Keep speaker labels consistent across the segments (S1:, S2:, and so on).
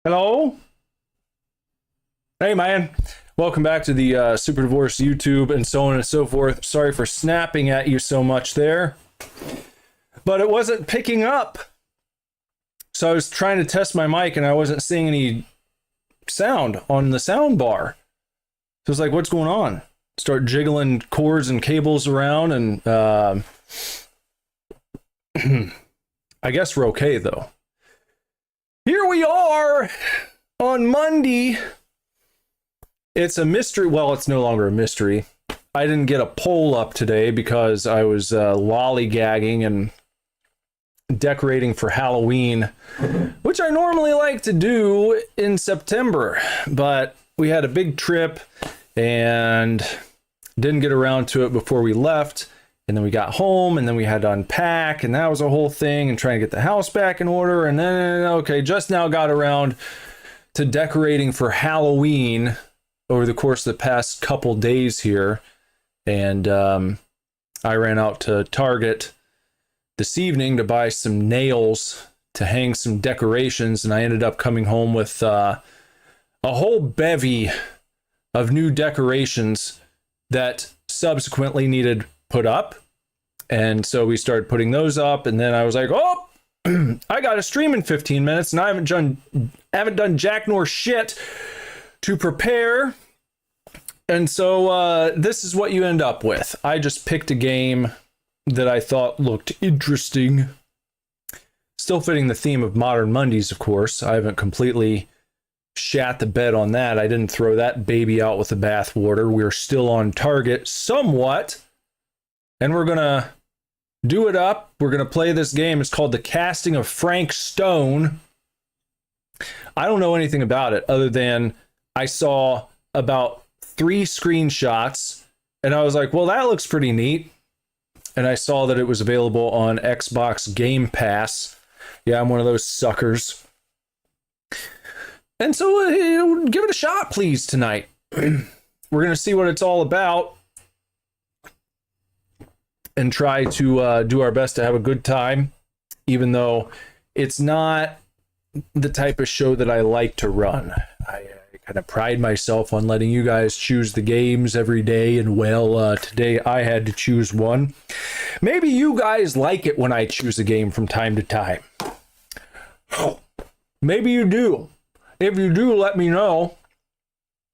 S1: Hello? Hey, man. Welcome back to the Super Divorce YouTube and so on and so forth. Sorry for snapping at you so much there, but it wasn't picking up. So I was trying to test my mic and I wasn't seeing any sound on the sound bar. So it's like, what's going on? Start jiggling cords and cables around and I guess we're okay though. Here we are on Monday. It's a mystery. Well, it's no longer a mystery. I didn't get a poll up today because I was lollygagging and decorating for Halloween, which I normally like to do in September. But we had a big trip and didn't get around to it before we left. And then we got home and then we had to unpack and that was a whole thing and trying to get the house back in order. And then, okay, just now got around to decorating for Halloween over the course of the past couple days here. And I ran out to Target this evening to buy some nails to hang some decorations. And I ended up coming home with a whole bevy of new decorations that subsequently needed put up. And so we started putting those up, and then I was like, oh, I got to stream in 15 minutes and I haven't done jack nor shit to prepare. And so this is what you end up with. I just picked a game that I thought looked interesting. Still fitting the theme of Modern Mondays, of course. I haven't completely shat the bed on that. I didn't throw that baby out with the bathwater. We're still on target somewhat. And we're going to do it up. We're going to play this game. It's called The Casting of Frank Stone. I don't know anything about it other than I saw about 3 screenshots and I was like, well, that looks pretty neat. And I saw that it was available on Xbox Game Pass. Yeah, I'm one of those suckers. And so give it a shot, please, tonight. We're going to see what it's all about and try to do our best to have a good time, even though it's not the type of show that I like to run. I kind of pride myself on letting you guys choose the games every day, and well, today I had to choose one. Maybe you guys like it when I choose a game from time to time. Maybe you do. If you do, let me know,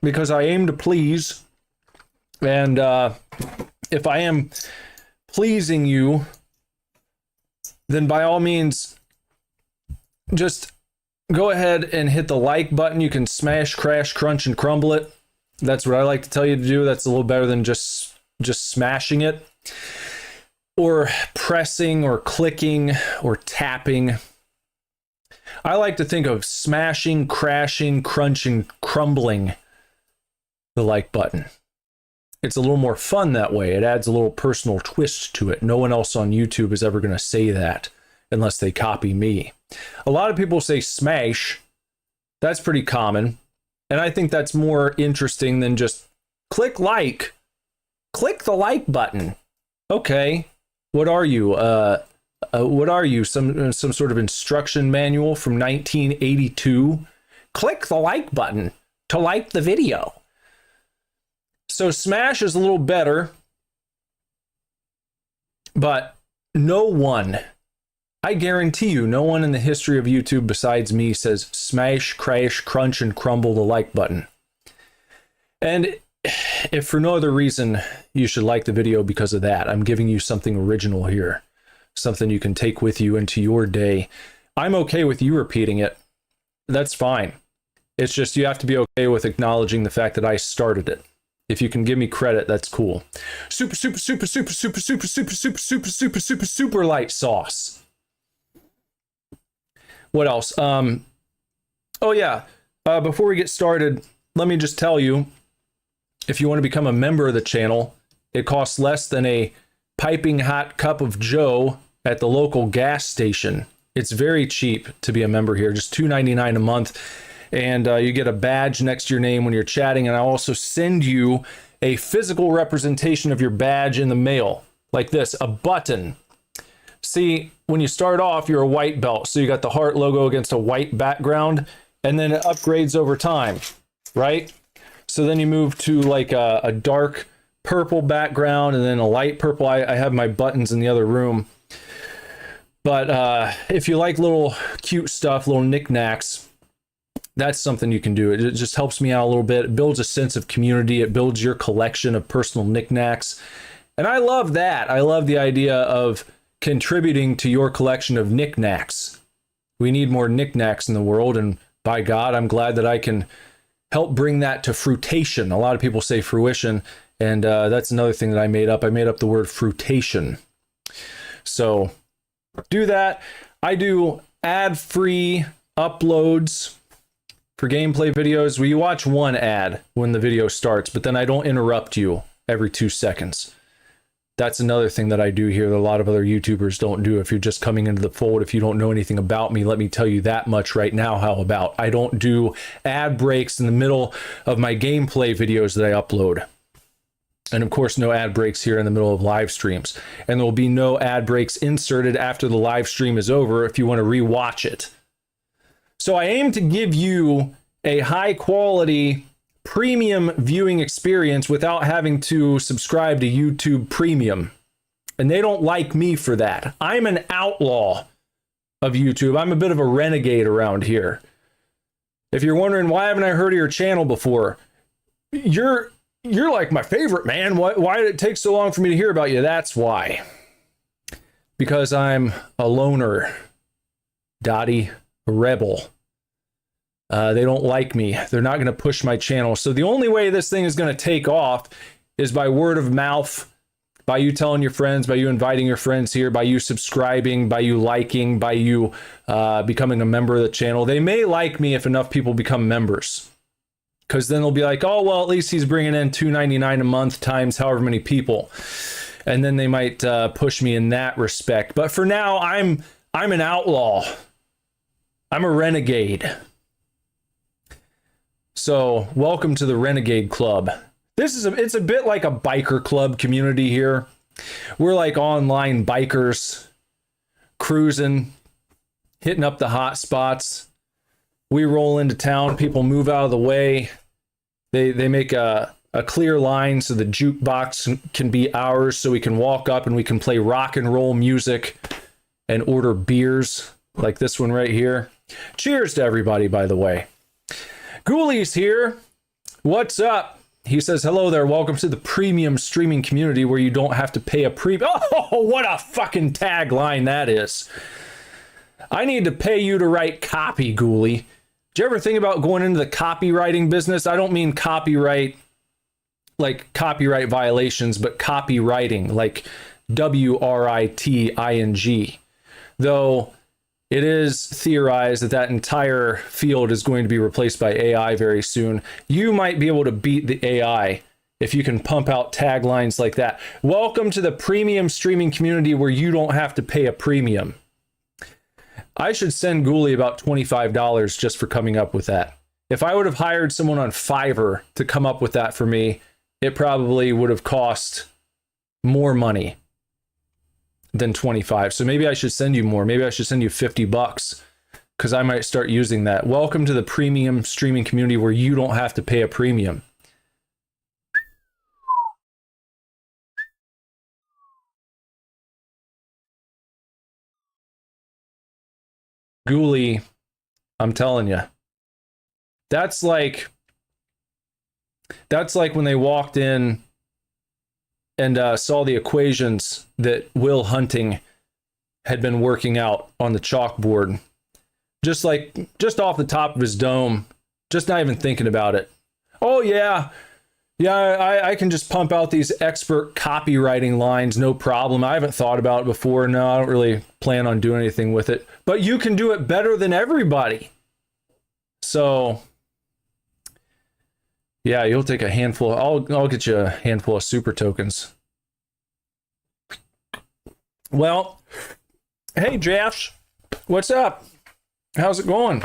S1: because I aim to please. And if I am pleasing you, then by all means, just go ahead and hit the like button. You can smash, crash, crunch, and crumble it. That's what I like to tell you to do. That's a little better than just smashing it, or pressing, or clicking, or tapping. I like to think of smashing, crashing, crunching, crumbling the like button. It's a little more fun that way. It adds a little personal twist to it. No one else on YouTube is ever going to say that unless they copy me. A lot of people say smash. That's pretty common. And I think that's more interesting than just click like. Click the like button. Okay. What are you? What are you? Some sort of instruction manual from 1982? Click the like button to like the video. So smash is a little better, but no one, I guarantee you, no one in the history of YouTube besides me says smash, crash, crunch, and crumble the like button. And if for no other reason, you should like the video because of that. I'm giving you something original here, something you can take with you into your day. I'm okay with you repeating it. That's fine. It's just you have to be okay with acknowledging the fact that I started it. If you can give me credit, that's cool. Super light sauce. What else? Oh yeah. Before we get started, let me just tell you, if you want to become a member of the channel, it costs less than a piping hot cup of Joe at the local gas station. It's very cheap to be a member here, just $2.99 a month. And you get a badge next to your name when you're chatting. And I'll also send you a physical representation of your badge in the mail, like this, a button. See, when you start off, you're a white belt. So you got the heart logo against a white background. and then it upgrades over time, right? So then you move to like a dark purple background and then a light purple. I have my buttons in the other room. But if you like little cute stuff, little knickknacks, that's something you can do. It just helps me out a little bit. It builds a sense of community. It builds your collection of personal knickknacks. And I love that. I love the idea of contributing to your collection of knickknacks. We need more knickknacks in the world. And by God, I'm glad that I can help bring that to fruition. A lot of people say fruition. And that's another thing that I made up. I made up the word fruitation. So do that. I do ad-free uploads for gameplay videos where you watch one ad when the video starts, but then I don't interrupt you every 2 seconds. That's another thing that I do here that a lot of other YouTubers don't do. If you're just coming into the fold, if you don't know anything about me, let me tell you that much right now. How about I don't do ad breaks in the middle of my gameplay videos that I upload. And of course, no ad breaks here in the middle of live streams. And there will be no ad breaks inserted after the live stream is over if you want to rewatch it. So I aim to give you a high quality premium viewing experience without having to subscribe to YouTube Premium. And they don't like me for that. I'm an outlaw of YouTube. I'm a bit of a renegade around here. If you're wondering why haven't I heard of your channel before, you're like my favorite, man. Why did it take so long for me to hear about you? That's why. Because I'm a loner, Dottie, a rebel. They don't like me. They're not going to push my channel. So the only way this thing is going to take off is by word of mouth, by you telling your friends, by you inviting your friends here, by you subscribing, by you liking, by you becoming a member of the channel. They may like me if enough people become members. Because then they'll be like, oh, well, at least he's bringing in $2.99 a month times however many people. And then they might push me in that respect. But for now, I'm an outlaw. I'm a renegade. So welcome to the Renegade Club. It's a bit like a biker club community here. We're like online bikers, cruising, hitting up the hot spots. We roll into town, people move out of the way. They make a clear line so the jukebox can be ours, so we can walk up and we can play rock and roll music and order beers like this one right here. Cheers to everybody, by the way. Ghoulies here. What's up? He says, hello there. Welcome to the premium streaming community where you don't have to pay a premium. Oh, what a fucking tagline that is. I need to pay you to write copy, Ghoulie. Did you ever think about going into the copywriting business? I don't mean copyright, like copyright violations, but copywriting, like WRITING. Though it is theorized that that entire field is going to be replaced by AI very soon. You might be able to beat the AI if you can pump out taglines like that. Welcome to the premium streaming community where you don't have to pay a premium. I should send Ghoulie about $25 just for coming up with that. If I would have hired someone on Fiverr to come up with that for me, it probably would have cost more money than 25. So maybe I should send you more. Maybe I should send you $50 because I might start using that. Welcome to the premium streaming community where you don't have to pay a premium. Ghoulie, I'm telling you, that's like when they walked in and saw the equations that Will Hunting had been working out on the chalkboard, just off the top of his dome, just not even thinking about it. Oh yeah, I can just pump out these expert copywriting lines, no problem. I haven't thought about it before. No, I don't really plan on doing anything with it. But you can do it better than everybody. So yeah, you'll take a handful. I'll get you a handful of super tokens. Well, hey Josh, what's up? How's it going?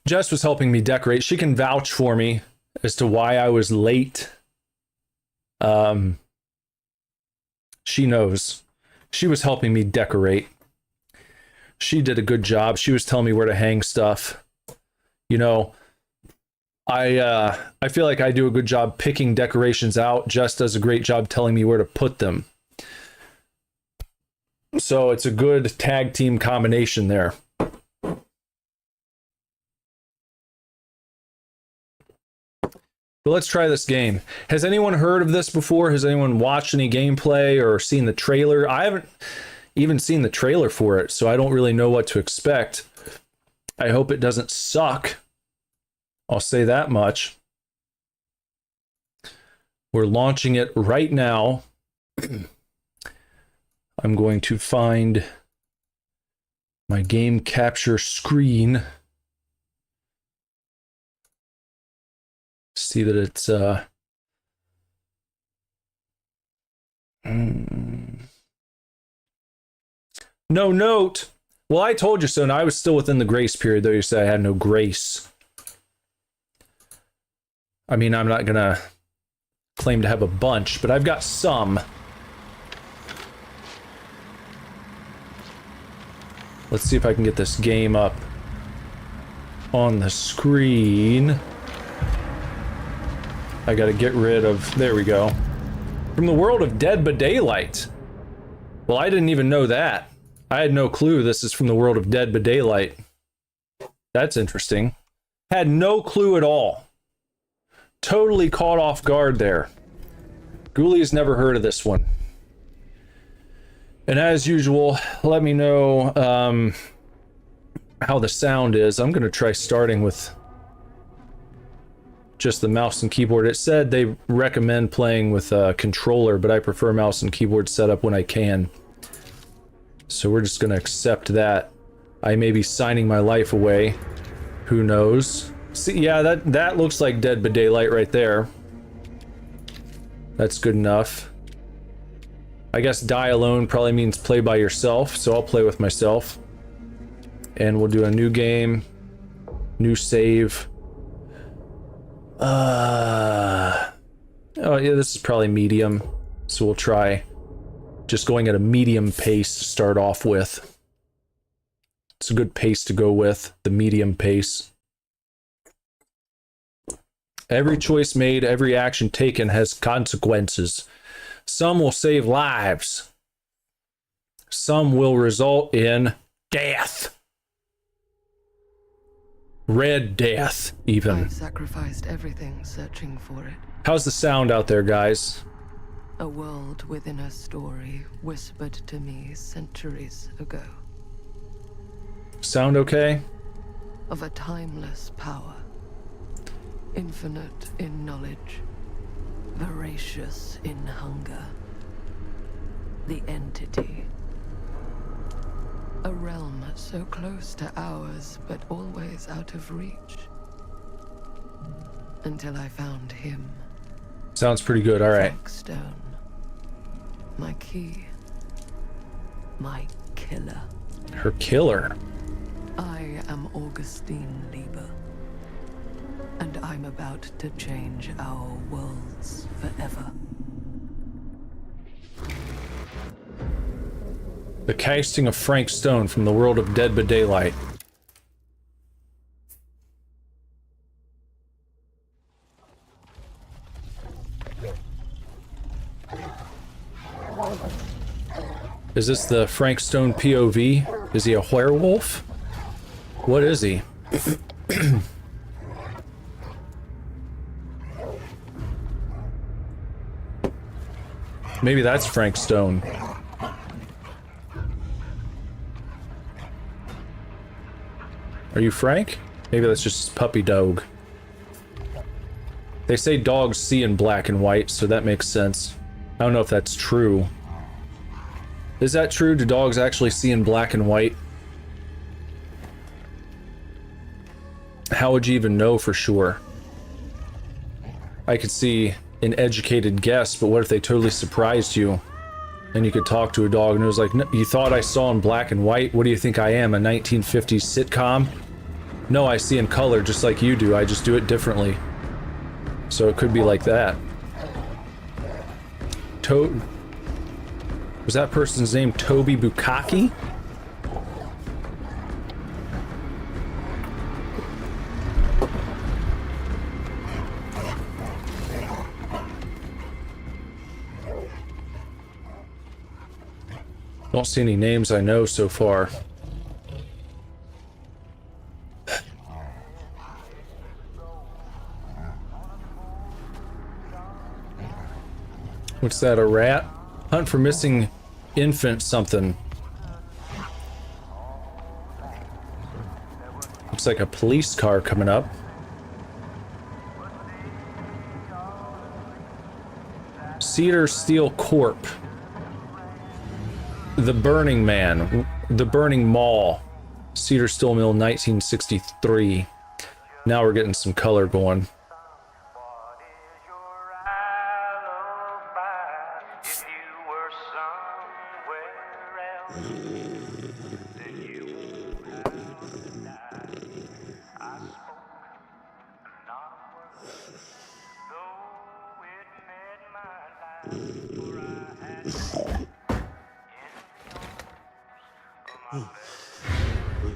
S1: Jess was helping me decorate. She can vouch for me as to why I was late. She knows. She was helping me decorate. She did a good job. She was telling me where to hang stuff. You know, I feel like I do a good job picking decorations out. Jess does a great job telling me where to put them. So it's a good tag team combination there. But let's try this game. Has anyone heard of this before? Has anyone watched any gameplay or seen the trailer? I haven't even seen the trailer for it, so I don't really know what to expect. I hope it doesn't suck. I'll say that much. We're launching it right now. I'm going to find my game capture screen. See that it's no note. Well, I told you so, and I was still within the grace period, though you said I had no grace. I mean, I'm not gonna claim to have a bunch, but I've got some. Let's see if I can get this game up on the screen. I gotta get rid of, there we go. From the world of Dead by Daylight. Well, I didn't even know that. I had no clue this is from the world of Dead by Daylight. That's interesting. Had no clue at all. Totally caught off guard there. Ghoulies never heard of this one. And as usual, let me know how the sound is. I'm gonna try starting with just the mouse and keyboard. It said they recommend playing with a controller, but I prefer mouse and keyboard setup when I can. So we're just gonna accept that. I may be signing my life away. Who knows? See, yeah, that looks like Dead by Daylight right there. That's good enough. I guess die alone probably means play by yourself, so I'll play with myself. And we'll do a new game, new save. Oh yeah, this is probably medium, so we'll try just going at a medium pace to start off with. It's a good pace to go with, the medium pace. Every choice made, every action taken has consequences. Some will save lives. Some will result in death. Red death, even.
S2: I've sacrificed everything searching for it.
S1: How's the sound out there, guys?
S2: A world within a story whispered to me centuries ago.
S1: Sound okay?
S2: Of a timeless power. Infinite in knowledge. Voracious in hunger. The entity. A realm so close to ours, but always out of reach. Until I found him.
S1: Sounds pretty good, alright.
S2: Stone. My key. My killer.
S1: Her killer?
S2: I am Augustine Lieber. And I'm about to change our worlds forever.
S1: The casting of Frank Stone from the world of Dead by Daylight. Is this the Frank Stone POV? Is he a werewolf? What is he? Maybe that's Frank Stone. Are you Frank? Maybe that's just puppy dog. They say dogs see in black and white, so that makes sense. I don't know if that's true. Is that true? Do dogs actually see in black and white? How would you even know for sure? I could see an educated guess, but what if they totally surprised you? And you could talk to a dog and it was like, no, you thought I saw in black and white? What do you think I am, a 1950s sitcom? No, I see in color just like you do, I just do it differently. So it could be like that. Was that person's name Toby Bukaki? Don't see any names I know so far. What's that, a rat? Hunt for missing infant something. Looks like a police car coming up. Cedar Steel Corp. The Burning Man. The Burning Mall. Cedar Steel Mill, 1963. Now we're getting some color going.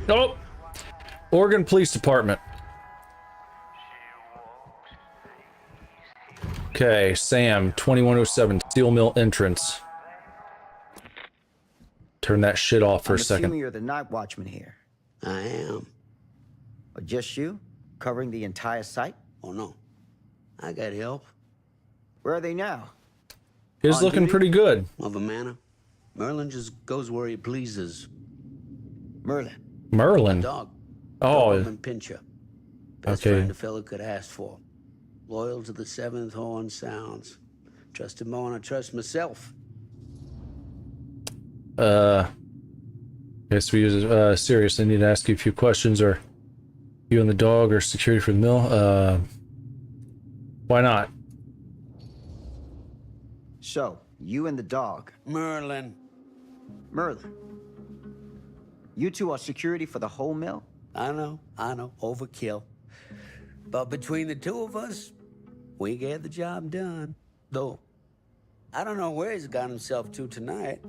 S1: Oh! Oregon Police Department. Okay, Sam, 2107, Steel Mill entrance. Turn that shit off for a second.
S3: I'm assuming you're the night watchman here.
S4: I am.
S3: Or just you? Covering the entire site?
S4: Oh, no. I got help.
S3: Where are they now?
S1: It's
S3: On
S1: looking
S3: duty?
S1: pretty good.
S4: Of a manner. Merlin just goes where he pleases.
S3: Merlin.
S1: Merlin.
S4: Dog.
S1: Oh,
S4: Doberman Pinscher. Best
S1: okay.
S4: friend a fella could ask for. Loyal to the seventh horn sounds. Trust him more than I trust myself.
S1: Okay, so we seriously need to ask you a few questions. Are you and the dog or security for the mill? Why not?
S3: So, you and the dog.
S4: Merlin.
S3: Merlin. You two are security for the whole mill?
S4: I know. Overkill. But between the two of us, we get the job done. Though, I don't know where he's got himself to tonight.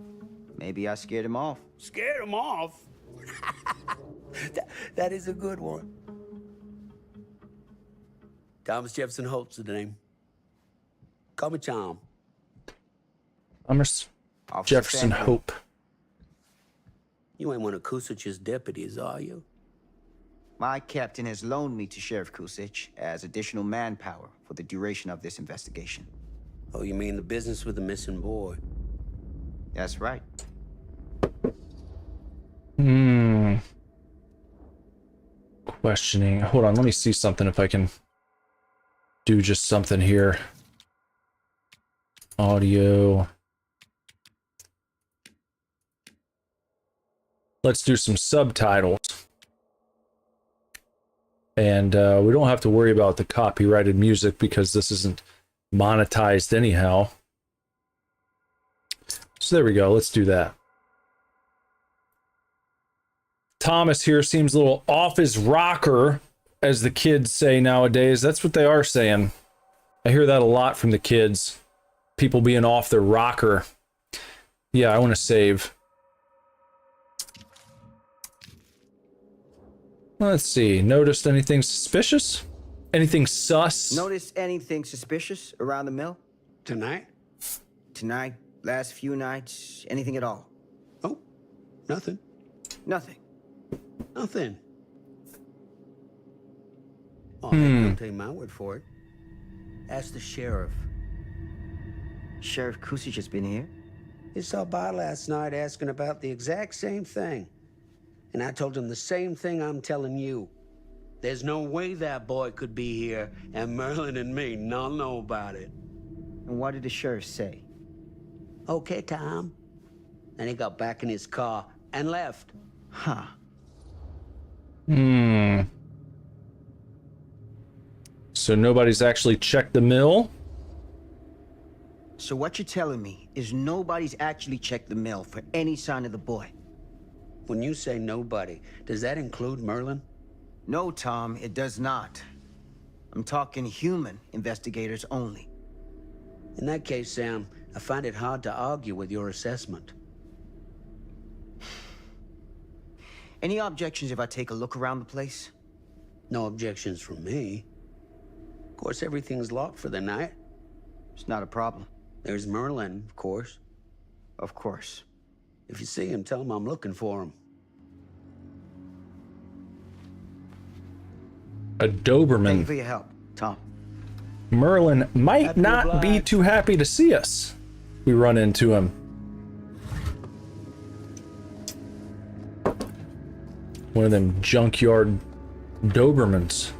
S3: Maybe I scared him off.
S4: Scared him off? that is a good one. Thomas Jefferson Holt's the name. Call me Tom.
S1: Thomas
S3: Officer
S1: Jefferson
S3: Sandberg.
S1: Hope.
S4: You ain't one of Kusich's deputies, are you?
S3: My captain has loaned me to Sheriff Kusich as additional manpower for the duration of this investigation.
S4: Oh, you mean the business with the missing boy?
S3: That's right.
S1: Questioning. Hold on, let me see something if I can do just something here. Audio. Let's do some subtitles. And we don't have to worry about the copyrighted music because this isn't monetized anyhow. So there we go. Let's do that. Thomas here seems a little off his rocker, as the kids say nowadays. That's what they are saying. I hear that a lot from the kids. People being off their rocker. Yeah, I want to save. Let's see. Noticed anything suspicious? Anything sus?
S3: Notice anything suspicious around the mill?
S4: Tonight?
S3: Tonight? Last few nights? Anything at all?
S4: Oh, nothing.
S3: Nothing.
S4: Nothing. Oh, don't take my word for it. Ask the sheriff.
S3: Sheriff Kusich has been here?
S4: He saw by last night asking about the exact same thing. And I told him the same thing I'm telling you. There's no way that boy could be here, and Merlin and me not know about it.
S3: And what did the sheriff say?
S4: Okay, Tom. Then he got back in his car and left.
S3: Huh.
S1: So nobody's actually checked the mill?
S3: So what you're telling me is nobody's actually checked the mill for any sign of the boy?
S4: When you say nobody, does that include Merlin?
S3: No, Tom, it does not. I'm talking human investigators only.
S4: In that case, Sam, I find it hard to argue with your assessment.
S3: Any objections if I take a look around the place?
S4: No objections from me. Of course, everything's locked for the night.
S3: It's not a problem.
S4: There's Merlin, of course.
S3: Of course.
S4: If you see him, tell him I'm looking for him.
S1: A
S3: Thank you
S1: Doberman.
S3: for your help, Tom.
S1: Merlin might
S4: Happy to
S1: not be
S4: oblige.
S1: too happy to see us. We run into him. One of them junkyard Dobermans.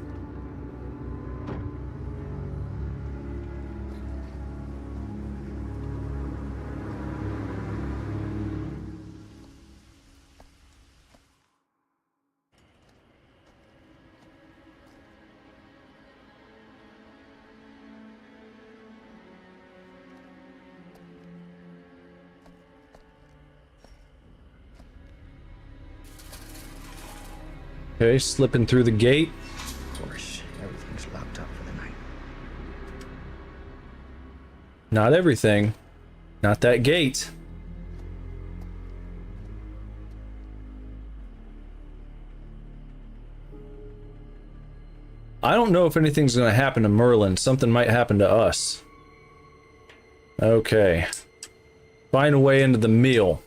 S1: Okay, slipping through the gate.
S3: Of course, everything's locked up for the night.
S1: Not everything. Not that gate. I don't know if anything's going to happen to Merlin. Something might happen to us. Okay. Find a way into the meal.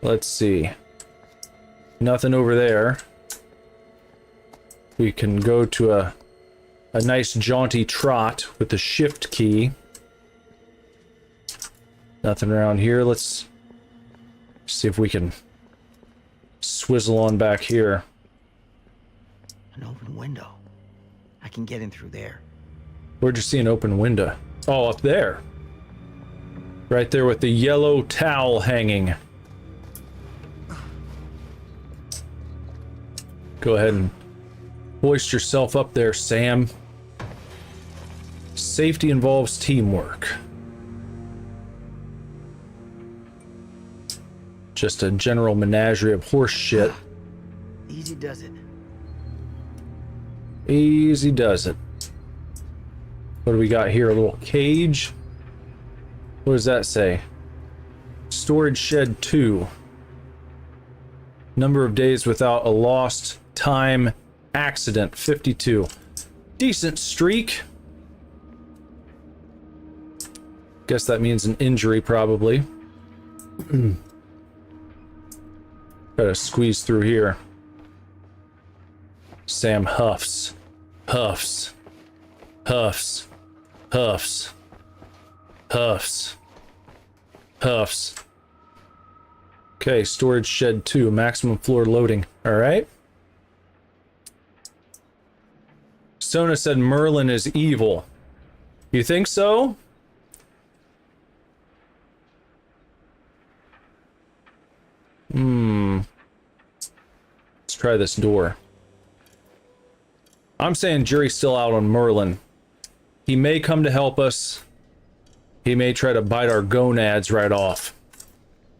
S1: Let's see. Nothing over there. We can go to a nice jaunty trot with the shift key. Nothing around here. Let's see if we can swizzle on back here.
S3: An open window. I can get in through there.
S1: Where'd you see an open window? Oh, up there. Right there with the yellow towel hanging. Go ahead and hoist yourself up there, Sam. Safety involves teamwork. Just a general menagerie of horse shit.
S3: Easy does it.
S1: Easy does it. What do we got here? A little cage? What does that say? Storage shed 2. Number of days without a lost time accident, 52. Decent streak. Guess that means an injury, probably. Gotta squeeze through here. Sam huffs. Huffs. Huffs. Huffs. Huffs. Huffs. Okay, storage shed 2, maximum floor loading. Alright. Sona said Merlin is evil. You think so? Let's try this door. I'm saying jury's still out on Merlin. He may come to help us. He may try to bite our gonads right off.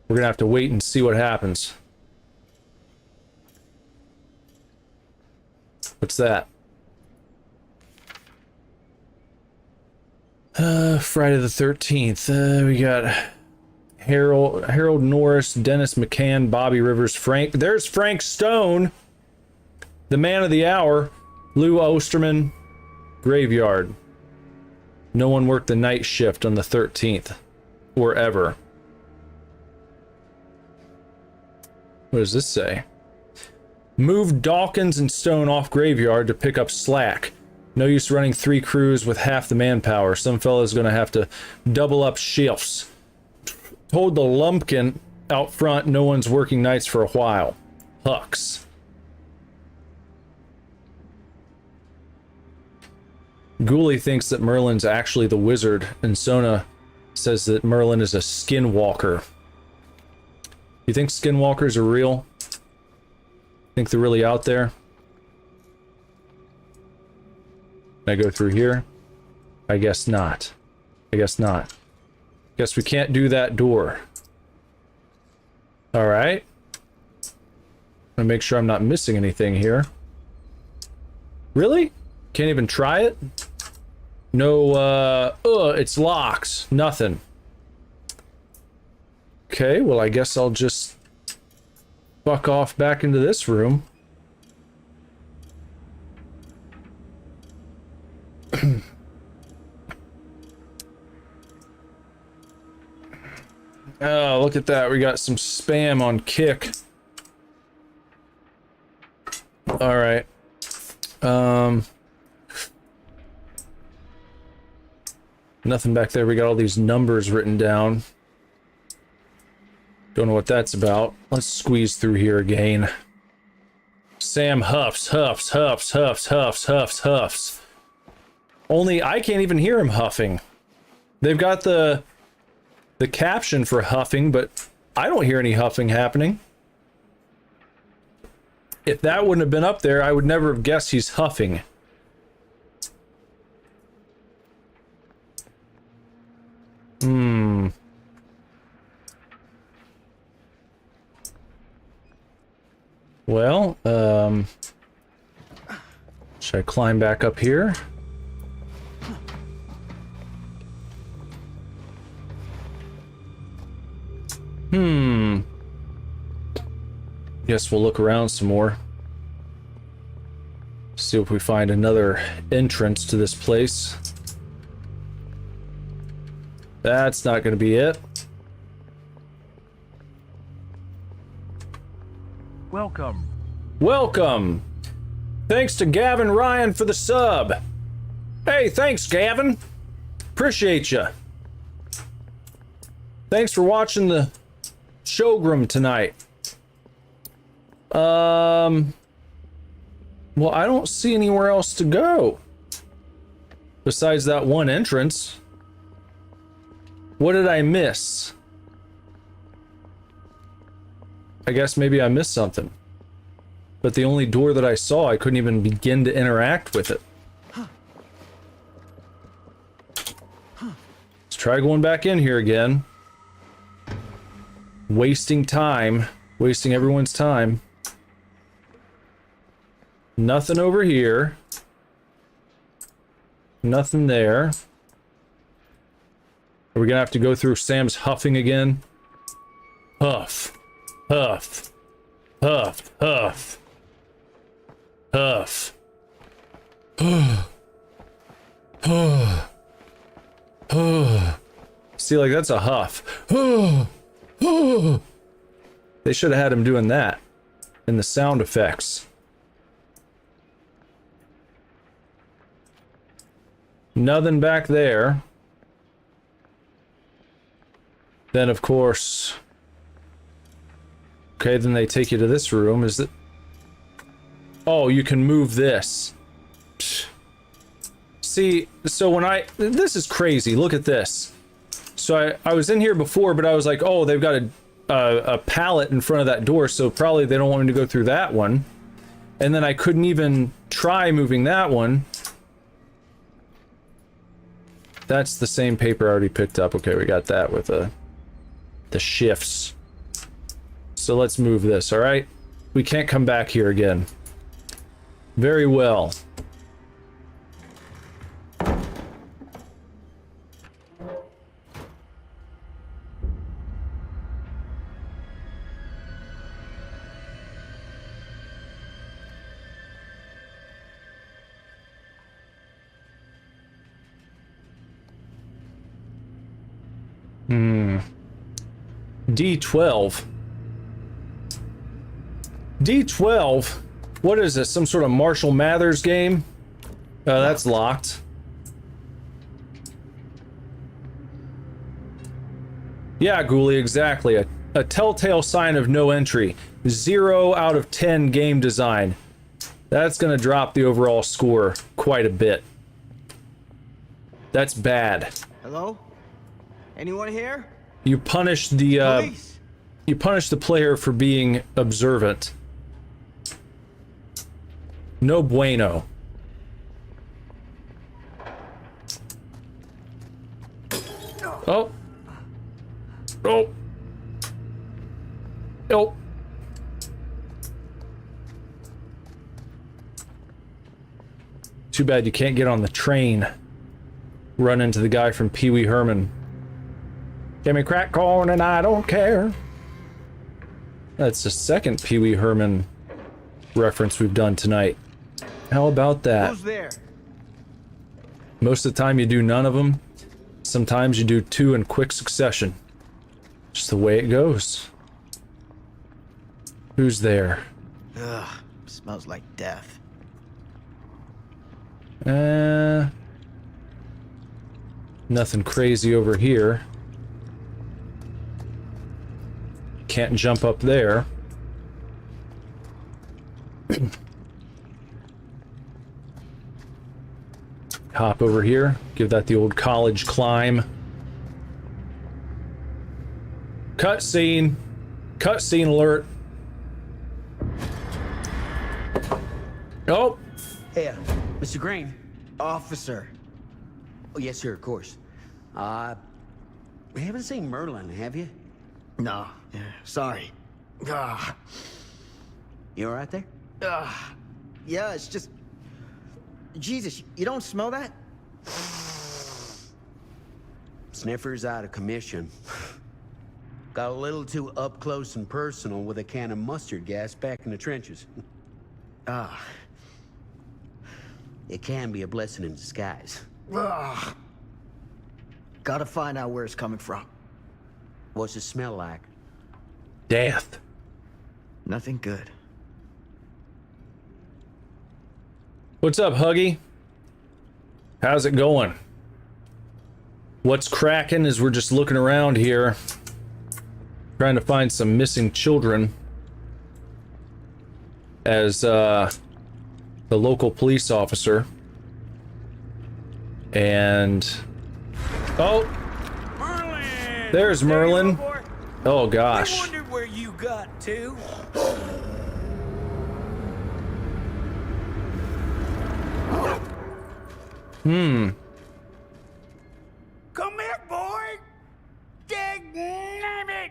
S1: We're gonna have to wait and see what happens. What's that? Friday the 13th. We got Harold Norris, Dennis McCann, Bobby Rivers, Frank. There's Frank Stone, the man of the hour. Lou Osterman, Graveyard. No one worked the night shift on the 13th, or ever. What does this say? Move Dawkins and Stone off Graveyard to pick up slack. No use running 3 crews with half the manpower. Some fella's gonna have to double up shifts. Told the lumpkin out front no one's working nights for a while. Hux. Ghoulie thinks that Merlin's actually the wizard, and Sona says that Merlin is a skinwalker. You think skinwalkers are real? Think they're really out there? Can I go through here? I guess not. I guess not. Guess we can't do that door. Alright. I'm gonna make sure I'm not missing anything here. Really? Can't even try it? No, it's locked. Nothing. Okay, well, I guess I'll just fuck off back into this room. Oh, look at that. We got some spam on Kick. Alright. Nothing back there. We got all these numbers written down. Don't know what that's about. Let's squeeze through here again. Sam huffs, huffs, huffs, huffs, huffs, huffs, huffs. Only I can't even hear him huffing. They've got the caption for huffing, but I don't hear any huffing happening. If that wouldn't have been up there, I would never have guessed he's huffing. Well, should I climb back up here? Guess we'll look around some more. See if we find another entrance to this place. That's not going to be it.
S5: Welcome.
S1: Welcome! Thanks to Gavin Ryan for the sub. Hey, thanks, Gavin. Appreciate you. Thanks for watching the showroom tonight. Well, I don't see anywhere else to go. Besides that one entrance. What did I miss? I guess maybe I missed something. But the only door that I saw, I couldn't even begin to interact with it. Let's try going back in here again. Wasting time. Wasting everyone's time. Nothing over here. Nothing there. Are we gonna have to go through Sam's huffing again? Huff. Huff. Huff. Huff. Huff. See, like, that's a huff. They should have had him doing that in the sound effects. Nothing back there. Then, of course... Okay, then they take you to this room. Is it... Oh, you can move this. See, so when I... This is crazy. Look at this. So I was in here before, but I was like, oh, they've got a pallet in front of that door, so probably they don't want me to go through that one. And then I couldn't even try moving that one. That's the same paper I already picked up. Okay, we got that with the shifts. So let's move this, all right? We can't come back here again. Very well. D12. D12? What is this? Some sort of Marshall Mathers game? That's locked. Yeah, Ghoulie, exactly. A telltale sign of no entry. 0 out of 10 game design. That's gonna drop the overall score quite a bit. That's bad.
S3: Hello? Anyone here?
S1: You punish the
S3: Police!
S1: you punish the player for being observant. No bueno. Oh. Oh. Oh. Too bad you can't get on the train. Run into the guy from Pee Wee Herman. Give me crack corn and I don't care. That's the second Pee Wee Herman reference we've done tonight. How about that?
S3: Who's there?
S1: Most of the time you do none of them. Sometimes you do 2 in quick succession. Just the way it goes. Who's there?
S3: Ugh, smells like death.
S1: Nothing crazy over here. Can't jump up there. Hop over here. Give that the old college climb. Cutscene. Cutscene alert. Oh.
S4: Hey, Mr. Green.
S3: Officer.
S4: Oh, yes, sir, of course. We haven't seen Merlin, have you?
S3: No, sorry. Ah,
S4: You all right there?
S3: yeah, it's just... Jesus, you don't smell that?
S4: Sniffer's out of commission. Got a little too up close and personal with a can of mustard gas back in the trenches.
S3: Ah.
S4: It can be a blessing in disguise.
S3: Ugh. Gotta find out where it's coming from.
S4: What's it smell like?
S1: Death.
S3: Nothing good.
S1: What's up, Huggy? How's it going? What's cracking is we're just looking around here, trying to find some missing children as the local police officer. And oh,
S5: Merlin!
S1: there's Merlin.
S5: There you go, boy.
S1: Oh
S5: I
S1: gosh.
S5: wondered where you got to. Come here, boy! Dagnabbit!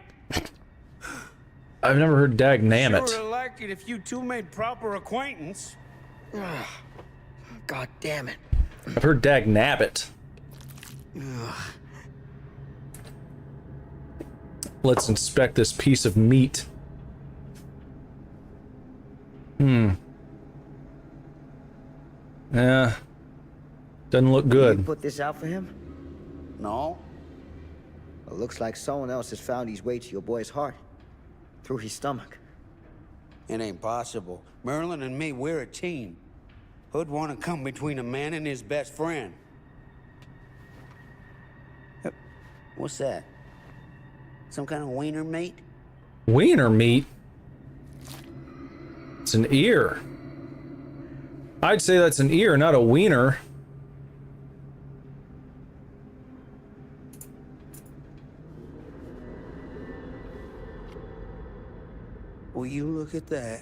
S1: I've never heard dag nammit.
S5: Sure like it if you two made proper acquaintance.
S3: God damn it.
S1: I've heard dag nabbit. Let's inspect this piece of meat. Yeah. Doesn't look
S3: You
S1: good.
S3: put this out for him?
S4: No?
S3: It looks like someone else has found his way to your boy's heart. Through his stomach.
S4: It ain't possible. Merlin and me, we're a team. Who'd want to come between a man and his best friend? What's that? Some kind of wiener meat?
S1: Wiener meat? It's an ear. I'd say that's an ear, not a wiener.
S4: Will you look at that?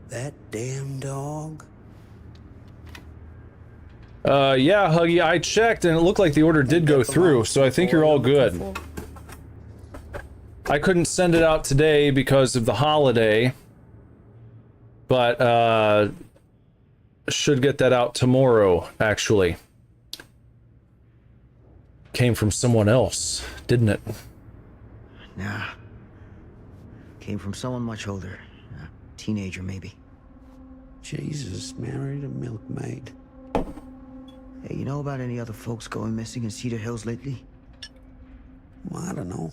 S4: That damn dog?
S1: Yeah, Huggy, I checked and it looked like the order did go through, so I think you're all good. I couldn't send it out today because of the holiday, but should get that out tomorrow, actually. Came from someone else, didn't it?
S3: Nah. Came from someone much older. A teenager, maybe.
S4: Jesus, married a milkmaid.
S3: Hey, you know about any other folks going missing in Cedar Hills lately?
S4: Well, I don't know.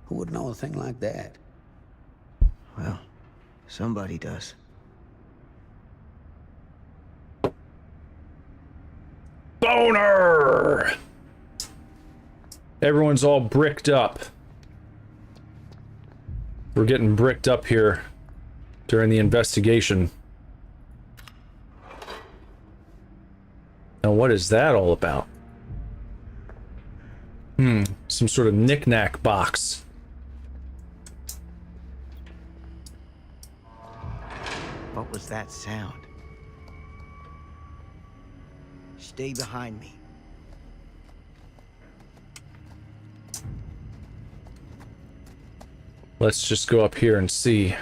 S4: Who would know a thing like that?
S3: Well, somebody does.
S1: Boner! Everyone's all bricked up. We're getting bricked up here during the investigation. Now, what is that all about? Some sort of knick-knack box.
S3: What was that sound? Stay behind me.
S1: Let's just go up here and see.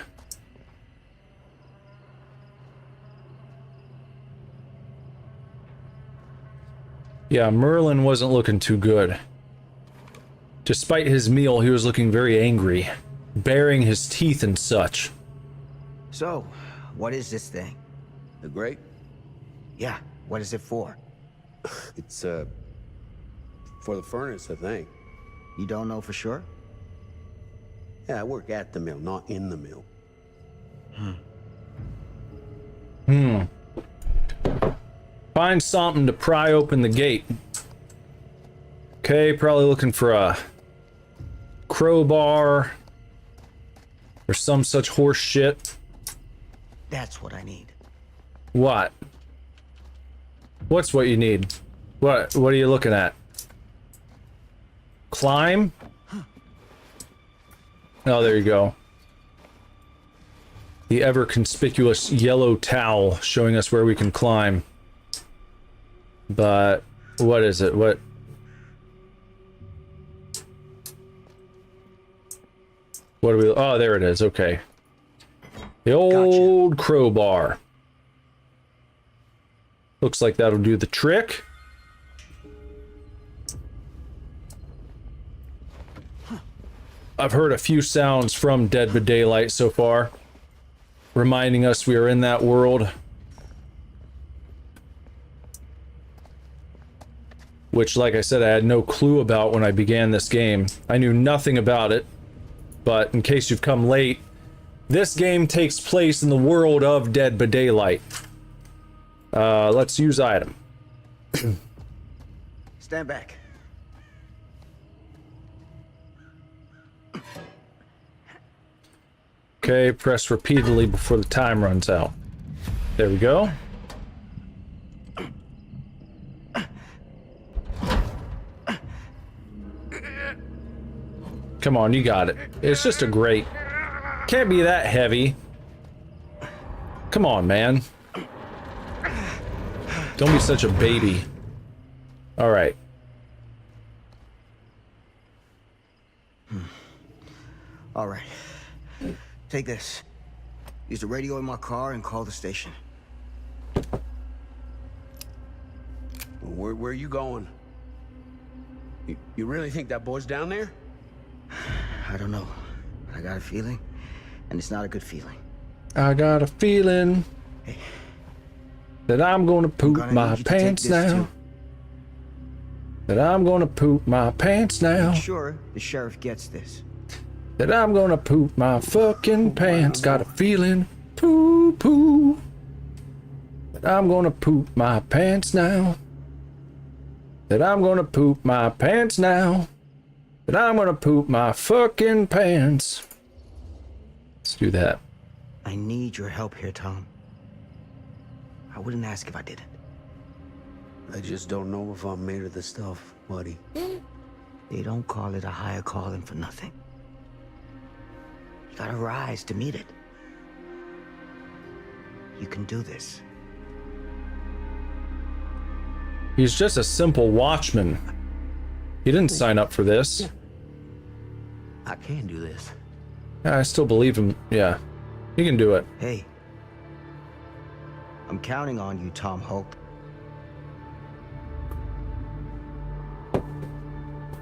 S1: Yeah, Merlin wasn't looking too good. Despite his meal, he was looking very angry, baring his teeth and such.
S3: So, what is this thing?
S4: The grape?
S3: Yeah, what is it for?
S4: It's, for the furnace, I think.
S3: You don't know for sure?
S4: Yeah, I work at the mill, not in the mill.
S1: Find something to pry open the gate. Okay, probably looking for a crowbar or some such horse shit.
S3: That's what I need.
S1: What? What's what you need? What are you looking at? Climb? Oh, there you go. The ever conspicuous yellow towel showing us where we can climb. But what is it? What? What do we? Oh, there it is. Okay. The old crowbar. Looks like that'll do the trick. I've heard a few sounds from Dead by Daylight so far, reminding us we are in that world. Which, like I said, I had no clue about when I began this game. I knew nothing about it, but in case you've come late, this game takes place in the world of Dead by Daylight. Let's use item.
S3: Stand back.
S1: Okay, press repeatedly before the time runs out. There we go. Come on, you got it. It's just a grate. Can't be that heavy. Come on, man. Don't be such a baby. All right.
S3: All right. Take this. Use the radio in my car and call the station.
S4: Where are you going? You really think that boy's down there?
S3: I don't know. I got a feeling, and it's not a good feeling.
S1: I got a feeling that I'm gonna poop my pants now. That I'm gonna poop my pants now.
S3: I'm sure the sheriff gets this.
S1: That I'm gonna poop my fucking pants. Got a feeling, poo poo. That I'm gonna poop my pants now. That I'm gonna poop my pants now. That I'm gonna poop my fucking pants. Let's do that.
S3: I need your help here, Tom. I wouldn't ask if I didn't.
S4: I just don't know if I'm made of the stuff, buddy.
S3: They don't call it a higher calling for nothing. You gotta rise to meet it. You can do this.
S1: He's just a simple watchman. He didn't sign up for this.
S4: I can do this.
S1: Yeah, I still believe him. Yeah, he can do it.
S3: Hey. I'm counting on you, Tom Hope.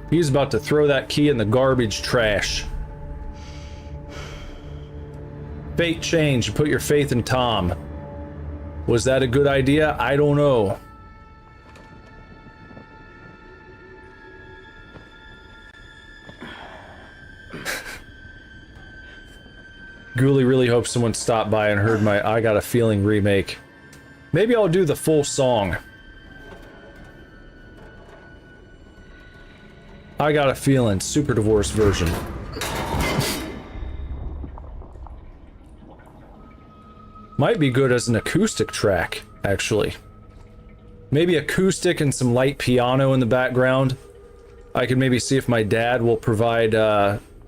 S1: He's about to throw that key in the garbage trash. Fate change. You put your faith in Tom. Was that a good idea? I don't know. Ghoulie really hopes someone stopped by and heard my I Got a Feeling remake. Maybe I'll do the full song. I Got a Feeling, super divorced version. Might be good as an acoustic track, actually. Maybe acoustic and some light piano in the background. I could maybe see if my dad will provide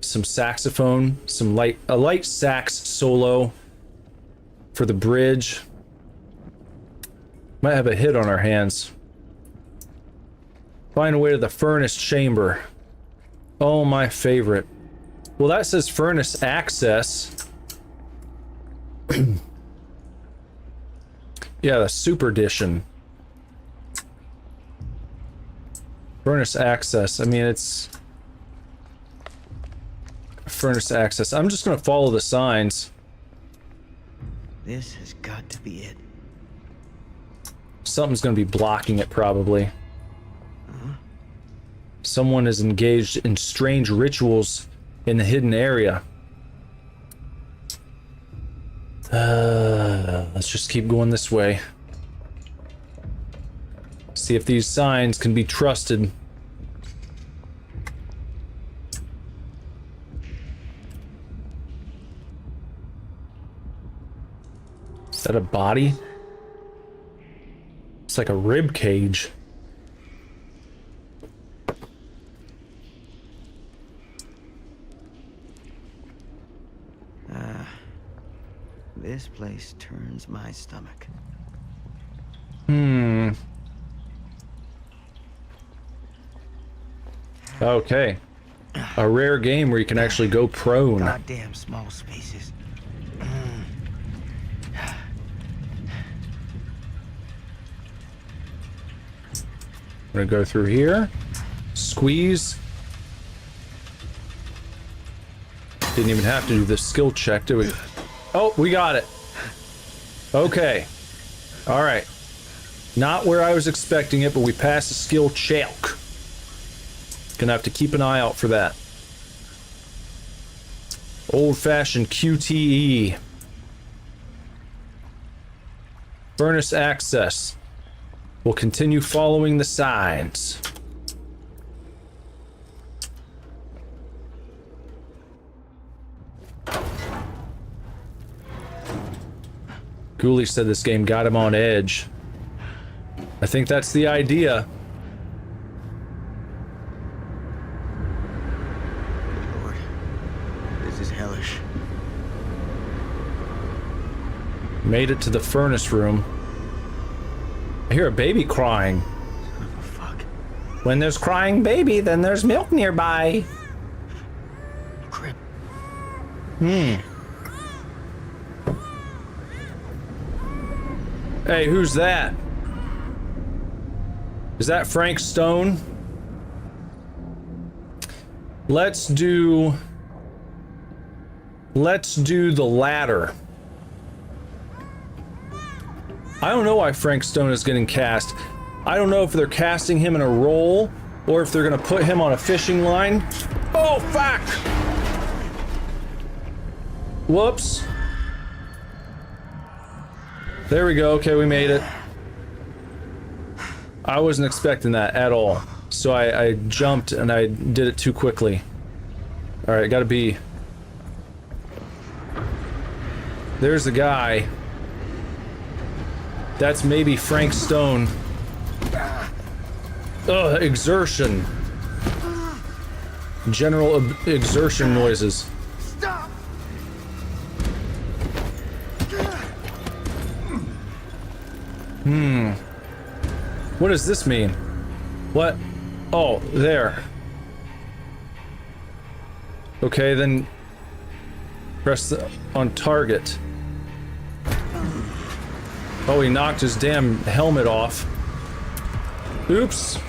S1: some saxophone, a light sax solo for the bridge. Might have a hit on our hands. Find a way to the furnace chamber. Oh, my favorite. Well, that says furnace access. Yeah, the super edition. Furnace access. I mean, it's furnace access. I'm just gonna follow the signs.
S3: This has got to be it.
S1: Something's gonna be blocking it, probably. Someone is engaged in strange rituals in the hidden area. Let's just keep going this way. See if these signs can be trusted. Is that a body? It's like a rib cage.
S3: This place turns my stomach.
S1: Okay. A rare game where you can actually go prone.
S3: Goddamn small spaces.
S1: I'm gonna go through here. Squeeze. Didn't even have to do the skill check, did we? Oh, we got it. Okay. All right. Not where I was expecting it, but we passed the skill check. Gonna have to keep an eye out for that. Old-fashioned QTE. Furnace access. We'll continue following the signs. Ghoulie said this game got him on edge. I think that's the idea.
S3: Lord, this is hellish.
S1: Made it to the furnace room. I hear a baby crying.
S3: Oh, fuck.
S1: When there's crying baby, then there's milk nearby.
S3: Crap.
S1: Hey, who's that? Is that Frank Stone? Let's do the latter. I don't know why Frank Stone is getting cast. I don't know if they're casting him in a role or if they're gonna put him on a fishing line. Oh, fuck! Whoops. There we go. Okay, we made it. I wasn't expecting that at all. So I jumped and I did it too quickly. Alright, gotta be... There's the guy. That's maybe Frank Stone. Ugh, exertion. General exertion noises.
S3: Stop!
S1: What does this mean? What? Oh, there. Okay, then press on target. Oh, he knocked his damn helmet off. Oops.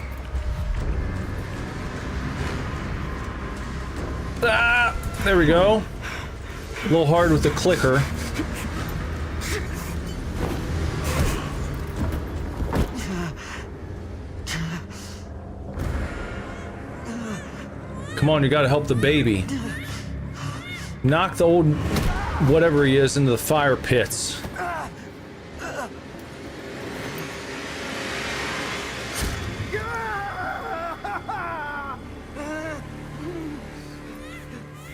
S1: Ah, there we go. A little hard with the clicker. Come on, you gotta help the baby. Knock the old whatever he is into the fire pits.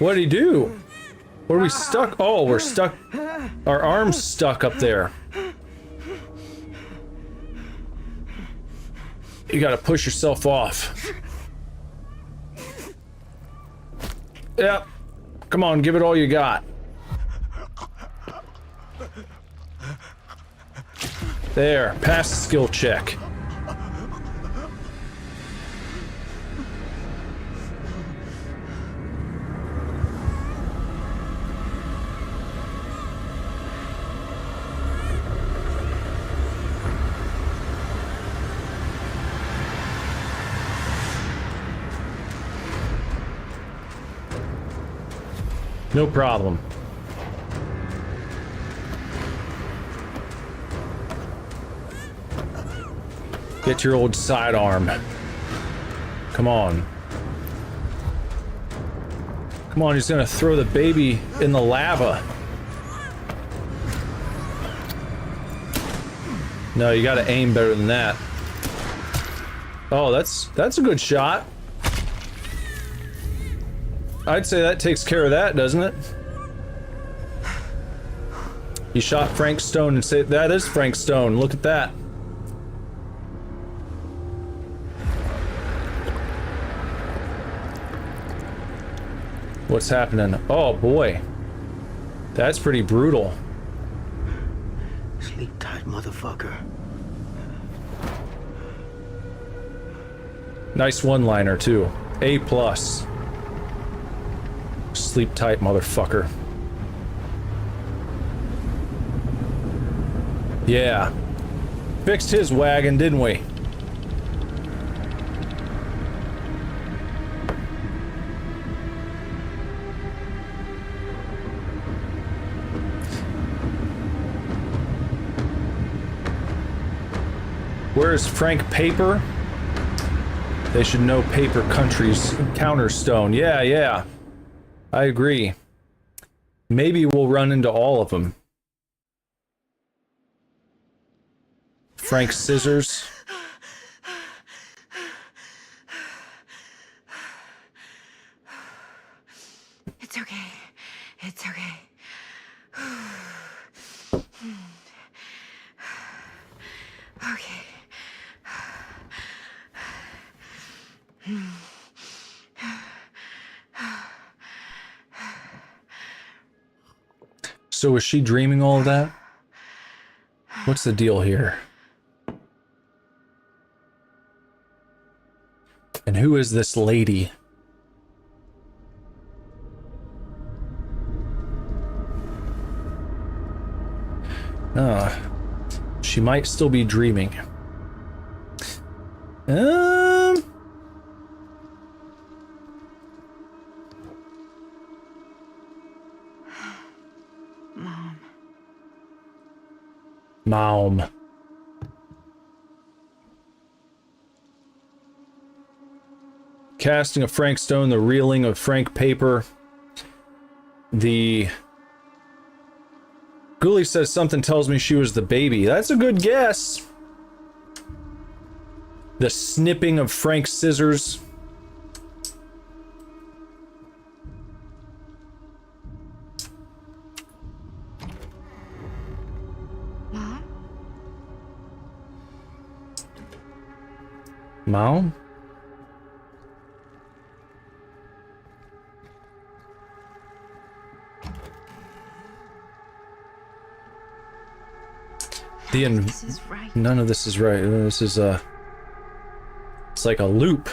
S1: What'd he do? What are we stuck? Oh, we're stuck. Our arm's stuck up there. You gotta push yourself off. Yep. Come on, give it all you got. There, pass the skill check. No problem. Get your old sidearm. Come on. Come on, he's gonna throw the baby in the lava. No, you gotta aim better than that. Oh, that's a good shot. I'd say that takes care of that, doesn't it? You shot Frank Stone and say that is Frank Stone. Look at that. What's happening? Oh boy. That's pretty brutal.
S4: Sleep tight, motherfucker.
S1: Nice one-liner too. A+. Sleep tight, motherfucker. Yeah. Fixed his wagon, didn't we? Where's Frank Paper? They should know Paper Country's Counterstone. Yeah, yeah. I agree. Maybe we'll run into all of them. Frank Scissors.
S6: It's okay. It's okay. Okay.
S1: So was she dreaming all of that? What's the deal here? And who is this lady? She might still be dreaming. Mom. Casting of Frank Stone, the reeling of Frank Paper. The Ghoulie says something tells me she was the baby. That's a good guess. The snipping of Frank's scissors.
S6: Mom?
S1: Mom?
S6: This is right.
S1: None of this is right. This is it's like a loop.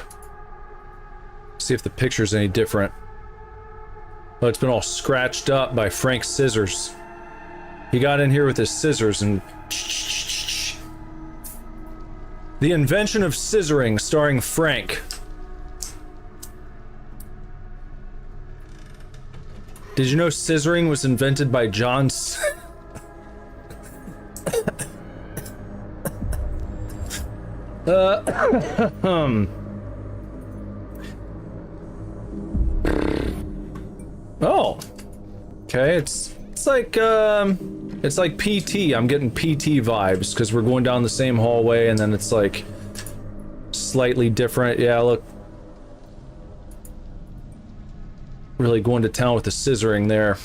S1: See if the picture's any different. Oh, it's been all scratched up by Frank's scissors. He got in here with his scissors and... The Invention of Scissoring, starring Frank. Did you know scissoring was invented by John... Oh. Okay, it's like PT. I'm getting PT vibes because we're going down the same hallway and then it's like slightly different. Yeah, look. Really going to town with the scissoring there.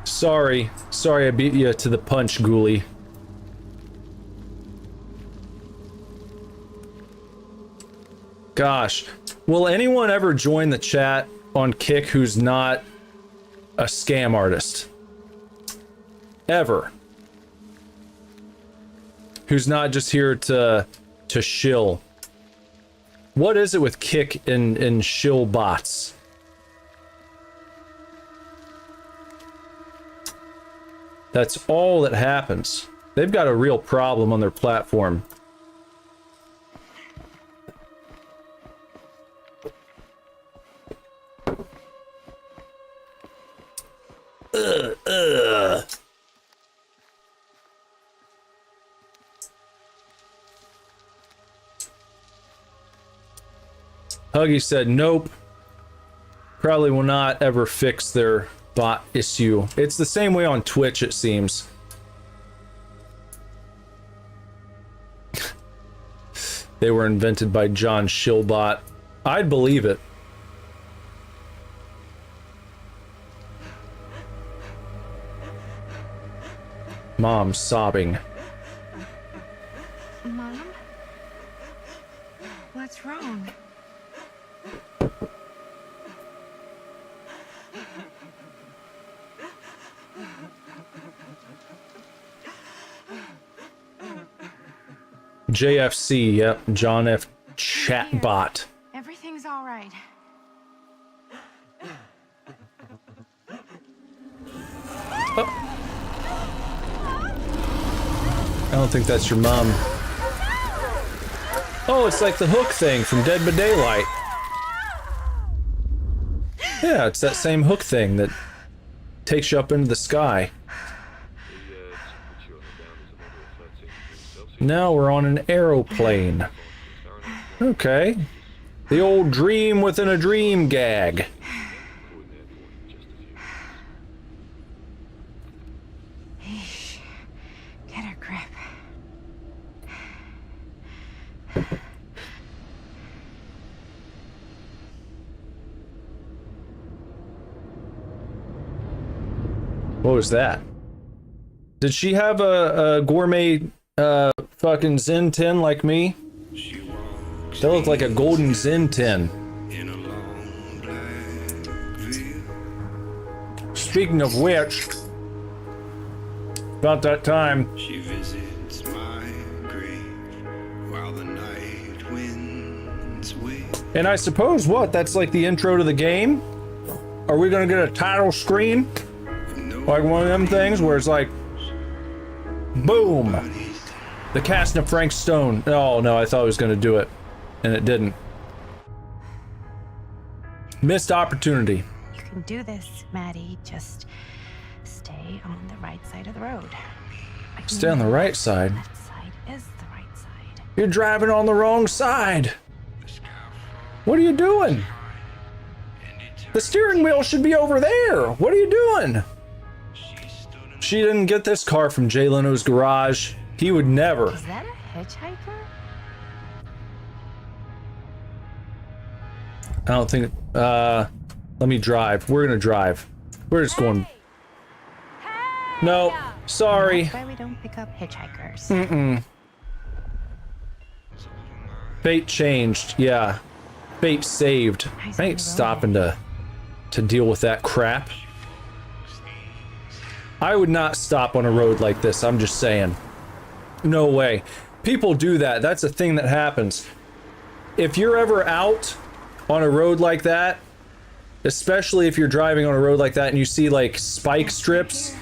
S1: Sorry I beat you to the punch, Ghoulie. Gosh, will anyone ever join the chat on Kick who's not a scam artist? Ever? Who's not just here to shill? What is it with Kick and shill bots? That's all that happens. They've got a real problem on their platform. Huggy said, nope. Probably will not ever fix their bot issue. It's the same way on Twitch, it seems. They were invented by John Shillbot. I'd believe it. Mom sobbing.
S6: Mom? What's wrong?
S1: JFC, yep, John F. Chatbot.
S6: Everything's all right.
S1: I don't think that's your mom. Oh, it's like the hook thing from Dead by Daylight. Yeah, it's that same hook thing that takes you up into the sky. Now we're on an aeroplane. Okay. The old dream within a dream gag.
S6: Eesh. Get a grip.
S1: What was that? Did she have a gourmet fucking Zen tin like me? That looked like a golden Zen tin. Speaking of which, about that time.
S7: She visits my grave while the night winds wait.
S1: And I suppose what? That's like the intro to the game? Are we gonna get a title screen? Like one of them things where it's like, boom! The casting of Frank Stone. Oh no, I thought I was gonna do it, and it didn't. Missed opportunity.
S6: You can do this, Maddie. Just stay on the right side of the road.
S1: Stay on the right side.
S6: Left side is the right side.
S1: You're driving on the wrong side. What are you doing? The steering wheel should be over there. What are you doing? She didn't get this car from Jay Leno's garage. He would never.
S6: Is that a hitchhiker?
S1: I don't think. Let me drive. We're gonna drive. We're just going. No, sorry.
S6: That's why we don't pick up hitchhikers.
S1: Mm-mm. Fate changed. Yeah. Fate saved. I ain't stopping to deal with that crap. I would not stop on a road like this. I'm just saying. No way. People do that. That's a thing that happens. If you're ever out on a road like that, especially if you're driving on a road like that and you see like spike strips,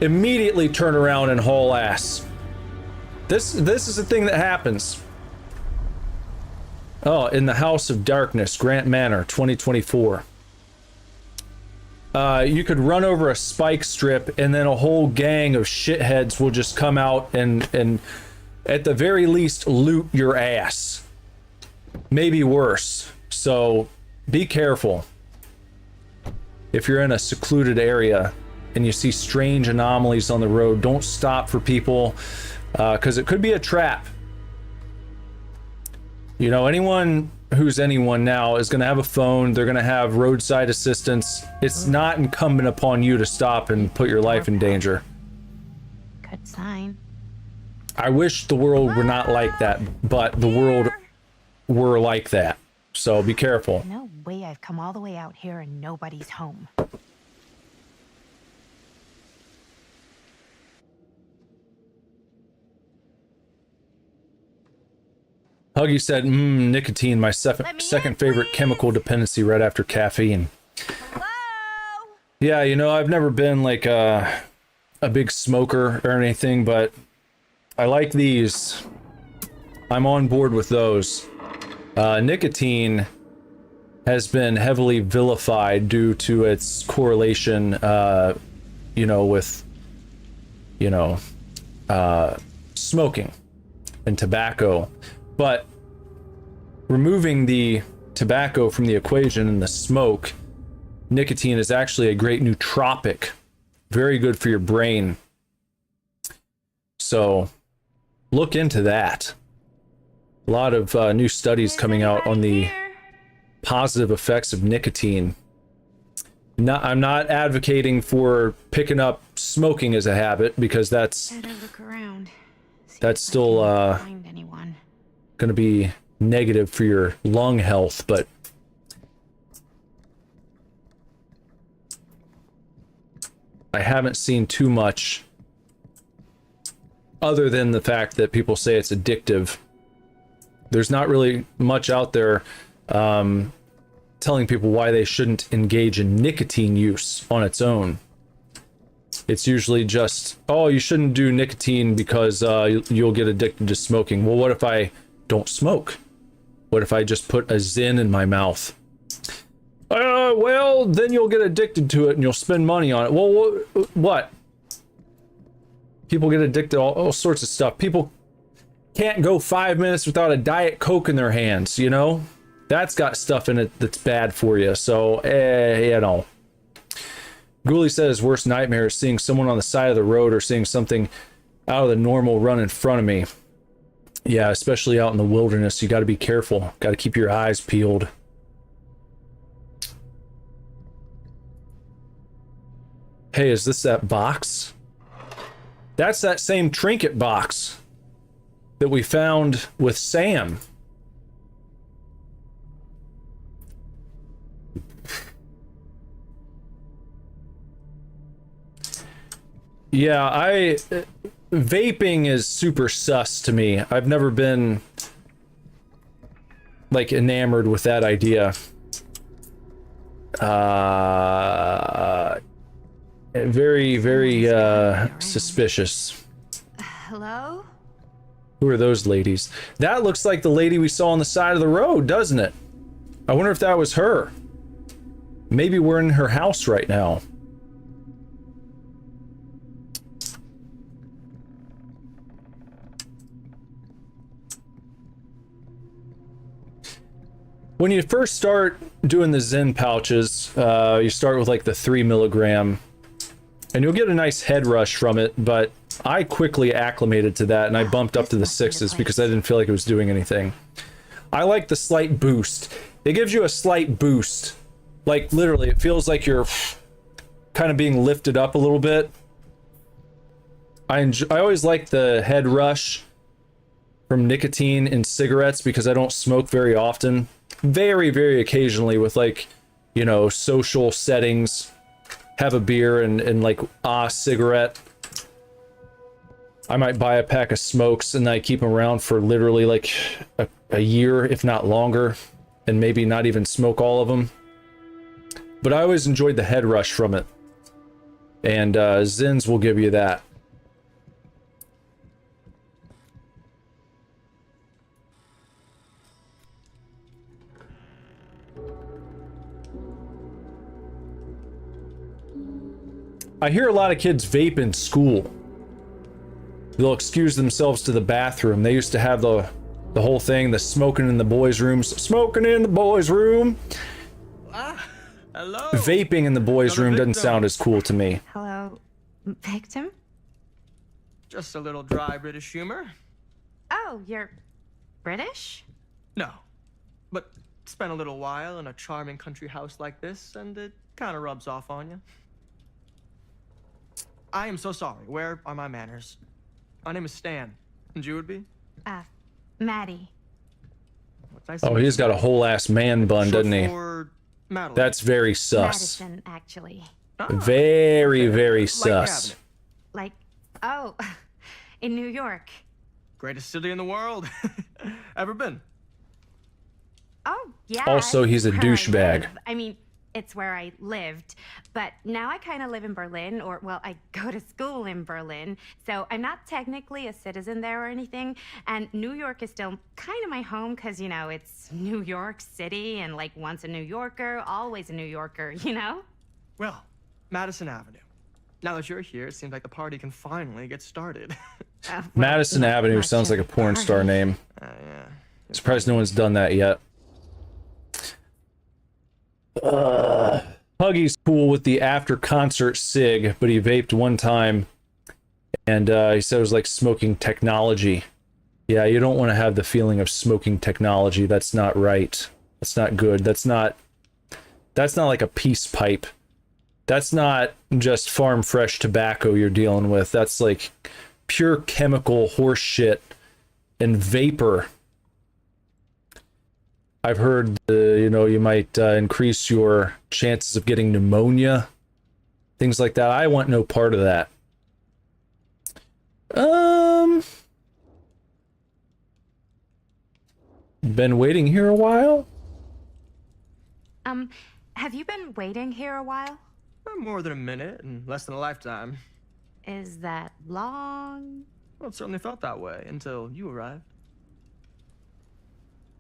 S1: immediately turn around and haul ass. This is a thing that happens. Oh, in the House of Darkness, Grant Manor, 2024. You could run over a spike strip and then a whole gang of shitheads will just come out and at the very least loot your ass. Maybe worse. So be careful. If you're in a secluded area and you see strange anomalies on the road, don't stop for people because it could be a trap. You know, anyone who's anyone now is going to have a phone. They're going to have roadside assistance. It's not incumbent upon you to stop and put your life in danger.
S6: Good sign.
S1: I wish the world were not like that, but the world were like that. So be careful.
S6: No way I've come all the way out here and nobody's home.
S1: Huggy said, nicotine, my second favorite chemical dependency right after caffeine.
S6: Hello?
S1: Yeah, you know, I've never been like a big smoker or anything, but I like these. I'm on board with those. Nicotine has been heavily vilified due to its correlation, you know, with, you know, smoking and tobacco. But removing the tobacco from the equation and the smoke, nicotine is actually a great nootropic. Very good for your brain. So look into that. A lot of new studies coming out on the positive effects of nicotine. I'm not advocating for picking up smoking as a habit, because that's still going to be negative for your lung health, but I haven't seen too much other than the fact that people say it's addictive. There's not really much out there telling people why they shouldn't engage in nicotine use on its own. It's usually just, oh, you shouldn't do nicotine because you'll get addicted to smoking. Well, what if I don't smoke? What if I just put a Zin in my mouth? Well, then you'll get addicted to it and you'll spend money on it. Well, what? People get addicted to all sorts of stuff. People can't go 5 minutes without a Diet Coke in their hands, you know? That's got stuff in it that's bad for you. So, you know. Ghoulie says, worst nightmare is seeing someone on the side of the road or seeing something out of the normal run in front of me. Yeah, especially out in the wilderness. You got to be careful. Got to keep your eyes peeled. Hey, is this that box? That's that same trinket box that we found with Sam. Yeah, vaping is super sus to me. I've never been like enamored with that idea. Very, very suspicious.
S6: Hello?
S1: Who are those ladies? That looks like the lady we saw on the side of the road, doesn't it? I wonder if that was her. Maybe we're in her house right now. When you first start doing the Zen pouches, you start with like the 3 milligram, and you'll get a nice head rush from it, but I quickly acclimated to that and I bumped up to the 6s because I didn't feel like it was doing anything. I like the slight boost. It gives you a slight boost. Like literally, it feels like you're kind of being lifted up a little bit. I always like the head rush from nicotine in cigarettes because I don't smoke very often. Very, very occasionally with like, you know, social settings, have a beer and like cigarette. I might buy a pack of smokes and I keep them around for literally like a year, if not longer, and maybe not even smoke all of them. But I always enjoyed the head rush from it. And Zins will give you that. I hear a lot of kids vape in school. They'll excuse themselves to the bathroom. They used to have the whole thing, the smoking in the boys' rooms. Smoking in the boys' room.
S8: Hello.
S1: Vaping in the boys' room doesn't sound as cool to me.
S6: Hello, victim?
S8: Just a little dry British humor.
S6: Oh, you're British?
S8: No, but spent a little while in a charming country house like this, and it kind of rubs off on you. I am so sorry. Where are my manners? My name is Stan. And you would be?
S6: Maddie.
S8: Nice
S1: Oh, he's got a whole ass man bun, doesn't he?
S8: Madeline.
S1: That's very sus.
S6: Madison, actually.
S1: Very, very sus.
S6: Like, oh, in New York.
S8: Greatest city in the world. Ever been?
S6: Oh, yeah.
S1: Also, he's a
S6: it's where I
S1: douchebag.
S6: live. I mean, it's where I lived, but now I kind of live in Berlin, or, well, I go to school in Berlin, so I'm not technically a citizen there or anything, and New York is still kind of my home because, you know, it's New York City, and, like, once a New Yorker, always a New Yorker, you know?
S8: Well, Madison Avenue. Now that you're here, it seems like the party can finally get started.
S6: Well,
S1: Madison Avenue
S6: much
S1: sounds like a porn star name.
S8: Yeah.
S1: Surprised no one's done that yet. Huggy's cool with the after concert cig, but he vaped one time, and he said it was like smoking technology. Yeah, you don't want to have the feeling of smoking technology. That's not right. That's not good. That's not like a peace pipe. That's not just farm fresh tobacco you're dealing with. That's like pure chemical horse shit and vapor. I've heard, you might increase your chances of getting pneumonia, things like that. I want no part of that. Been waiting here a while?
S6: Have you been waiting here a while?
S8: More than a minute and less than a lifetime.
S6: Is that long?
S8: Well, it certainly felt that way until you arrived.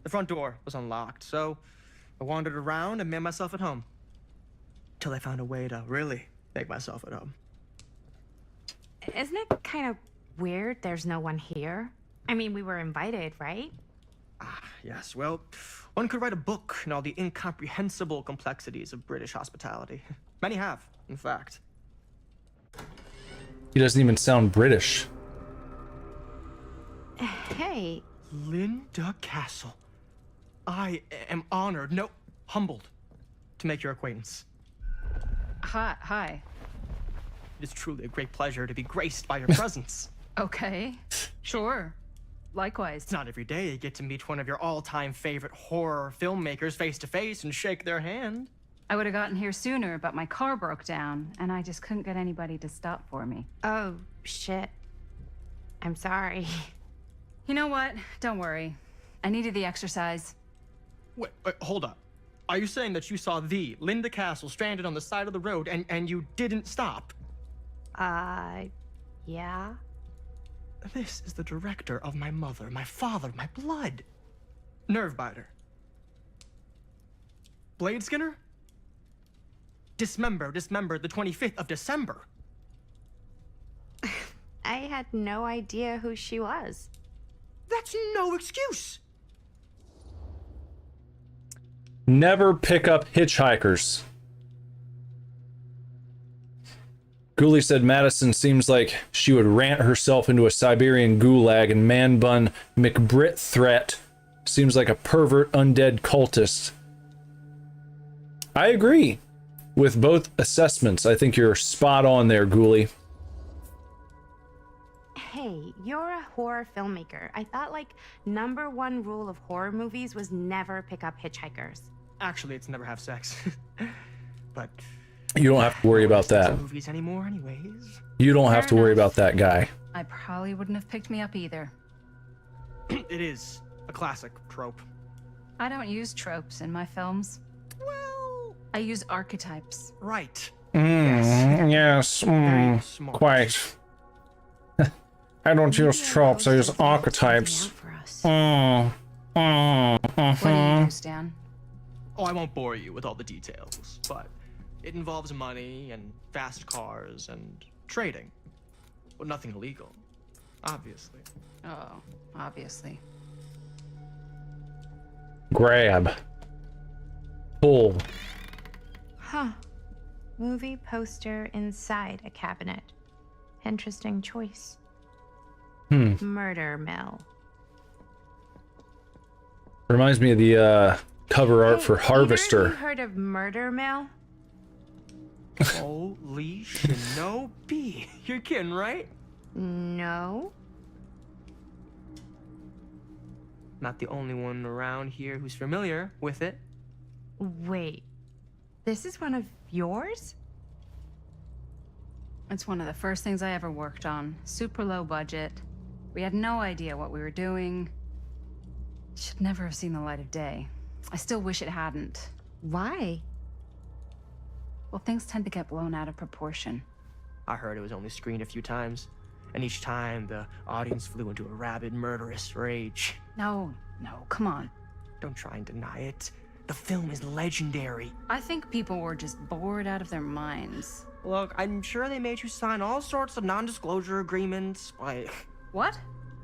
S8: The front door was unlocked, so I wandered around and made myself at home. Till I found a way to really make myself at home.
S6: Isn't it kind of weird there's no one here? I mean, we were invited, right?
S8: Ah, yes. Well, one could write a book on all the incomprehensible complexities of British hospitality. Many have, in fact.
S1: He doesn't even sound British.
S6: Hey.
S8: Linda Castle. I am honored, no, humbled, to make your acquaintance.
S9: Hi.
S8: It is truly a great pleasure to be graced by your presence.
S9: Okay. Sure. Likewise.
S8: It's not every day you get to meet one of your all-time favorite horror filmmakers face to face and shake their hand.
S9: I would have gotten here sooner, but my car broke down, and I just couldn't get anybody to stop for me.
S6: Oh, shit. I'm sorry.
S9: You know what? Don't worry. I needed the exercise.
S8: Wait, hold up. Are you saying that you saw the Linda Castle stranded on the side of the road and you didn't stop?
S6: Yeah.
S8: This is the director of my mother, my father, my blood. Nervebiter. Blade Skinner? Dismembered the 25th of December.
S6: I had no idea who she was.
S8: That's no excuse.
S1: Never pick up hitchhikers. Ghoulie said Madison seems like she would rant herself into a Siberian gulag, and Man Bun McBrit Threat seems like a pervert undead cultist. I agree with both assessments. I think you're spot on there, Ghoulie.
S6: Hey, you're a horror filmmaker. I thought, #1 rule of horror movies was never pick up hitchhikers.
S8: Actually, it's never have sex. But
S1: You don't have to worry about that.
S8: Movies anymore, anyways.
S1: You don't have to worry about that guy.
S9: I probably wouldn't have picked me up either.
S8: It is a classic trope.
S9: I don't use tropes in my films.
S8: Well,
S9: I use archetypes.
S8: right.
S1: Yes,
S8: Very smart.
S1: quite. I don't use tropes, I use archetypes.
S9: What do you use, Dan?
S8: Oh, I won't bore you with all the details, but it involves money and fast cars and trading. Well, nothing illegal, obviously.
S9: Oh, obviously.
S1: Grab. Pull.
S6: Huh. Movie poster inside a cabinet. Interesting choice. Murder Mill.
S1: Reminds me of the cover art
S6: Hey,
S1: for
S6: either of
S1: Harvester.
S6: you heard of Murder Mill?
S8: Holy shinobi. You're kidding, right?
S6: No.
S8: Not the only one around here who's familiar with it.
S6: Wait. This is one of yours?
S9: It's one of the first things I ever worked on. Super low budget. We had no idea what we were doing. Should never have seen the light of day. I still wish it hadn't.
S6: Why?
S9: Well, things tend to get blown out of proportion.
S8: I heard it was only screened a few times, and each time the audience flew into a rabid, murderous rage.
S9: No, come on.
S8: Don't try and deny it. The film is legendary.
S9: I think people were just bored out of their minds.
S8: Look, I'm sure they made you sign all sorts of non-disclosure agreements. Like,
S9: What?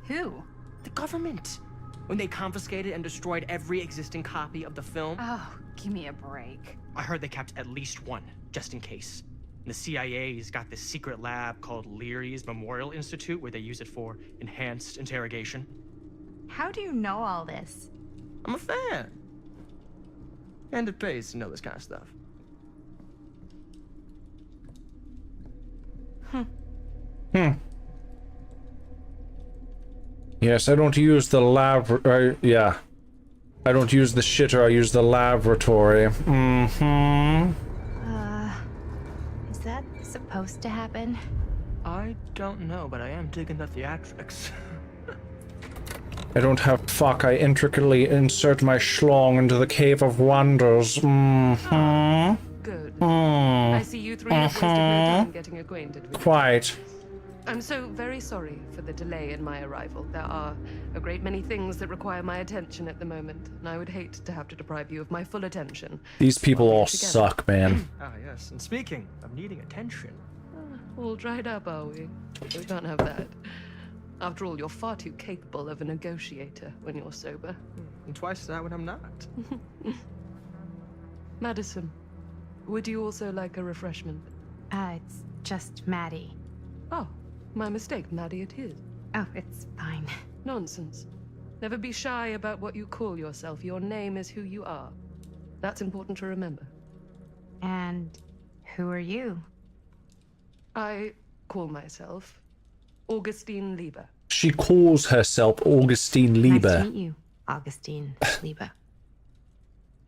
S9: Who?
S8: the government. when they confiscated and destroyed every existing copy of the film?
S9: Oh, give me a break.
S8: I heard they kept at least one, just in case. The CIA's got this secret lab called Leary's Memorial Institute where they use it for enhanced interrogation.
S6: How do you know all this?
S8: I'm a fan. And it pays to know this kind of stuff.
S1: Yes, I don't use the lab. Yeah. I don't use the shitter, I use the laboratory.
S6: Is that supposed to happen?
S8: I don't know, but I am digging the theatrics.
S1: I don't have fuck, I intricately insert my schlong into the cave of wonders.
S2: Good. I see you three have wasted no time getting acquainted with
S1: Quite.
S2: I'm so very sorry for the delay in my arrival. There are a great many things that require my attention at the moment, and I would hate to have to deprive you of my full attention.
S1: These people all
S2: together.
S1: suck, man.
S8: Ah, yes. And speaking of needing attention,
S2: All dried up, are we? We can't have that. After all, you're far too capable of a negotiator when you're sober.
S8: and twice that when I'm not.
S2: Madison, would you also like a refreshment?
S6: It's just Maddie.
S2: Oh, my mistake. Maddie it is.
S6: Oh, it's fine.
S2: Nonsense. Never be shy about what you call yourself. Your name is who you are. That's important to remember.
S6: And who are you?
S2: I call myself Augustine Lieber.
S1: She calls herself Augustine
S6: Nice
S1: Lieber.
S6: to meet you, Augustine Lieber.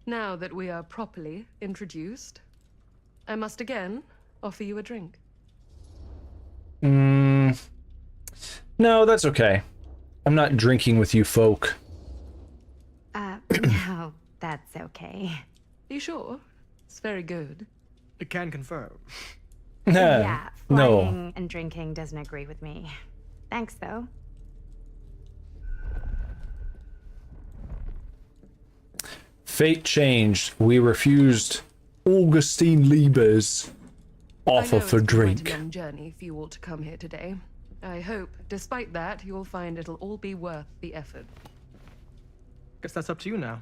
S2: Now that we are properly introduced, I must again offer you a drink.
S1: No, that's okay. I'm not drinking with you folk.
S6: No, that's okay.
S2: You sure? It's very good.
S8: I can confirm.
S6: Yeah,
S1: no.
S6: flying and drinking doesn't agree with me. Thanks, though.
S1: Fate changed. We refused Augustine Lieber's offer
S2: I know
S1: for
S2: it's been
S1: drink.
S2: quite a long journey for you all to come here today. I hope, despite that, you'll find it'll all be worth the effort.
S8: Guess that's up to you now,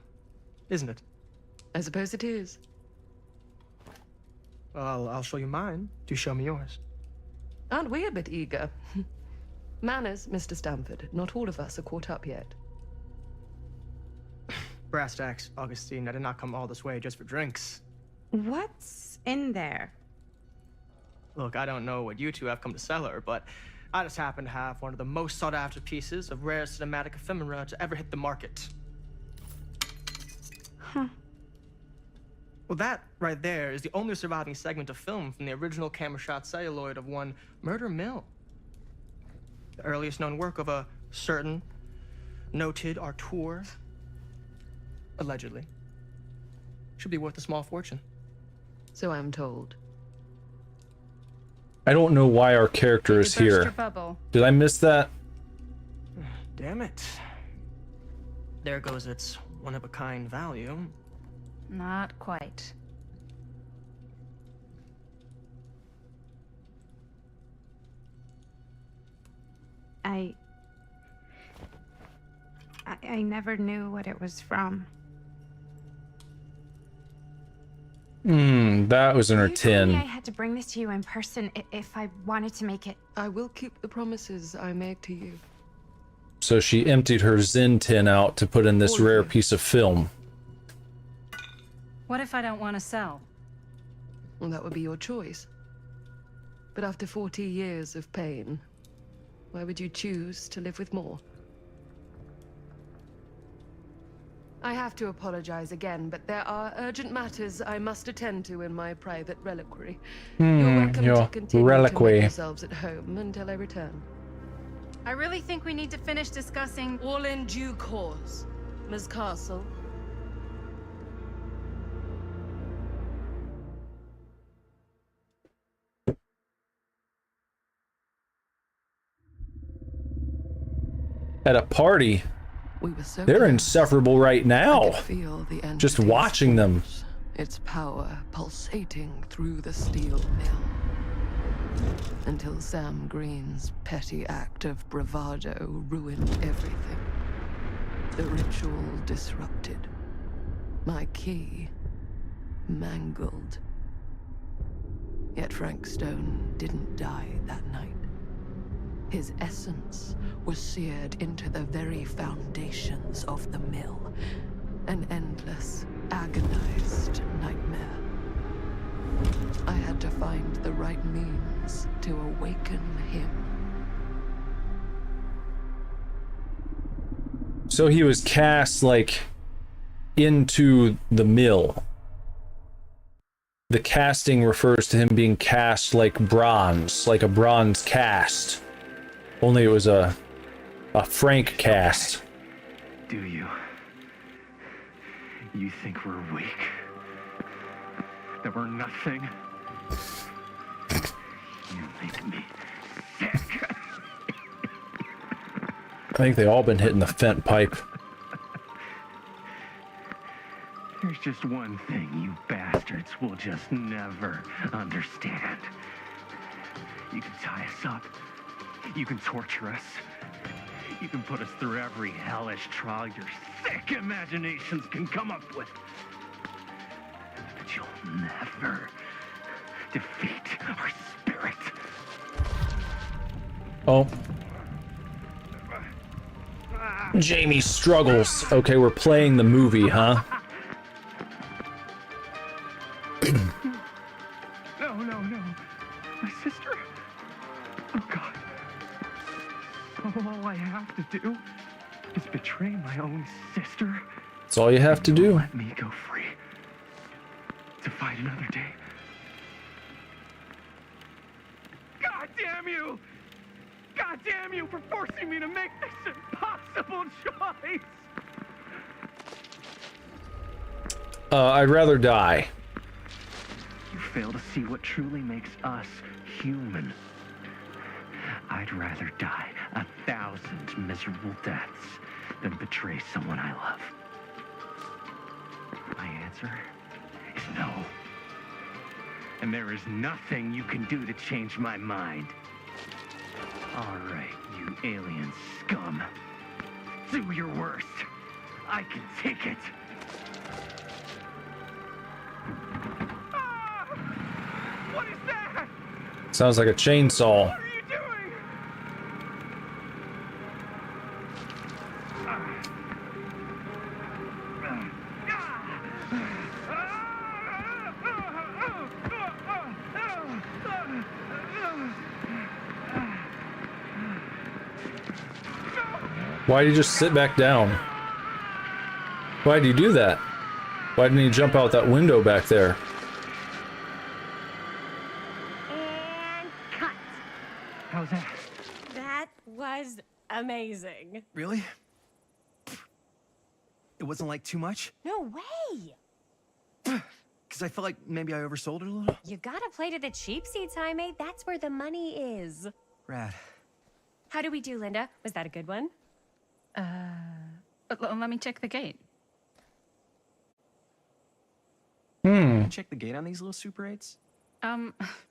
S8: isn't it?
S2: I suppose it is.
S8: Well, I'll show you mine. Do show me yours.
S2: Aren't we a bit eager? Manners, Mr. Stamford. Not all of us are caught up yet.
S8: Brass tacks, Augustine. I did not come all this way just for drinks.
S6: What's in there?
S8: Look, I don't know what you two have come to sell her, but I just happen to have one of the most sought-after pieces of rare cinematic ephemera to ever hit the market.
S6: Huh.
S8: Well, that right there is the only surviving segment of film from the original camera shot celluloid of one Murder Mill. The earliest known work of a certain noted auteur, allegedly. Should be worth a small fortune.
S2: So I'm told.
S1: I don't know why our character is
S9: You burst your
S1: here.
S9: bubble.
S1: Did I miss that?
S8: Damn it. There goes its one-of-a-kind value.
S9: Not quite.
S6: I never knew what it was from.
S1: That was in her
S6: You told me I
S1: tin.
S6: had to bring this to you in person if I wanted to make it.
S2: I will keep the promises I make to you.
S1: So she emptied her Zen tin out to put in this rare piece of film.
S9: What if I don't want to sell?
S2: Well, that would be your choice. But after 40 years of pain, why would you choose to live with more? I have to apologize again, but there are urgent matters I must attend to in my private reliquary. You're welcome
S1: your
S2: to continue to
S1: reliquary.
S2: make yourselves at home until I return.
S9: I really think we need to finish discussing.
S2: All in due course, Ms. Castle.
S1: At a party.
S2: We were so
S1: They're
S2: close.
S1: insufferable right
S2: I
S1: now.
S2: could feel the end
S1: Just
S2: of these
S1: watching them.
S2: force, its power pulsating through the steel mill. Until Sam Green's petty act of bravado ruined everything. The ritual disrupted. My key mangled. Yet Frank Stone didn't die that night. His essence was seared into the very foundations of the mill. An endless, agonized nightmare. I had to find the right means to awaken him.
S1: So he was cast, like, into the mill. The casting refers to him being cast like bronze, like a bronze cast. Only it was a Frank cast.
S10: Do you? You think we're weak? That we're nothing? You make me sick.
S1: I think they all been hitting the fent pipe.
S10: There's just one thing you bastards will just never understand. You can tie us up. You can torture us. You can put us through every hellish trial your sick imaginations can come up with. But you'll never defeat our spirit.
S1: Oh. Jamie struggles. Okay, we're playing the movie, huh?
S10: No. My sister? Oh, God. All I have to do is betray my own sister.
S1: That's all you have to do.
S10: Let me go free to fight another day. God damn you! God damn you for forcing me to make this impossible choice!
S1: I'd rather die.
S10: You fail to see what truly makes us human. I'd rather die 1,000 miserable deaths than betray someone I love. My answer is no. And there is nothing you can do to change my mind. All right, you alien scum. Do your worst. I can take it. Ah! What is that?
S1: Sounds like a chainsaw.
S10: What are you doing?
S1: Why did you just sit back down? Why did you do that? Why didn't he jump out that window back there?
S11: And cut.
S10: How's that?
S11: That was amazing.
S12: Really? It wasn't like too much?
S11: No way.
S12: Because I felt like maybe I oversold it a little.
S11: You gotta play to the cheap seats, Jaime. That's where the money is.
S12: Rad.
S11: How do we do, Linda? Was that a good one?
S9: Let me check the gate.
S12: Check the gate on these little Super 8s?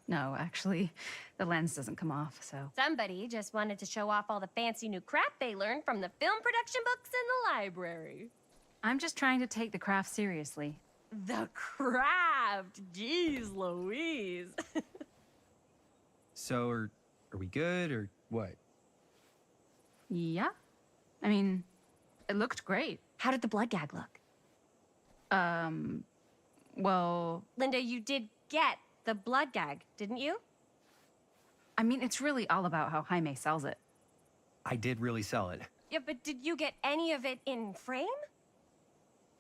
S9: No, actually, the lens doesn't come off, so.
S11: Somebody just wanted to show off all the fancy new crap they learned from the film production books in the library.
S9: I'm just trying to take the craft seriously.
S11: The craft! Jeez Louise.
S12: So, are we good, or what?
S9: Yeah. I mean, it looked great.
S11: How did the blood gag look?
S9: Well...
S11: Linda, you did get the blood gag, didn't you?
S9: I mean, it's really all about how Jaime sells it.
S12: I did really sell it.
S11: Yeah, but did you get any of it in frame?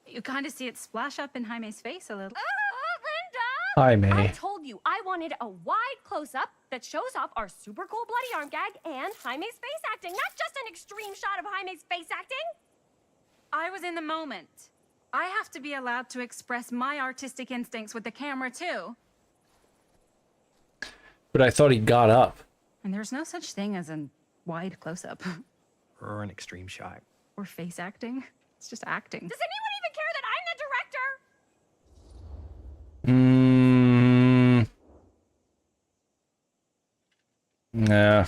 S9: You kind of see it splash up in Jaime's face a little.
S11: Linda!
S1: Jaime.
S11: I told you I wanted a wide close-up that shows off our super cool bloody arm gag and Jaime's face acting, not just an extreme shot of Jaime's face acting.
S9: I was in the moment. I have to be allowed to express my artistic instincts with the camera, too.
S1: But I thought he got up.
S9: And there's no such thing as a wide close-up.
S12: Or an extreme shot.
S9: Or face acting. It's just acting.
S11: Does anyone even care that I'm the director?
S1: Nah.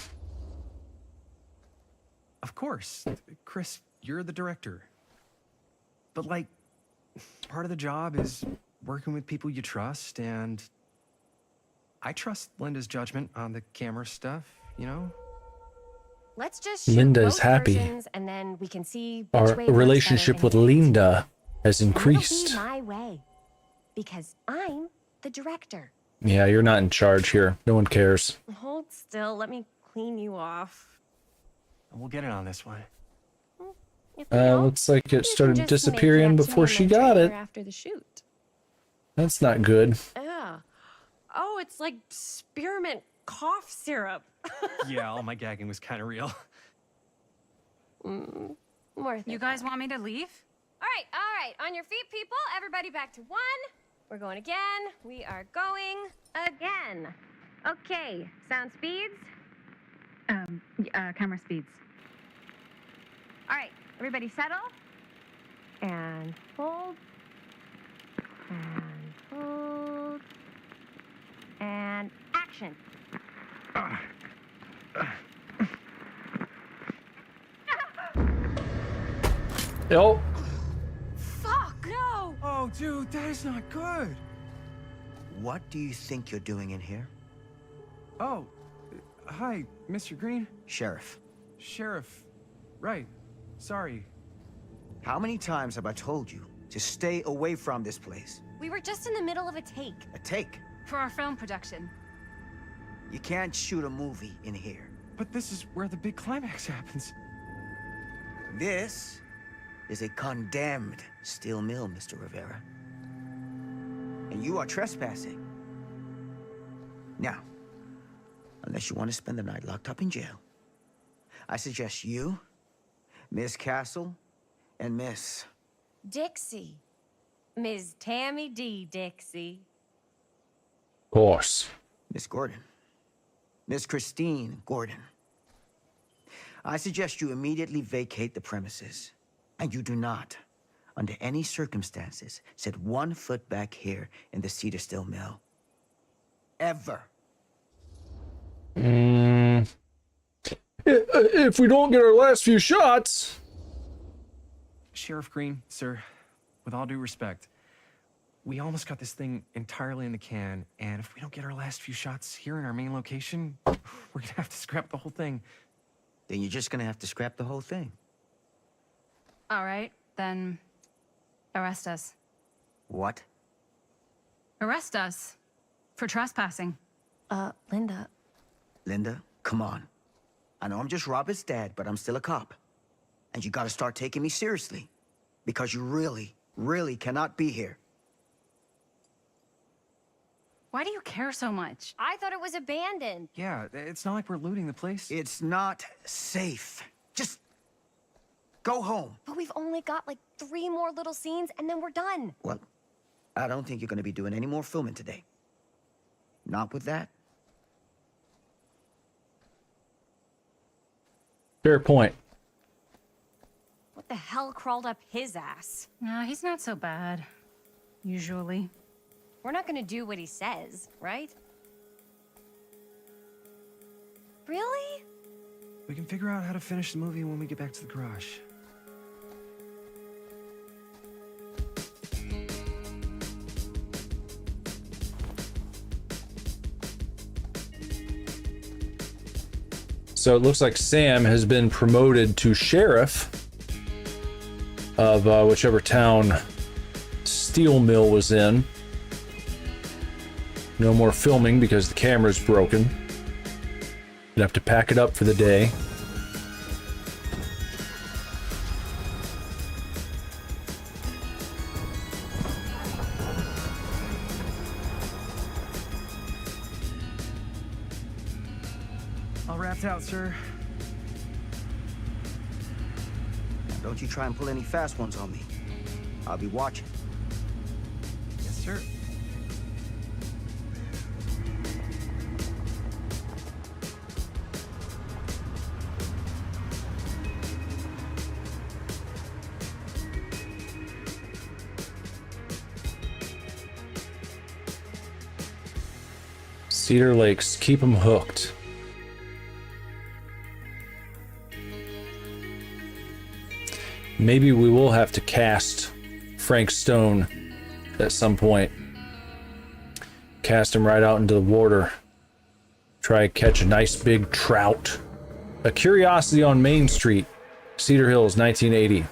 S12: Of course. Chris, you're the director. But, like, part of the job is working with people you trust, and I trust Linda's judgment on the camera stuff, you know?
S11: Let's just shoot
S1: Linda's
S11: both
S1: happy.
S11: versions, and then we can see which
S1: Our
S11: way works
S1: relationship
S11: better
S1: with
S11: in the end.
S1: Linda has
S11: And
S1: increased.
S11: it'll be my way, because I'm the director.
S1: Yeah, you're not in charge here. No one cares.
S11: Hold still. Let me clean you off.
S12: We'll get it on this one.
S11: If we don't,
S1: Looks like
S11: you
S1: it
S11: can
S1: started
S11: just make
S1: disappearing
S11: the
S1: before
S11: action
S1: she
S11: in the
S1: got it.
S11: trailer after the shoot.
S1: That's not good.
S11: Yeah. Oh, it's like spearmint cough syrup.
S12: Yeah, all my gagging was kind of real.
S11: Worth it.
S9: You guys want me to leave?
S11: All right. On your feet, people. Everybody back to one. We're going again. We are going again. Okay. Sound speeds.
S9: Camera speeds.
S11: All right. Everybody settle. And hold. And hold. And action.
S1: Oh,
S11: Fuck! No!
S12: Oh, dude, that is not good.
S3: What do you think you're doing in here?
S12: Oh, hi, Mr. Green.
S3: Sheriff,
S12: Sheriff. Right. Sorry.
S3: how many times have I told you to stay away from this place?
S11: We were just in the middle of a take.
S3: A take.
S9: For our film production.
S3: You can't shoot a movie in here.
S12: But this is where the big climax happens.
S3: This is a condemned steel mill, Mr. Rivera. And you are trespassing. Now, unless you want to spend the night locked up in jail, I suggest you, Miss Castle, and Miss...
S11: Dixie. Ms. Tammy D. Dixie.
S1: of course.
S3: Miss Gordon. Miss Christine Gordon. I suggest you immediately vacate the premises. And you do not, under any circumstances, set 1 foot back here in the Cedar Still Mill. Ever.
S1: If we don't get our last few shots.
S12: Sheriff Green, sir, with all due respect, we almost got this thing entirely in the can, and if we don't get our last few shots here in our main location, we're gonna have to scrap the whole thing.
S3: Then you're just gonna have to scrap the whole thing.
S9: All right, then arrest us.
S3: What?
S9: Arrest us for trespassing.
S11: Linda.
S3: Linda, come on. I know I'm just Robert's dad, but I'm still a cop. And you gotta start taking me seriously. Because you really, really cannot be here.
S9: Why do you care so much?
S11: I thought it was abandoned.
S12: Yeah, it's not like we're looting the place.
S3: It's not safe. Just go home.
S11: But we've only got like 3 more little scenes and then we're done.
S3: Well, I don't think you're gonna be doing any more filming today. Not with that.
S1: Fair point.
S11: What the hell crawled up his ass?
S9: No, he's not so bad. Usually.
S11: We're not gonna do what he says, right? Really?
S12: We can figure out how to finish the movie when we get back to the garage.
S1: So it looks like Sam has been promoted to sheriff of whichever town steel mill was in. No more filming because the camera's broken. You'd have to pack it up for the day.
S12: All wrapped out, sir.
S3: Now, don't you try and pull any fast ones on me. I'll be watching.
S12: Yes, sir.
S1: Cedar Lakes, keep them hooked. Maybe we will have to cast Frank Stone at some point. Cast him right out into the water. Try to catch a nice big trout. A Curiosity on Main Street, Cedar Hills, 1980.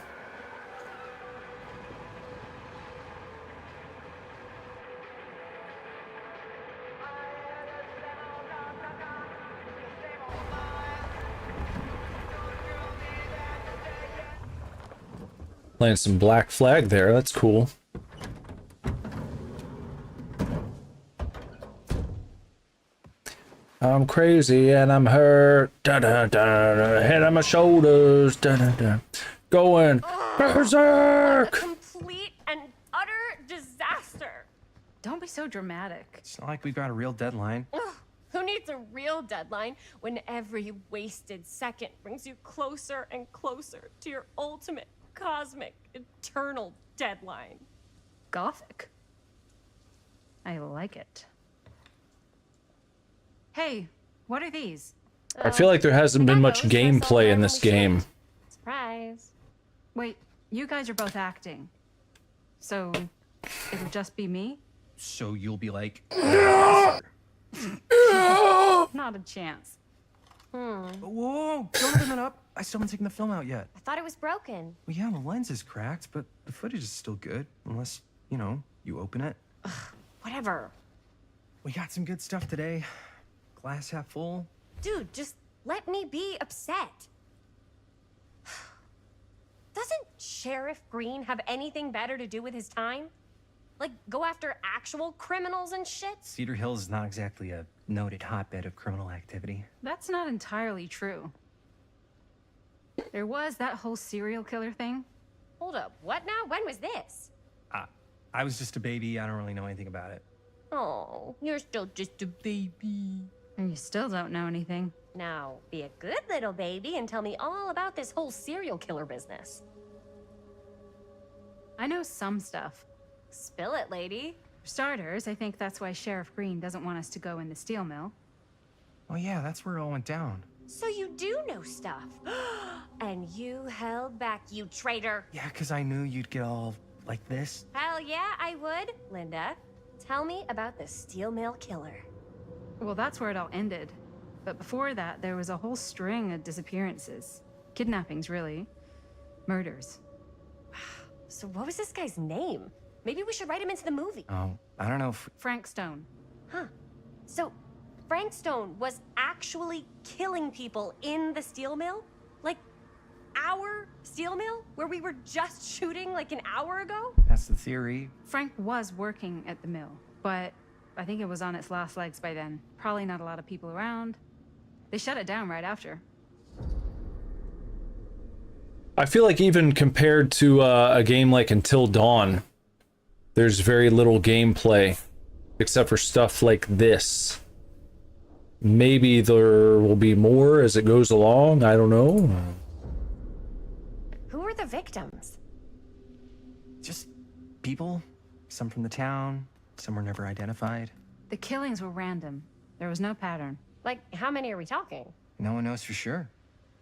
S1: Playing some Black Flag there, that's cool. I'm crazy and I'm hurt. Da da da. Head on my shoulders. Da da da. Going berserk.
S11: A complete and utter disaster.
S9: Don't be so dramatic.
S12: It's not like we've got a real deadline.
S11: Ugh, who needs a real deadline when every wasted second brings you closer and closer to your ultimate, cosmic, eternal deadline?
S9: Gothic. I like it. Hey, what are these?
S1: I feel like there hasn't been much gameplay in this game.
S11: Surprise.
S9: Wait, you guys are both acting. So, it'll just be me?
S12: So you'll be like...
S9: Not a chance.
S12: Whoa, don't open that up. I still haven't taken the film out yet.
S11: I thought it was broken.
S12: Well, yeah, the lens is cracked, but the footage is still good. Unless, you know, you open it.
S11: Whatever.
S12: We got some good stuff today. Glass half full.
S11: Dude, just let me be upset. Doesn't Sheriff Green have anything better to do with his time? Like, go after actual criminals and shit?
S12: Cedar Hills is not exactly a noted hotbed of criminal activity.
S9: That's not entirely true. There was that whole serial killer thing.
S11: Hold up, what now? When was this?
S12: I was just a baby. I don't really know anything about it.
S11: Oh, you're still just a baby.
S9: And you still don't know anything.
S11: Now, be a good little baby and tell me all about this whole serial killer business.
S9: I know some stuff.
S11: Spill it, lady.
S9: For starters, I think that's why Sheriff Green doesn't want us to go in the steel mill.
S12: Oh yeah, that's where it all went down.
S11: So you do know stuff. And you held back, you traitor.
S12: Yeah, because I knew you'd get all like this.
S11: Hell yeah, I would. Linda, tell me about the steel mill killer.
S9: Well, that's where it all ended. But before that, there was a whole string of disappearances. Kidnappings, really. Murders.
S11: So what was this guy's name? Maybe we should write him into the movie.
S12: Oh, I don't know if...
S9: Frank Stone.
S11: Huh. So Frank Stone was actually killing people in the steel mill? Like, our steel mill? Where we were just shooting like an hour ago?
S12: That's the theory.
S9: Frank was working at the mill, but I think it was on its last legs by then. Probably not a lot of people around. They shut it down right after.
S1: I feel like even compared to a game like Until Dawn, there's very little gameplay, except for stuff like this. Maybe there will be more as it goes along, I don't know.
S11: Who were the victims?
S12: Just people. Some from the town, some were never identified.
S9: The killings were random. There was no pattern.
S11: Like, how many are we talking?
S12: No one knows for sure.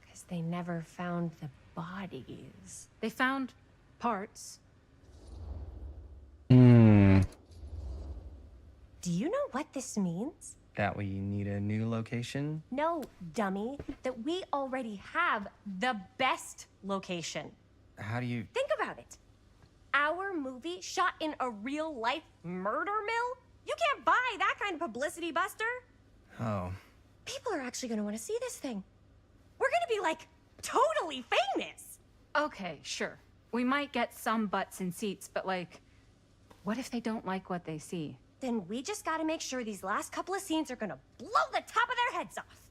S11: Because they never found the bodies.
S9: They found parts.
S1: Hmm.
S11: Do you know what this means?
S12: That we need a new location?
S11: No, dummy. That we already have the best location.
S12: How do you...
S11: Think about it. Our movie shot in a real-life murder mill? You can't buy that kind of publicity, Buster.
S12: Oh.
S11: People are actually going to want to see this thing. We're going to be, like, totally famous.
S9: Okay, sure. We might get some butts in seats, but like, what if they don't like what they see?
S11: Then we just got to make sure these last couple of scenes are going to blow the top of their heads off.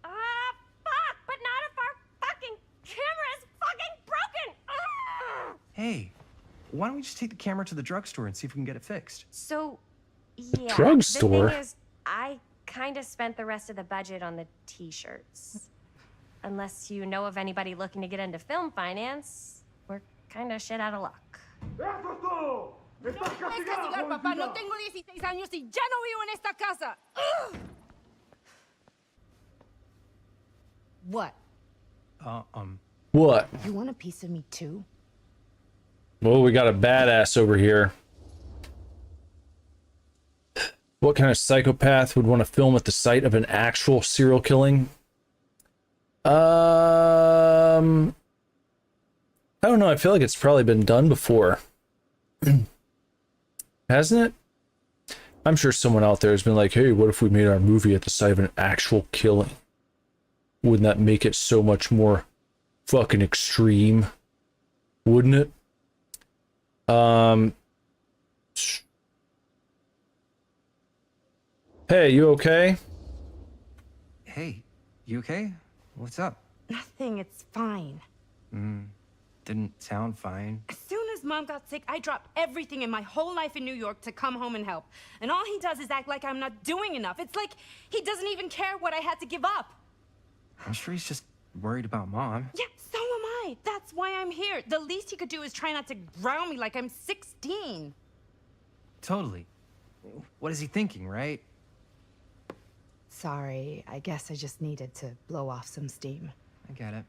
S11: Fuck, but not if our fucking camera is fucking broken. Ugh.
S12: Hey, why don't we just take the camera to the drugstore and see if we can get it fixed?
S11: So, yeah.
S1: Drugstore?
S11: The thing is, I kind of spent the rest of the budget on the t-shirts. Unless you know of anybody looking to get into film finance, we're kind of shit out of luck.
S2: What?
S1: What?
S2: You want a piece of me too?
S1: Well, we got a badass over here. What kind of psychopath would want to film at the site of an actual serial killing? I don't know. I feel like it's probably been done before. Hasn't it? I'm sure someone out there has been like, hey, what if we made our movie at the site of an actual killing? Wouldn't that make it so much more fucking extreme? Wouldn't it? Hey, you okay?
S12: Hey, you okay? What's up?
S6: Nothing, it's fine.
S12: Didn't sound fine.
S6: As soon as Mom got sick, I dropped everything in my whole life in New York to come home and help. And all he does is act like I'm not doing enough. It's like he doesn't even care what I had to give up.
S12: I'm sure he's just worried about Mom.
S6: Yeah, so am I. That's why I'm here. The least he could do is try not to ground me like I'm 16.
S12: Totally. What is he thinking, right?
S6: Sorry, I guess I just needed to blow off some steam.
S12: I get it.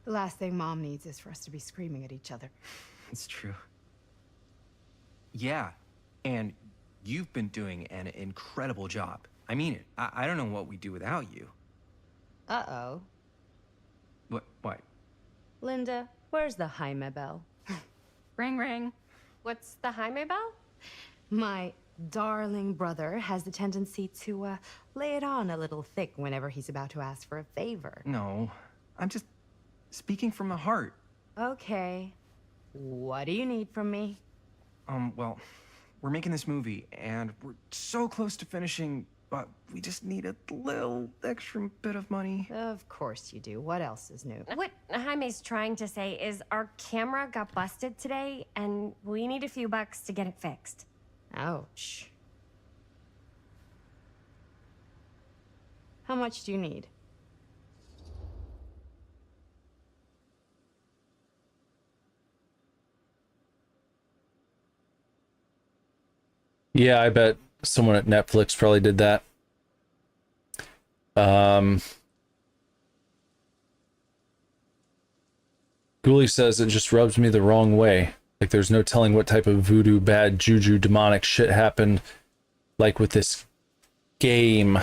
S6: The last thing Mom needs is for us to be screaming at each other.
S12: It's true. Yeah, and you've been doing an incredible job. I mean it. I don't know what we'd do without you.
S6: Uh-oh.
S12: What?
S6: Linda, where's the Jaime bell?
S9: Ring, ring.
S11: What's the Jaime bell?
S6: My darling brother has the tendency to lay it on a little thick whenever he's about to ask for a favor.
S12: No, I'm just speaking from the heart.
S6: Okay. What do you need from me?
S12: Well, we're making this movie, and we're so close to finishing, but we just need a little extra bit of money.
S6: Of course you do. What else is new?
S11: What Jaime's trying to say is our camera got busted today, and we need a few bucks to get it fixed.
S6: Ouch. How much do you need?
S1: Yeah, I bet someone at Netflix probably did that. Ghoulie says it just rubs me the wrong way. Like there's no telling what type of voodoo, bad juju, demonic shit happened. Like with this game.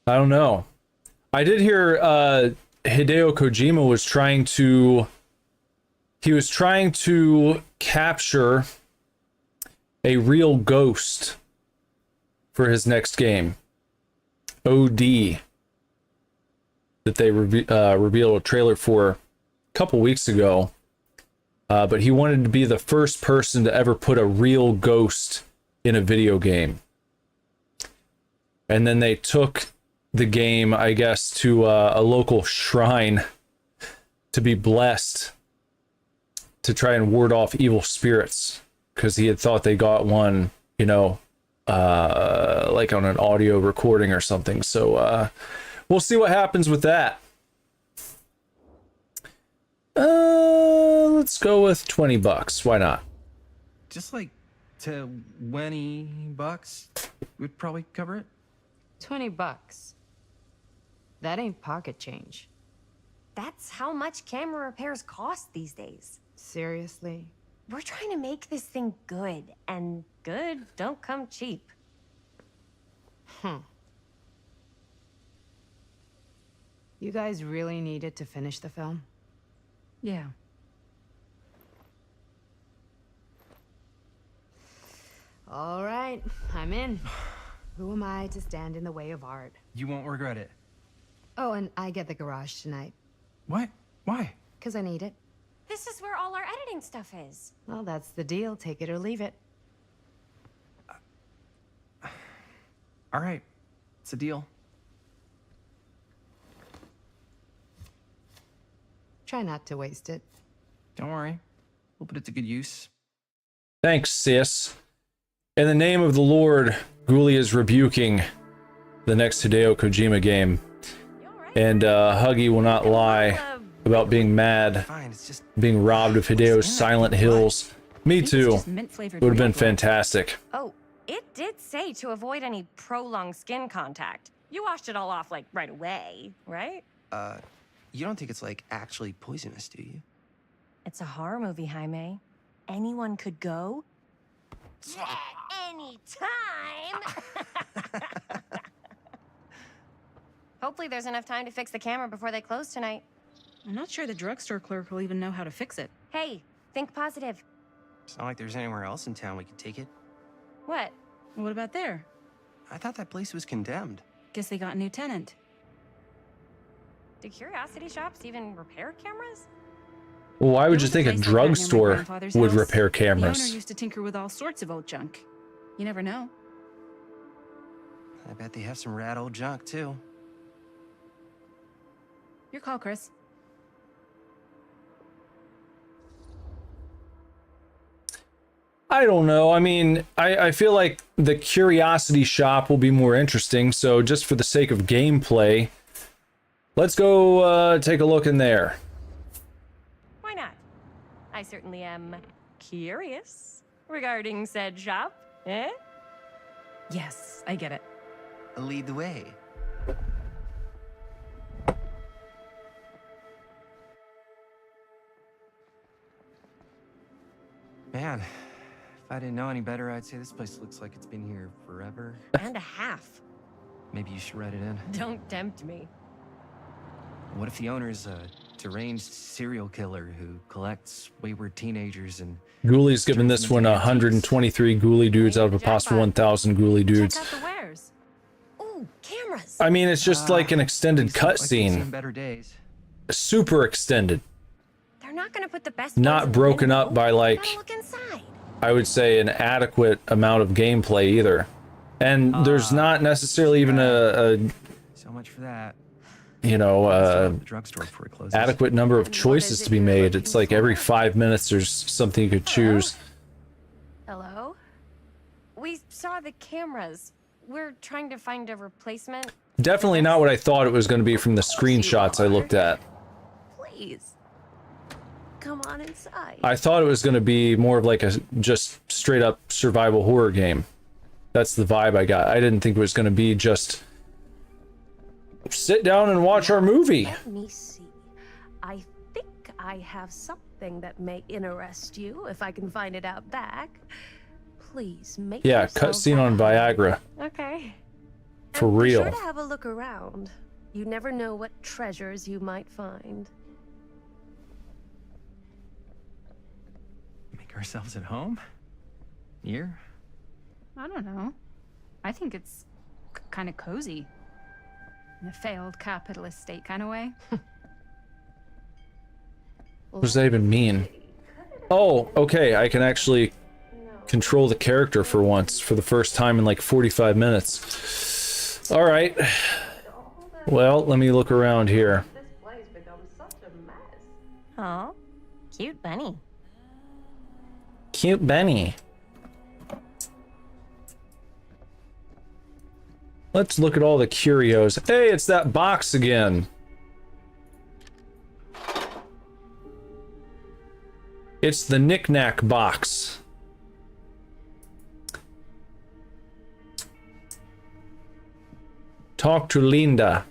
S1: I don't know. I did hear Hideo Kojima was trying to... He was trying to capture a real ghost for his next game. OD. That they revealed a trailer for a couple weeks ago. But he wanted to be the first person to ever put a real ghost in a video game. And then they took the game, I guess, to a local shrine to be blessed to try and ward off evil spirits. Because he had thought they got one, you know, like on an audio recording or something. So we'll see what happens with that. Let's go with $20. Why not?
S12: Just like $20 would probably cover it.
S6: $20. That ain't pocket change.
S11: That's how much camera repairs cost these days.
S6: Seriously?
S11: We're trying to make this thing good, and good don't come cheap.
S6: You guys really needed to finish the film?
S9: Yeah.
S6: All right, I'm in. Who am I to stand in the way of art?
S12: You won't regret it.
S6: Oh, and I get the garage tonight.
S12: What? Why?
S6: Because I need it.
S11: This is where all our editing stuff is.
S6: Well, that's the deal. Take it or leave it.
S12: All right. It's a deal.
S6: Try not to waste it.
S12: Don't worry. We'll put it to good use.
S1: Thanks, sis. In the name of the Lord, Ghoulie is rebuking the next Hideo Kojima game. And Huggy will not lie about being mad, being robbed of Hideo's Silent Hills. Me too. It would have been fantastic.
S11: Oh, it did say to avoid any prolonged skin contact. You washed it all off, like, right away, right?
S13: You don't think it's, like, actually poisonous, do you?
S11: It's a horror movie, Jaime. Anyone could go. At any time. Hopefully there's enough time to fix the camera before they close tonight.
S13: I'm not sure the drugstore clerk will even know how to fix it.
S11: Hey, think positive.
S12: It's not like there's anywhere else in town we could take it.
S11: What?
S13: What about there?
S12: I thought that place was condemned.
S13: Guess they got a new tenant.
S11: Do curiosity shops even repair cameras?
S1: Well, why would
S13: There
S1: you
S13: was a
S1: think a
S13: place like that near my
S1: drugstore
S13: grandfather's
S1: would
S13: house.
S1: repair
S13: The owner
S1: cameras?
S13: used to tinker with all sorts of old junk. You never know.
S12: I bet they have some rad old junk, too.
S13: Your call, Chris.
S1: I don't know. I mean, I feel like the curiosity shop will be more interesting. So just for the sake of gameplay, let's go take a look in there.
S11: Why not? I certainly am curious regarding said shop, eh?
S13: Yes, I get it.
S12: Lead the way. Man, if I didn't know any better, I'd say this place looks like it's been here forever.
S11: And a half.
S12: Maybe you should write it in.
S11: Don't tempt me.
S12: What if the owner's a deranged serial killer who collects wayward teenagers and...
S1: Ghoulies giving this one 123 ghoulie dudes out of a possible 1,000 ghoulie dudes.
S11: Check out the wares. Ooh, cameras.
S1: I mean, it's just like an extended cutscene.
S12: Better days.
S1: Super extended.
S11: They're not gonna put the best.
S1: Not broken up by, like,
S11: Gotta look inside.
S1: I would say an adequate amount of gameplay either. And there's not necessarily even a
S12: So much for that.
S1: you know,
S12: The drugstore before it closes.
S1: adequate number of choices to be made. It's like every 5 minutes there's something you could choose.
S11: Hello? We saw the cameras. We're trying to find a replacement.
S1: Definitely not what I thought it was going to be from the screenshots I looked at.
S11: Please. Come on inside.
S1: I thought it was going to be more of like a just straight up survival horror game. That's the vibe I got. I didn't think it was going to be just sit down and watch our movie.
S14: Let me see. I think I have something that may interest you if I can find it out back. Please make
S1: Yeah,
S14: yourself
S1: cutscene on Viagra.
S14: Okay.
S1: For
S14: And
S1: real.
S14: Be sure to have a look around. You never know what treasures you might find.
S12: Make ourselves at home? Here?
S9: I don't know. I think it's kind of cozy. In a failed capitalist state kind of way.
S1: What does that even mean? Oh, okay, I can actually control the character for once, for the first time in like 45 minutes. All right. Well, let me look around here.
S14: This place becomes such a mess.
S11: Oh, cute bunny.
S1: Cute Benny. Let's look at all the curios. Hey, it's that box again. It's the knick-knack box. Talk to Linda.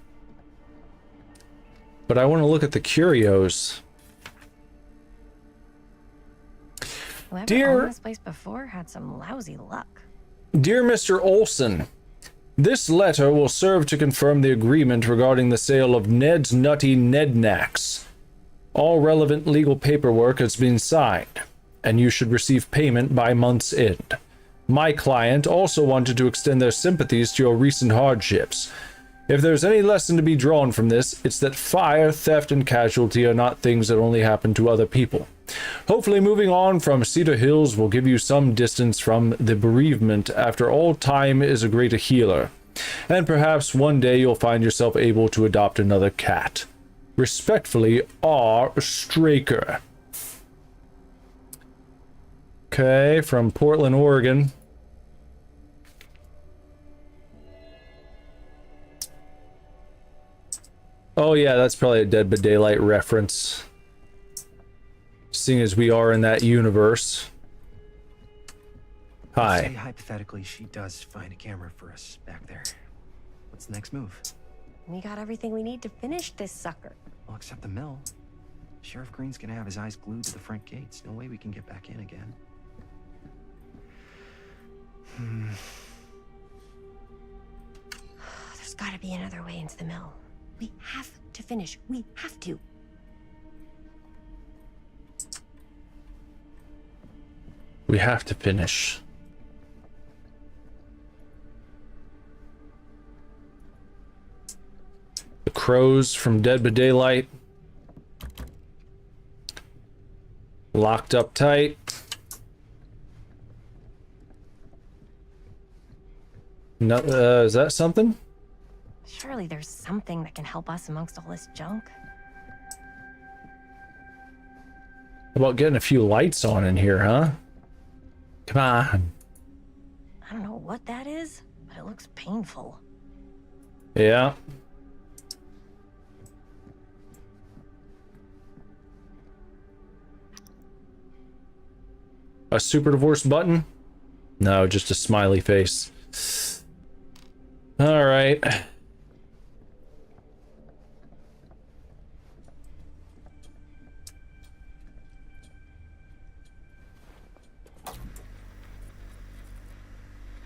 S1: But I want to look at the curios.
S11: Whoever
S1: Dear-
S11: owned this place before had some lousy luck.
S1: Dear Mr. Olson, this letter will serve to confirm the agreement regarding the sale of Ned's Nutty Nednacks. All relevant legal paperwork has been signed, and you should receive payment by month's end. My client also wanted to extend their sympathies to your recent hardships. If there's any lesson to be drawn from this, it's that fire, theft, and casualty are not things that only happen to other people. Hopefully moving on from Cedar Hills will give you some distance from the bereavement. After all, time is a great healer. And perhaps one day you'll find yourself able to adopt another cat. Respectfully, R. Straker. Okay, from Portland, Oregon. Oh yeah, that's probably a Dead by Daylight reference. Seeing as we are in that universe.
S12: Let's say
S1: Hi.
S12: hypothetically she does find a camera for us back there. What's the next move?
S11: We got everything we need to finish this sucker.
S12: Well, except the mill. Sheriff Green's gonna have his eyes glued to the front gates. No way we can get back in again.
S11: There's gotta be another way into the mill. We have to finish. We have to.
S1: We have to finish. The crows from Dead by Daylight. Locked up tight. No, is that something?
S11: Surely there's something that can help us amongst all this junk.
S1: How about getting a few lights on in here, huh? Come on.
S11: I don't know what that is, but it looks painful.
S1: Yeah. A super divorce button? No, just a smiley face. All right.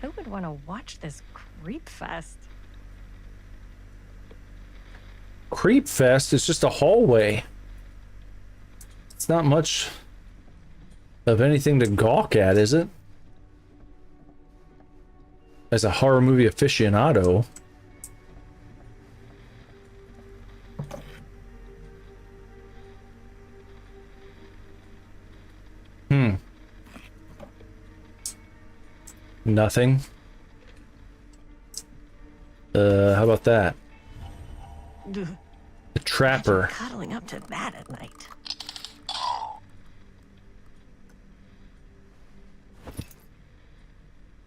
S11: Who would want to watch this creep fest?
S1: Creep Fest is just a hallway. It's not much of anything to gawk at, is it? As a horror movie aficionado. Nothing. How about that? The Trapper.
S11: Cuddling up to that at night.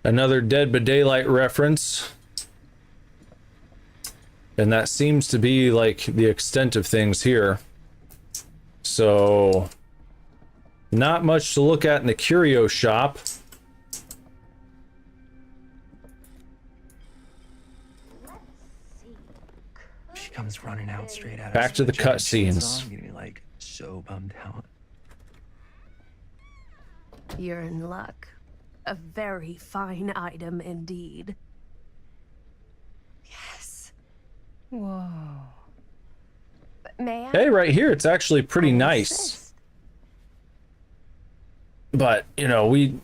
S1: Another Dead by Daylight reference. And that seems to be like the extent of things here. So, not much to look at in the curio shop.
S12: She comes running out straight at us.
S1: Back to the cutscenes.
S12: I'm getting like so bummed out.
S14: You're in luck. A very fine item indeed.
S11: Yes.
S9: Whoa.
S11: May I?
S1: Hey, right here, it's actually pretty nice. But, you know, we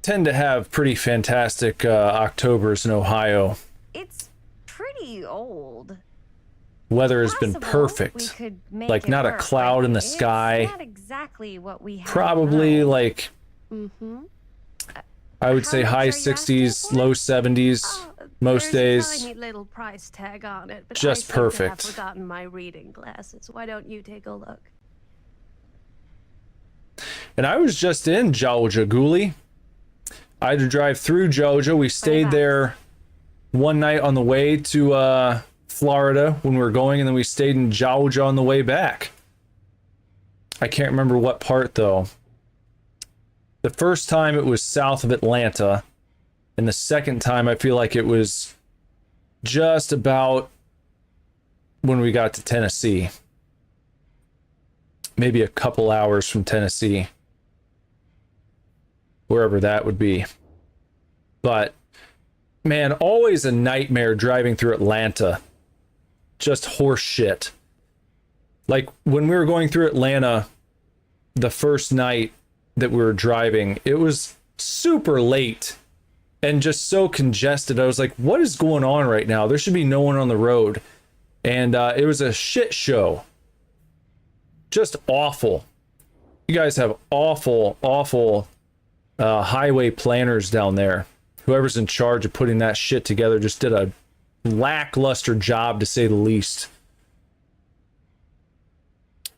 S1: tend to have pretty fantastic Octobers in Ohio.
S11: It's pretty old.
S1: Weather has been
S11: We
S1: perfect.
S11: could make
S1: Like,
S11: it
S1: not a
S11: work,
S1: cloud
S11: but
S1: in the
S11: it's
S1: sky.
S11: Not exactly what we have.
S1: Probably, like,
S11: Mm-hmm.
S1: I would say high 60s, low 70s most
S14: There's a
S1: days.
S14: tiny little price tag on it, but
S1: Just
S14: I seem to have
S1: perfect.
S14: forgotten my reading glasses. Why don't you take a look?
S1: And I was just in Georgia, Ghoulie. I had to drive through Georgia. We stayed there one night on the way to Florida when we were going, and then we stayed in Georgia on the way back. I can't remember what part, though. The first time it was south of Atlanta, and the second time I feel like it was just about when we got to Tennessee. Maybe a couple hours from Tennessee. Wherever that would be. But, man, always a nightmare driving through Atlanta. Just horse shit. Like, when we were going through Atlanta the first night that we were driving, it was super late and just so congested. I was like, what is going on right now? There should be no one on the road. And it was a shit show. Just awful. You guys have awful highway planners down there. Whoever's in charge of putting that shit together just did a lackluster job, to say the least.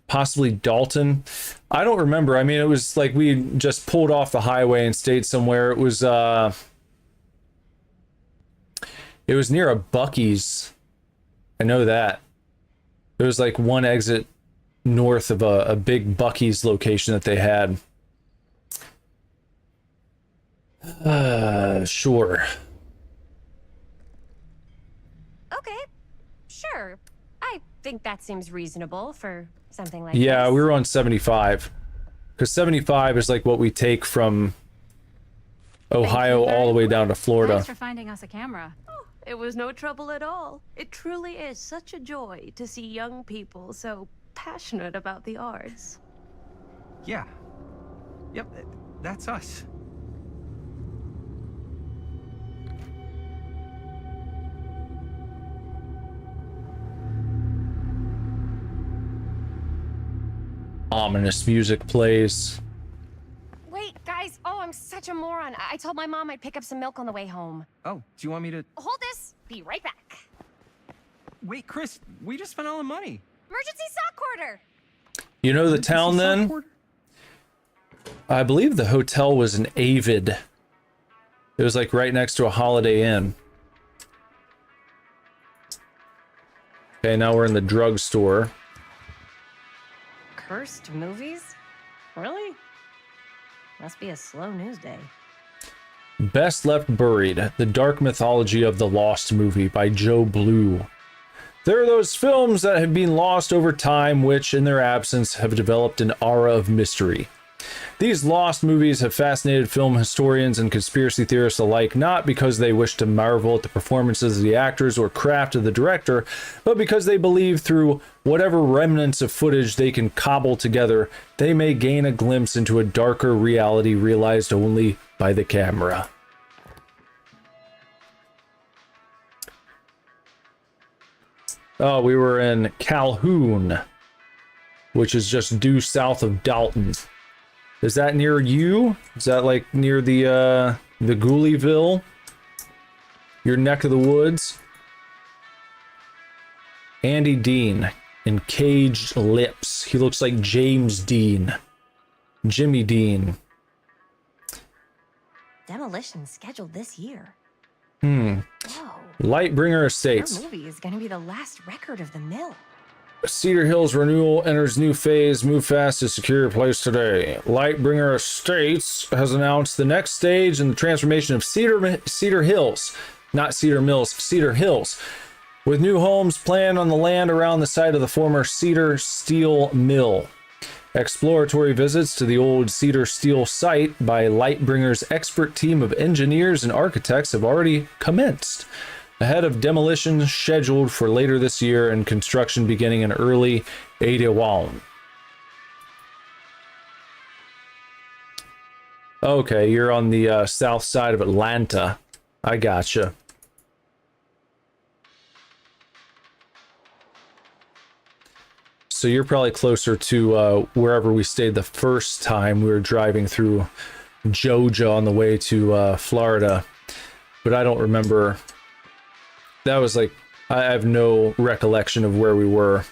S1: Possibly Dalton. I don't remember. I mean, it was like we just pulled off the highway and stayed somewhere. It was near a Buc-ee's. I know that. There was like one exit north of a big Buc-ee's location that they had. Sure.
S11: Okay, sure. I think that seems reasonable for something like
S1: Yeah,
S11: this.
S1: we were on 75. Because 75 is like what we take from Ohio all the way down to Florida.
S9: Thanks for finding us a camera.
S14: It was no trouble at all. It truly is such a joy to see young people so passionate about the arts.
S12: Yeah. Yep, that's us.
S1: Ominous music plays.
S11: Wait, guys. Oh, I'm such a moron. I told my mom I'd pick up some milk on the way home.
S12: Oh, do you want me to...
S11: Hold this. Be right back.
S12: Wait, Chris, we just spent all the money.
S11: Emergency sock order.
S1: You know the town then? I believe the hotel was in Avid. It was like right next to a Holiday Inn. Okay, now we're in the drugstore.
S11: Cursed movies? Really? Must be a slow news day.
S1: Best Left Buried, The Dark Mythology of the Lost Movie by Joe Blue. There are those films that have been lost over time, which in their absence have developed an aura of mystery. These lost movies have fascinated film historians and conspiracy theorists alike, not because they wish to marvel at the performances of the actors or craft of the director, but because they believe through whatever remnants of footage they can cobble together, they may gain a glimpse into a darker reality realized only by the camera. Oh, we were in Calhoun, which is just due south of Dalton. Is that near you? Is that like near the Ghoulieville? Your neck of the woods? Andy Dean in Caged Lips. He looks like James Dean. Jimmy Dean.
S11: Demolition scheduled this year.
S1: Whoa. Lightbringer Estates.
S11: Our movie is going to be the last record of the mill.
S1: Cedar Hills renewal enters new phase. Move fast to secure your place today. Lightbringer Estates has announced the next stage in the transformation of Cedar Hills, not Cedar Mills, Cedar Hills, with new homes planned on the land around the site of the former Cedar Steel Mill. Exploratory visits to the old Cedar Steel site by Lightbringer's expert team of engineers and architects have already commenced, ahead of demolition scheduled for later this year and construction beginning in early 81. Okay, you're on the south side of Atlanta. I gotcha. So you're probably closer to wherever we stayed the first time we were driving through Georgia on the way to Florida. But I don't remember. That was like, I have no recollection of where we were.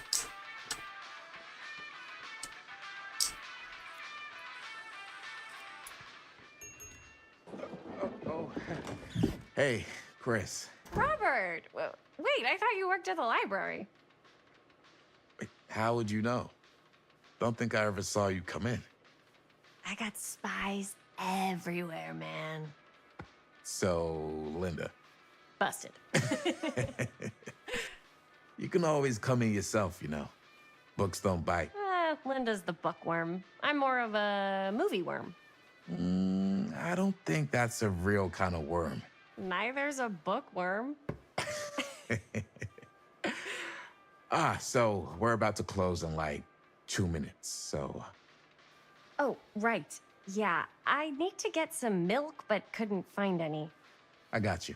S15: Hey, Chris.
S11: Robert! Wait, I thought you worked at the library.
S15: Wait, how would you know? Don't think I ever saw you come in.
S11: I got spies everywhere, man.
S15: So, Linda.
S11: Busted.
S15: You can always come in yourself, you know. Books don't bite.
S11: Linda's the bookworm. I'm more of a movie worm.
S15: I don't think that's a real kind of worm.
S11: Neither's a bookworm.
S15: So we're about to close in like 2 minutes, so...
S11: Oh, right. Yeah, I need to get some milk, but couldn't find any.
S15: I got you.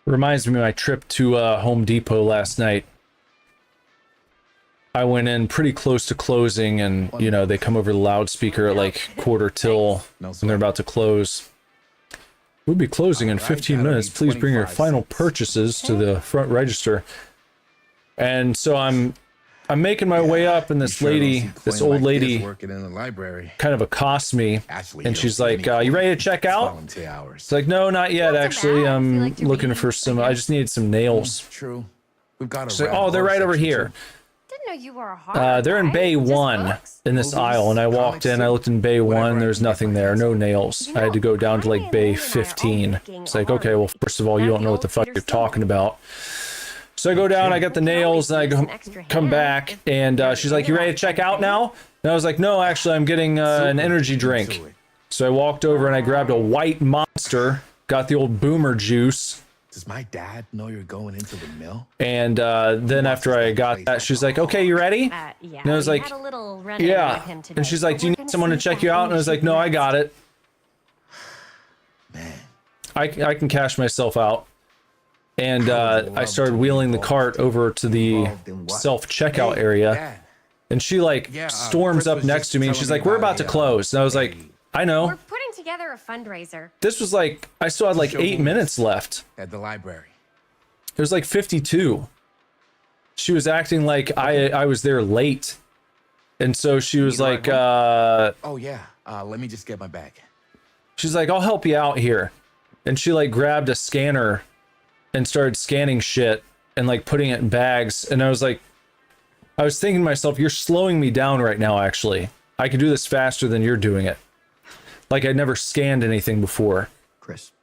S1: Reminds me of my trip to Home Depot last night. I went in pretty close to closing and, you know, they come over the loudspeaker at like quarter till when they're about to close. We'll be closing in 15 minutes. Please bring your final purchases to the front register. And so I'm making my way up, and this lady, this old lady,
S15: working in the library,
S1: kind of accosts me, and she's like, "You ready to check out?" It's like, "No, not yet. Actually, I'm looking for some. I just needed some nails."
S15: True. We've got.
S1: She's like, "Oh, they're right over here."
S11: Didn't know you were a hard
S1: They're in Bay 1 in this aisle, and I walked in, I looked in Bay 1, there's nothing there, no nails. I had to go down to like Bay 15. It's like, okay, well, first of all, you don't know what the fuck you're talking about. So I go down, I get the nails, and I come back, and she's like, "You ready to check out now?" And I was like, "No, actually, I'm getting an energy drink." So I walked over and I grabbed a white Monster, got the old boomer juice.
S15: Does my dad know you're going into the mill?
S1: And then after I got that, she's like, "Okay, you ready?"
S11: Yeah,
S1: and I was like, "Yeah." And she's like, "Do you need someone to check you out?" And I was like, "No, I got it."
S15: Man.
S1: I can cash myself out. And I started wheeling the cart over to the self-checkout area. And she like storms up next to me and she's like, "We're about to close." And I was like, "I know."
S11: We're putting together a fundraiser.
S1: This was like, I still had like 8 minutes left.
S15: At the library.
S1: It was like 52. She was acting like I was there late. And so she was like,
S15: oh yeah, let me just get my bag.
S1: She's like, "I'll help you out here." And she like grabbed a scanner and started scanning shit and like putting it in bags. And I was like, I was thinking to myself, "You're slowing me down right now, actually. I can do this faster than you're doing it." Like I'd never scanned anything before.
S3: Chris.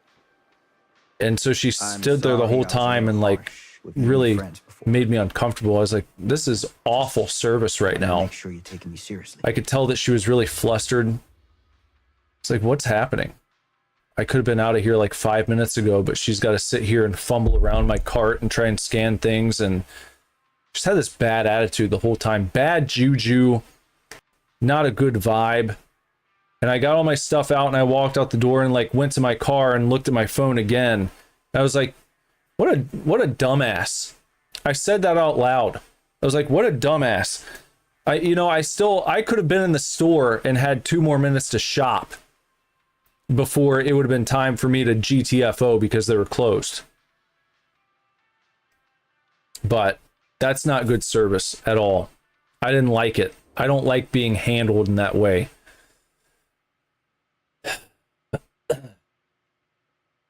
S1: And so she stood there the whole time and like really made me uncomfortable. I was like, "This is awful service right now."
S3: Make sure you're taking me seriously.
S1: I could tell that she was really flustered. It's like, what's happening? I could have been out of here like 5 minutes ago, but she's got to sit here and fumble around my cart and try and scan things, and just had this bad attitude the whole time. Bad juju, not a good vibe. And I got all my stuff out and I walked out the door and like went to my car and looked at my phone again. I was like, what a dumbass. I said that out loud. I was like, what a dumbass. I could have been in the store and had 2 more minutes to shop before it would have been time for me to GTFO because they were closed. But that's not good service at all. I didn't like it. I don't like being handled in that way.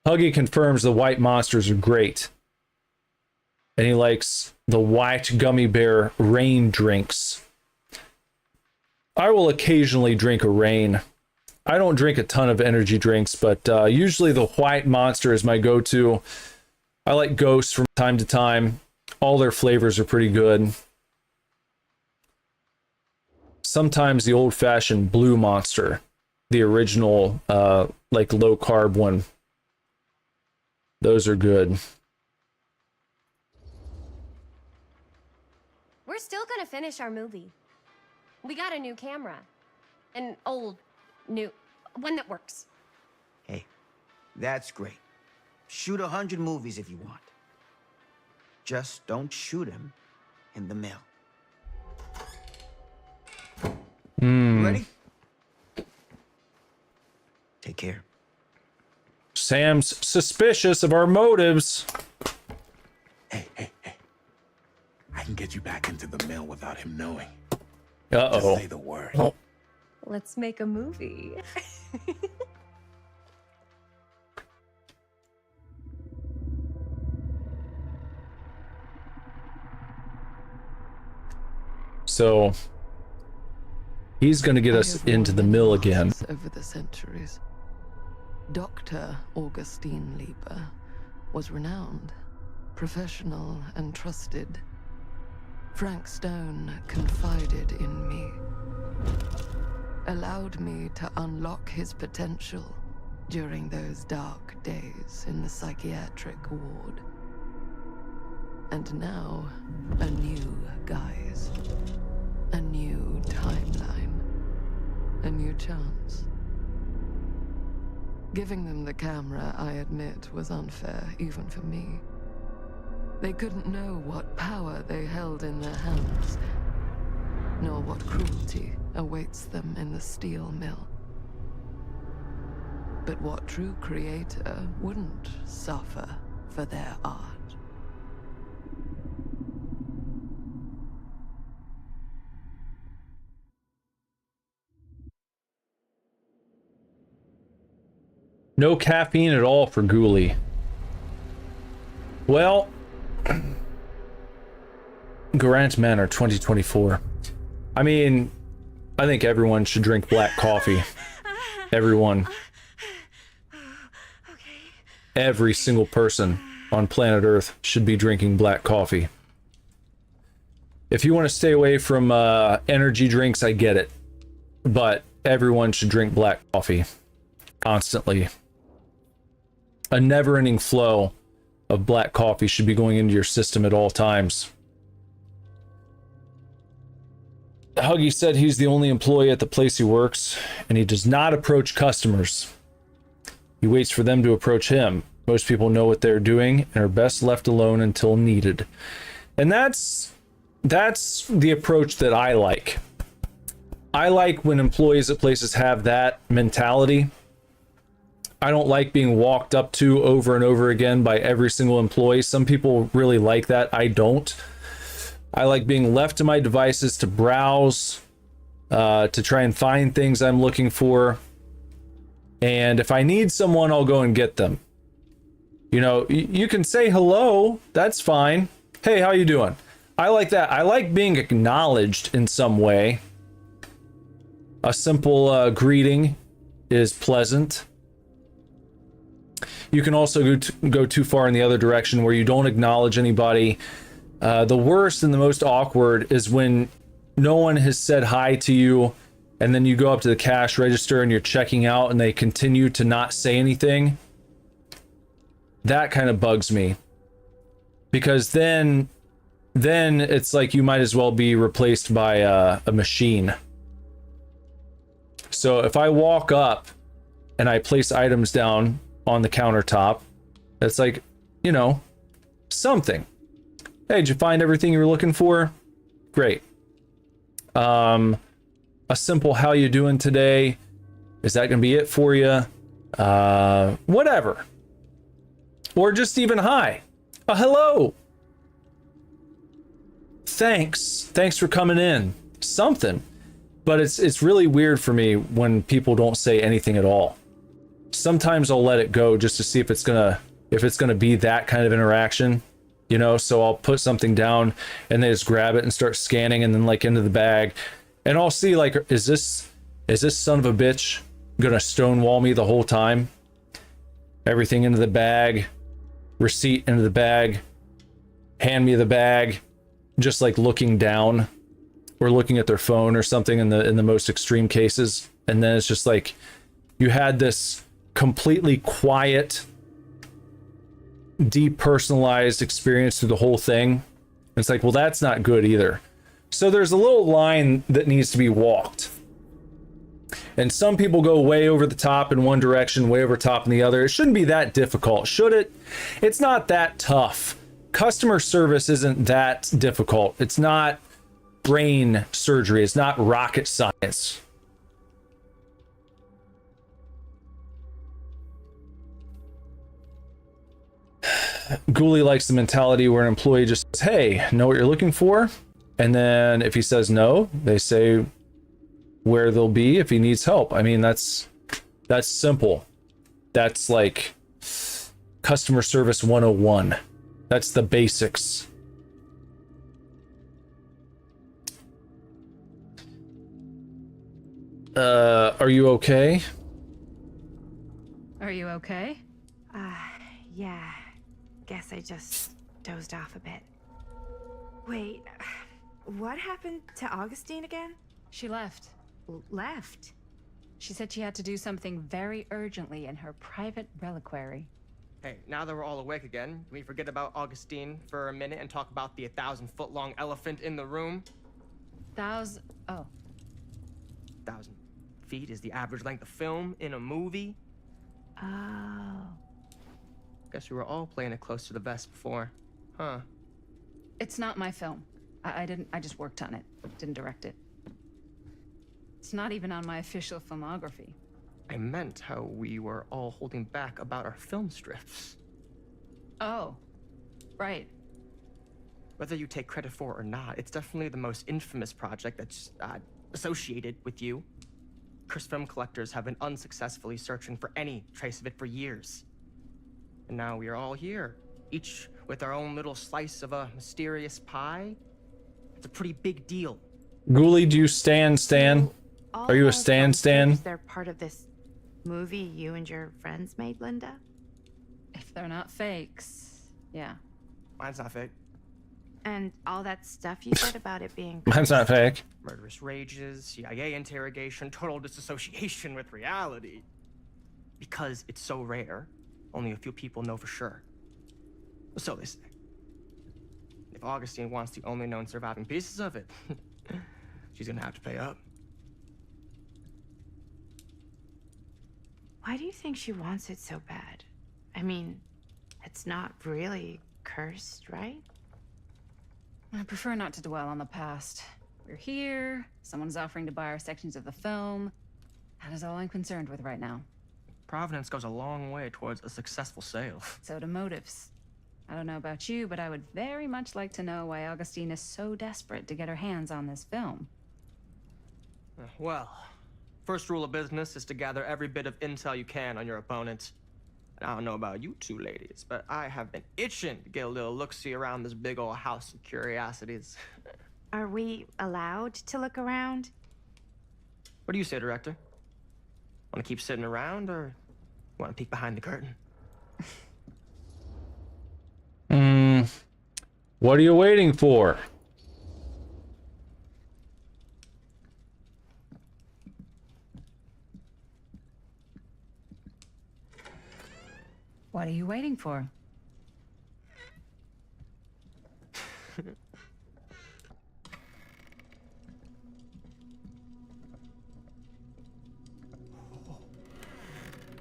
S1: Huggy confirms the white Monsters are great. And he likes the white gummy bear rain drinks. I will occasionally drink a rain. I don't drink a ton of energy drinks, but usually the white Monster is my go-to. I like Ghost from time to time. All their flavors are pretty good. Sometimes the old-fashioned blue Monster, the original, like low-carb one. Those are good.
S11: We're still gonna finish our movie. We got a new camera. An old, new, one that works.
S3: Hey, that's great. Shoot 100 movies if you want. Just don't shoot them in the mill. Ready? Take care.
S1: Sam's suspicious of our motives.
S15: Hey. I can get you back into the mill without him knowing.
S1: Uh-oh.
S15: Just say the word.
S1: Oh.
S11: Let's make a movie.
S1: So he's going to get us into the mill again.
S2: Over the centuries, Dr. Augustine Lieber was renowned, professional, and trusted. Frank Stone confided in me, allowed me to unlock his potential during those dark days in the psychiatric ward. And now, a new guise, a new timeline, a new chance. Giving them the camera, I admit, was unfair, even for me. They couldn't know what power they held in their hands, nor what cruelty awaits them in the steel mill. But what true creator wouldn't suffer for their art?
S1: No caffeine at all for Ghoulie. Well, Grant Manor 2024. I mean, I think everyone should drink black coffee. Everyone. Every single person. on planet Earth should be drinking black coffee. If you want to stay away from energy drinks, I get it. But everyone should drink black coffee constantly. A never-ending flow of black coffee should be going into your system at all times. Huggy said he's the only employee at the place he works, and he does not approach customers. He waits for them to approach him. Most people know what they're doing and are best left alone until needed. And that's the approach that I like. I like when employees at places have that mentality. I don't like being walked up to over and over again by every single employee. Some people really like that. I don't. I like being left to my devices to browse, to try and find things I'm looking for. And if I need someone, I'll go and get them. You know, you can say hello. That's fine. Hey, how you doing? I like that. I like being acknowledged in some way. A simple greeting is pleasant. You can also go too far in the other direction where you don't acknowledge anybody. The worst and the most awkward is when no one has said hi to you, and then you go up to the cash register and you're checking out and they continue to not say anything. That kind of bugs me. Because then it's like you might as well be replaced by a machine. So if I walk up and I place items down on the countertop, it's like, you know, something. Hey, did you find everything you were looking for? Great. A simple how you doing today? Is that gonna be it for you? Whatever. Or just even hi. A hello. Thanks for coming in. Something. But it's really weird for me when people don't say anything at all. Sometimes I'll let it go just to see if it's gonna be that kind of interaction, you know. So I'll put something down and they just grab it and start scanning and then like into the bag, and I'll see like, is this son of a bitch gonna stonewall me the whole time? Everything into the bag, receipt into the bag, hand me the bag, just like looking down or looking at their phone or something in the most extreme cases. And then it's just like, you had this completely quiet, depersonalized experience through the whole thing. It's like, well, that's not good either. So there's a little line that needs to be walked. And some people go way over the top in one direction, way over top in the other. It shouldn't be that difficult, should it? It's not that tough. Customer service isn't that difficult. It's not brain surgery. It's not rocket science. Ghoulie likes the mentality where an employee just says, hey, know what you're looking for? And then if he says no, they say where they'll be if he needs help. I mean, that's simple. That's like customer service 101. That's the basics. Are you okay?
S9: Are you okay?
S6: Yeah. Guess I just dozed off a bit. Wait, what happened to Augustine again?
S9: She left.
S6: Left?
S9: She said she had to do something very urgently in her private reliquary.
S8: Hey, now that we're all awake again, can we forget about Augustine for a minute and talk about the 1,000-foot-long elephant in the room?
S9: 1,000... oh.
S8: 1,000 feet is the average length of film in a movie.
S6: Oh.
S8: Guess we were all playing it close to the vest before, huh?
S9: It's not my film. I just worked on it. Didn't direct it. It's not even on my official filmography.
S8: I meant how we were all holding back about our film strips.
S9: Oh, right.
S8: Whether you take credit for it or not, it's definitely the most infamous project that's associated with you. Cursed film collectors have been unsuccessfully searching for any trace of it for years. And now we are all here, each with our own little slice of a mysterious pie. It's a pretty big deal.
S1: Ghoulie, do you Stan? Are you a Stan?
S6: They're part of this movie you and your friends made, Linda?
S9: If they're not fakes. Yeah.
S8: Mine's not fake.
S6: And all that stuff you said about it being
S1: Mine's not fake.
S8: Murderous rages, CIA interrogation, total disassociation with reality. Because it's so rare, only a few people know for sure. So they say. If Augustine wants the only known surviving pieces of it, she's gonna have to pay up.
S6: Why do you think she wants it so bad? I mean, it's not really cursed, right?
S9: I prefer not to dwell on the past. We're here, someone's offering to buy our sections of the film. That is all I'm concerned with right now.
S8: Providence goes a long way towards a successful sale.
S9: So do motives. I don't know about you, but I would very much like to know why Augustine is so desperate to get her hands on this film.
S8: Well, first rule of business is to gather every bit of intel you can on your opponent. And I don't know about you two ladies, but I have been itching to get a little look-see around this big old house of curiosities.
S6: Are we allowed to look around?
S8: What do you say, director? Want to keep sitting around, or want to peek behind the curtain?
S1: What are you waiting for?
S9: What are you waiting for?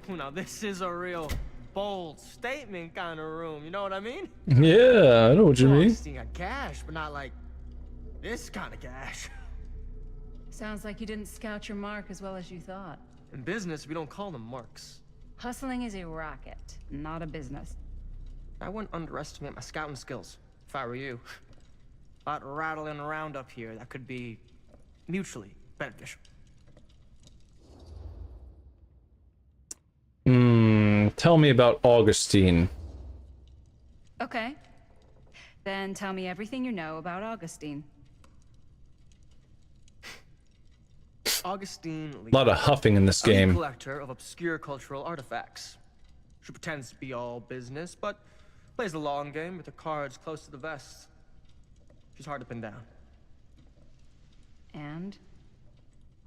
S8: Now this is a real bold statement kind of room, you know what I mean?
S1: Yeah, I know what you mean.
S8: Augustine got cash, but not like this kind of cash.
S9: Sounds like you didn't scout your mark as well as you thought.
S8: In business, we don't call them marks.
S9: Hustling is a racket, not a business.
S8: I wouldn't underestimate my scouting skills, if I were you. A lot rattling around up here that could be mutually beneficial.
S1: Tell me about Augustine.
S9: Okay. Then tell me everything you know about Augustine.
S8: Augustine Lee.
S1: A lot of huffing in this
S8: A
S1: game.
S8: collector of obscure cultural artifacts. She pretends to be all business, but plays the long game with her cards close to the vest. She's hard to pin down.
S9: And?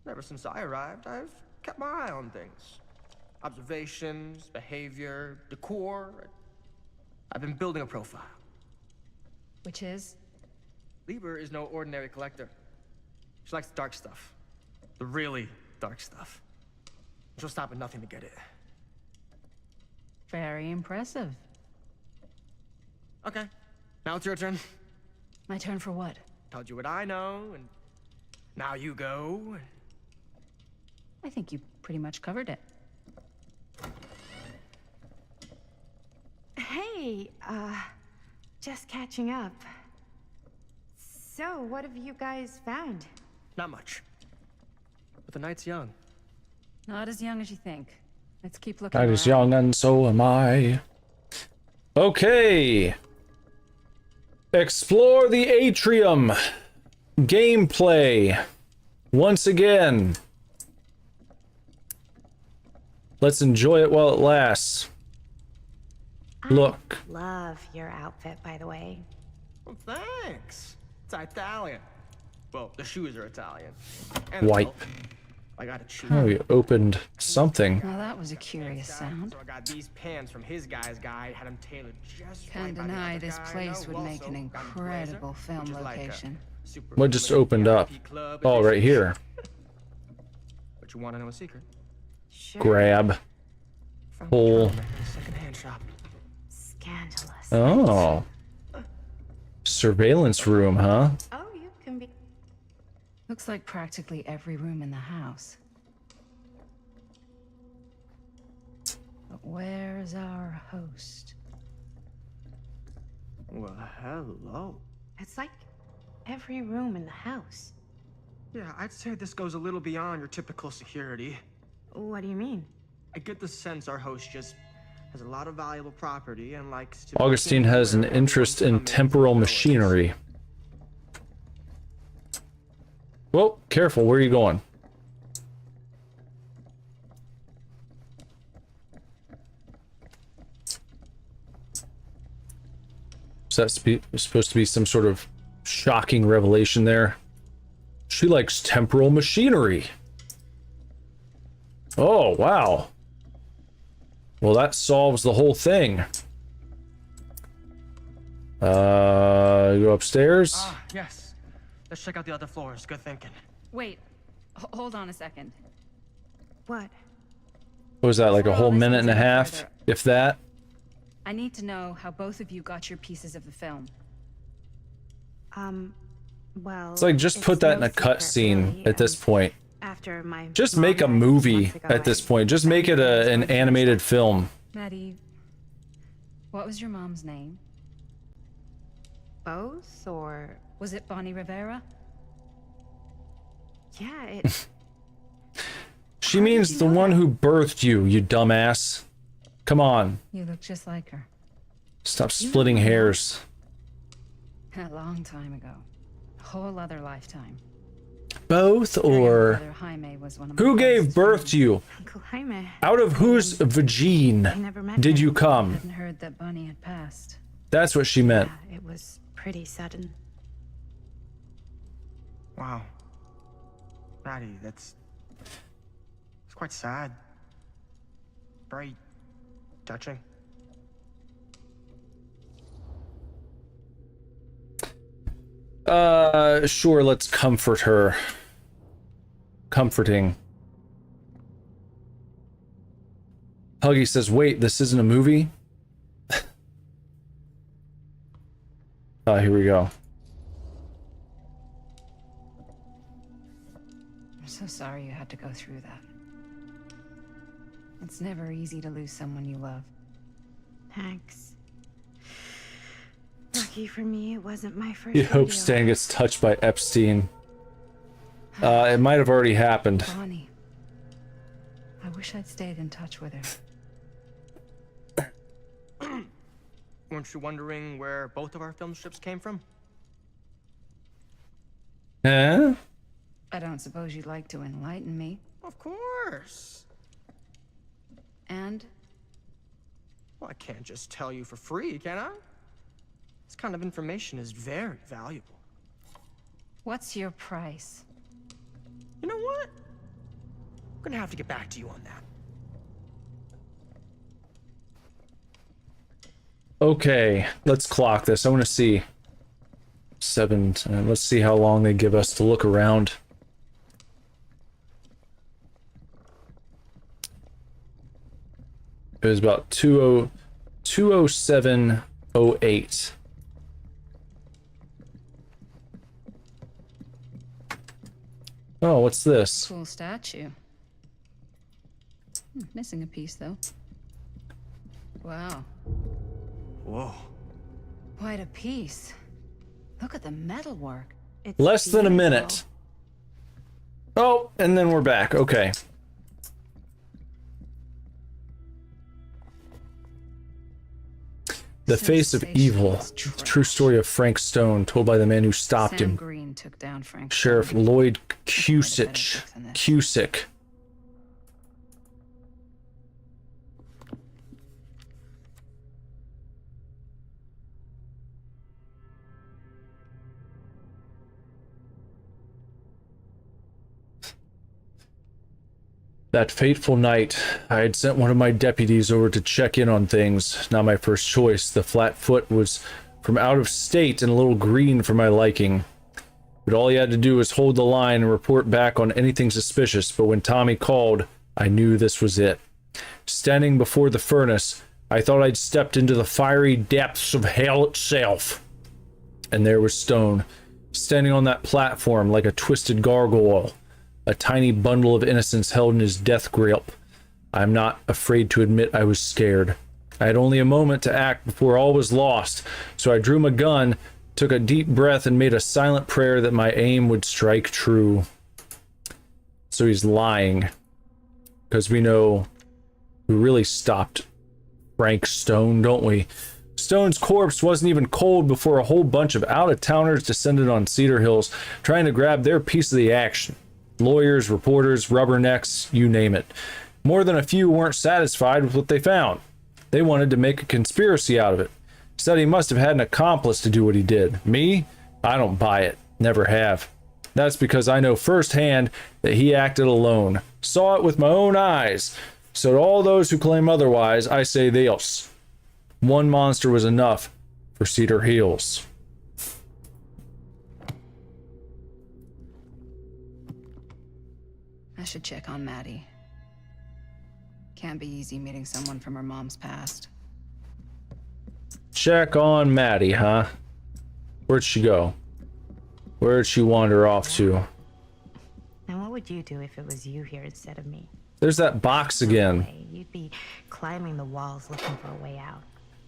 S8: Ever since I arrived, I've kept my eye on things. Observations, behavior, decor. I've been building a profile.
S9: Which is?
S8: Lieber is no ordinary collector. She likes the dark stuff. The really dark stuff. She'll stop at nothing to get it.
S9: Very impressive.
S8: Okay, now it's your turn.
S9: My turn for what?
S8: Told you what I know, and now you go.
S9: I think you pretty much covered it.
S6: Hey, just catching up. So, what have you guys found?
S8: Not much. But the night's young.
S9: Not as young as you think. Let's keep looking
S1: I was
S9: around.
S1: young and so am I. Okay. Explore the atrium. Gameplay. Once again. Let's enjoy it while it lasts. Look.
S6: Love your outfit, by the way.
S8: Well, thanks. It's Italian. Well, the shoes are Italian. And
S1: White.
S8: I got a cheat.
S1: Oh, you opened something.
S9: Well, that was a curious sound.
S8: So I got these pants from his guy's guy, had them tailored just
S9: Can't
S8: right by the
S9: deny
S8: other
S9: this
S8: guy I
S9: place
S8: know,
S9: would
S8: who
S9: make
S8: also
S9: an
S8: got a blazer,
S9: incredible film
S8: which is like a
S9: location.
S8: super
S1: What just
S8: limited
S1: opened up?
S8: VIP club
S1: Oh, right
S8: edition.
S1: here.
S8: But you want to know a secret?
S6: Sure.
S1: Grab.
S8: From
S1: Pull.
S8: the secondhand shop.
S6: Scandalous.
S1: Oh. Surveillance room, huh?
S6: Oh, you can be.
S9: Looks like practically every room in the house. But where's our host?
S8: Well, hello.
S6: It's like every room in the house.
S8: Yeah, I'd say this goes a little beyond your typical security.
S6: What do you mean?
S8: I get the sense our host just has a lot of valuable property and likes to...
S1: Augustine has an interest in temporal machinery. Well, careful, where are you going? Is that supposed to be some sort of shocking revelation there? She likes temporal machinery. Oh, wow. Well, that solves the whole thing. Go upstairs.
S8: Ah, yes. Let's check out the other floors. Good thinking.
S9: Wait, hold on a second.
S6: What?
S1: What was that, like a
S9: Before
S1: whole
S9: all this
S1: minute
S9: goes
S1: and a
S9: any
S1: half,
S9: further,
S1: if that?
S9: I need to know how both of you got your pieces of the film.
S6: Well,
S1: It's like, just put that in a cut scene at this point.
S6: After my
S1: Just
S6: mom
S1: make a
S6: died
S1: movie
S6: months ago,
S1: at this
S6: I-
S1: point. Just make it an animated film.
S9: Maddie, what was your mom's name?
S6: Both, or
S9: Was it Bonnie Rivera?
S6: yeah, it.
S1: She means the one who birthed you, you dumbass. Come on.
S9: You look just like her.
S1: Stop splitting hairs.
S9: A long time ago. A whole other lifetime.
S1: Both, or
S9: Brother Jaime was one of my
S1: who gave
S9: closest
S1: birth
S9: friends.
S1: to you?
S6: Uncle Jaime.
S1: Out of whose
S6: I
S1: vagine
S6: never met
S1: did
S6: him.
S1: you come?
S9: Hadn't heard that Bonnie had passed.
S1: That's what she meant.
S6: Yeah, it was pretty sudden.
S8: Wow. Maddie, it's quite sad. Very touching.
S1: Sure, let's comfort her. Comforting. Huggy says, wait, this isn't a movie? Oh, here we go.
S9: I'm so sorry you had to go through that. It's never easy to lose someone you love.
S6: Thanks. Lucky for me, it wasn't my first.
S1: You hope
S6: rodeo.
S1: Stan gets touched by Epstein. It might have already happened.
S9: Bonnie. I wish I'd stayed in touch with her.
S8: Weren't you wondering where both of our film strips came from?
S1: Huh?
S9: I don't suppose you'd like to enlighten me.
S8: Of course.
S9: And
S8: Well, I can't just tell you for free, can I? This kind of information is very valuable.
S9: what's your price?
S8: You know what? I'm gonna have to get back to you on that.
S1: Okay, let's clock this. I want to see. Let's see how long they give us to look around. It was about 2:07:08. Oh, what's this?
S9: Cool statue. Missing a piece, though. Wow.
S8: Whoa.
S9: Quite a piece. Look at the metalwork.
S6: It's
S1: Less than a
S6: beautiful.
S1: minute. Oh, and then we're back. Okay. The Face of Evil. True story of Frank Stone, told by the man who stopped
S9: Sam
S1: him.
S9: Green took down Frank
S1: Sheriff
S9: Stone.
S1: Lloyd Cusick. That fateful night, I had sent one of my deputies over to check in on things. Not my first choice. The Flatfoot was from out of state and a little green for my liking. But all he had to do was hold the line and report back on anything suspicious. But when Tommy called, I knew this was it. Standing before the furnace, I thought I'd stepped into the fiery depths of hell itself. And there was Stone, standing on that platform like a twisted gargoyle. A tiny bundle of innocence held in his death grip. I'm not afraid to admit I was scared. I had only a moment to act before all was lost, so I drew my gun, took a deep breath, and made a silent prayer that my aim would strike true. So he's lying, because we know who really stopped Frank Stone, don't we? Stone's corpse wasn't even cold before a whole bunch of out-of-towners descended on Cedar Hills, trying to grab their piece of the action. Lawyers, reporters, rubbernecks, you name it. More than a few weren't satisfied with what they found. They wanted to make a conspiracy out of it. Said he must have had an accomplice to do what he did. Me? I don't buy it. Never have. That's because I know firsthand that he acted alone. Saw it with my own eyes. So to all those who claim otherwise, I say this. One monster was enough for Cedar Hills.
S9: I should check on Maddie. Can't be easy meeting someone from her mom's past.
S1: Check on Maddie, huh? Where'd she go? Where'd she wander off to?
S6: And what would you do if it was you here instead of me?
S1: There's that box again.
S6: You'd be climbing the walls looking for a way out.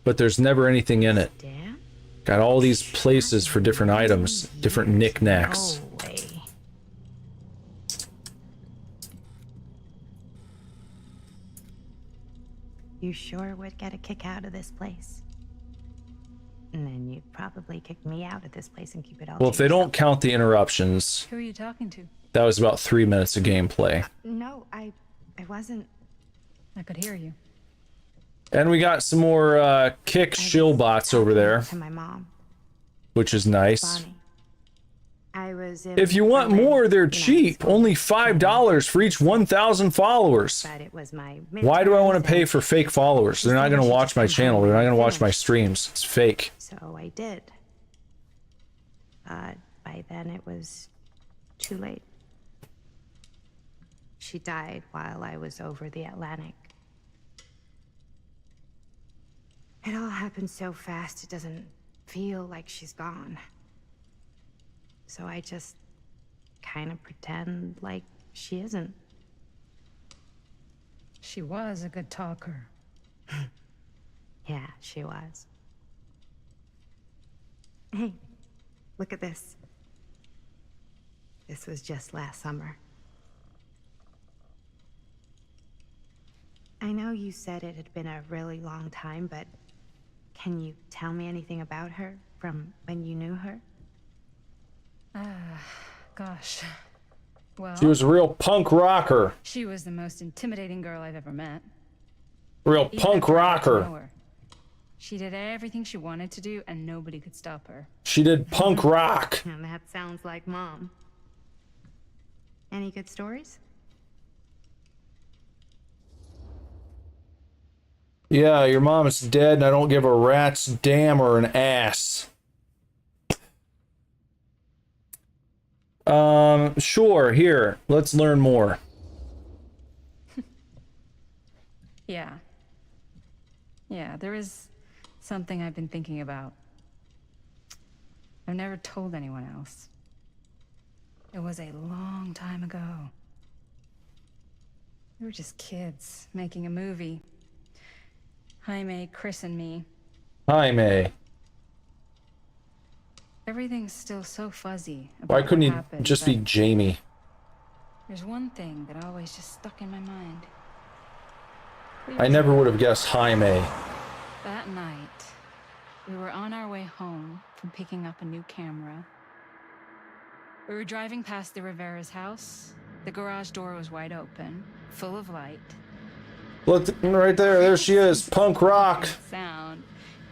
S1: But there's never anything in it.
S6: Damn.
S1: Got all these places for different items, different knickknacks.
S6: No way. You sure would get a kick out of this place. And then you'd probably kick me out of this place and keep it all.
S1: Well, if they don't count the interruptions,
S9: Who are you talking to?
S1: that was about 3 minutes of gameplay.
S6: No, I wasn't.
S9: I could hear you.
S1: And we got some more kick shill bots over there,
S6: To my mom,
S1: which is nice.
S6: Bonnie. I was in
S1: If you want
S6: Berlin,
S1: more, they're
S6: you know,
S1: cheap. Only $5 for each 1,000 followers.
S6: but it was my
S1: Why do I want to
S6: midterms
S1: pay
S6: and
S1: for fake followers? They're not going to watch my channel. They're not going to watch my streams. It's fake.
S6: So I did. But by then it was too late. She died while I was over the Atlantic. It all happened so fast it doesn't feel like she's gone. So I just kind of pretend like she isn't.
S9: She was a good talker.
S6: Yeah, she was. Hey, look at this. This was just last summer. I know you said it had been a really long time, but can you tell me anything about her from when you knew her?
S9: Gosh. Well,
S1: She was a real punk rocker.
S9: she was the most intimidating girl I've ever met.
S1: Real
S9: Even
S1: punk
S9: before I got to know
S1: rocker.
S9: her. She did everything she wanted to do, and nobody could stop her.
S1: She did punk rock.
S6: And that sounds like Mom. Any good stories?
S1: Yeah, your mom is dead and I don't give a rat's damn or an ass. Sure, here, let's learn more.
S9: Yeah. Yeah, there is something I've been thinking about. I've never told anyone else. It was a long time ago. We were just kids making a movie. Jaime, Chris, and me.
S1: Hi, May.
S9: Everything's still so fuzzy.
S1: Why
S9: about
S1: couldn't
S9: what
S1: he
S9: happened,
S1: just be
S9: but
S1: Jamie?
S9: There's one thing that always just stuck in my mind.
S1: I never would have guessed Jaime.
S9: That night, we were on our way home from picking up a new camera. We were driving past the Rivera's house. The garage door was wide open, full of light.
S1: Look, right there, there she is, punk rock.
S9: The sound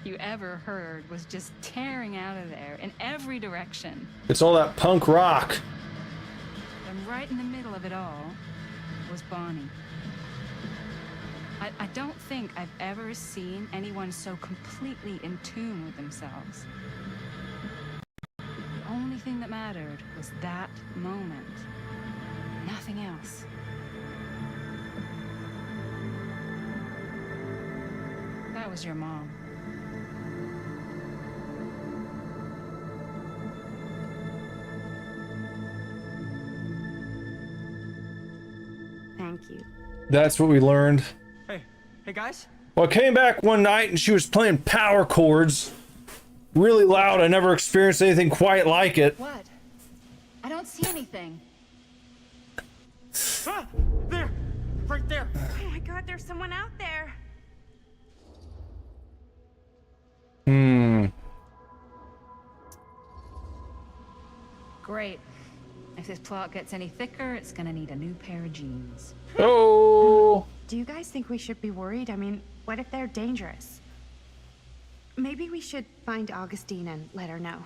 S9: you ever heard was just tearing out of there in every direction.
S1: It's all that punk rock.
S9: And right in the middle of it all was Bonnie. I don't think I've ever seen anyone so completely in tune with themselves. The only thing that mattered was that moment. Nothing else. That was your mom.
S6: Thank you.
S1: That's what we learned.
S8: Hey guys?
S1: Well, I came back one night and she was playing power chords. Really loud. I never experienced anything quite like it.
S9: What? I don't see anything.
S8: Ah! There! Right there!
S6: Oh my god, there's someone out there.
S9: Great. If this plot gets any thicker, it's gonna need a new pair of jeans.
S1: Oh.
S6: Do you guys think we should be worried? I mean, what if they're dangerous? Maybe we should find Augustine and let her know.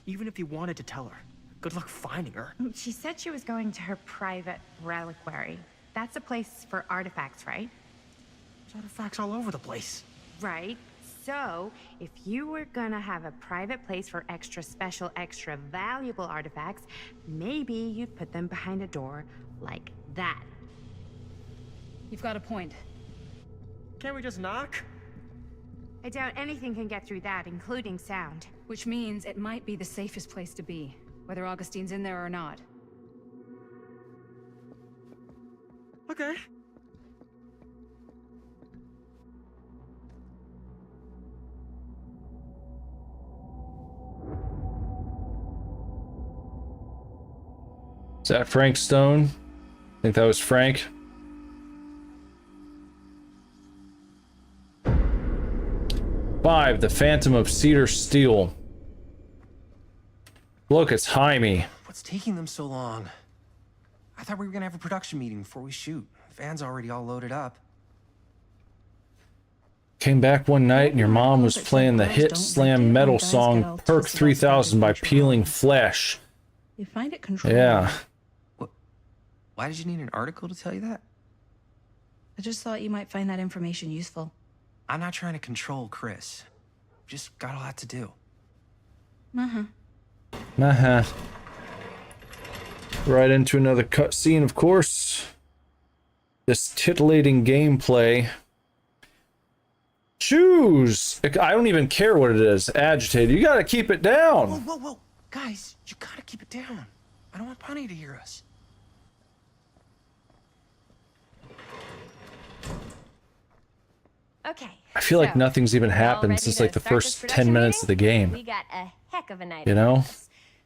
S8: Even if you wanted to tell her, good luck finding her.
S6: She said she was going to her private reliquary. That's a place for artifacts, right?
S8: There's artifacts all over the place.
S6: Right. So, if you were gonna have a private place for extra special, extra valuable artifacts, maybe you'd put them behind a door like that.
S9: You've got a point.
S8: Can't we just knock?
S6: I doubt anything can get through that, including sound.
S9: Which means it might be the safest place to be, whether Augustine's in there or not.
S8: Okay.
S1: Is that Frank Stone? I think that was Frank. Five, the Phantom of Cedar Steel. Look, it's Jaime.
S12: What's taking them so long? I thought we were gonna have a production meeting before we shoot. Van's already all loaded up.
S1: Came back one night and your mom was playing the hit slam metal song Perk 3000 by Peeling Flesh.
S13: You find it controlling.
S1: Yeah.
S12: Why did you need an article to tell you that?
S13: I just thought you might find that information useful.
S12: I'm not trying to control Chris. Just got a lot to do.
S13: Uh-huh.
S1: Uh-huh. Right into another cutscene, of course. This titillating gameplay. Choose! I don't even care what it is. Agitated. You gotta keep it down.
S12: Whoa, whoa, whoa. Guys, you gotta keep it down. I don't want Bunny to hear us.
S11: Okay.
S1: I feel like nothing's even happened since like the first 10 minutes of the game.
S11: We got a heck of a night.
S1: You know?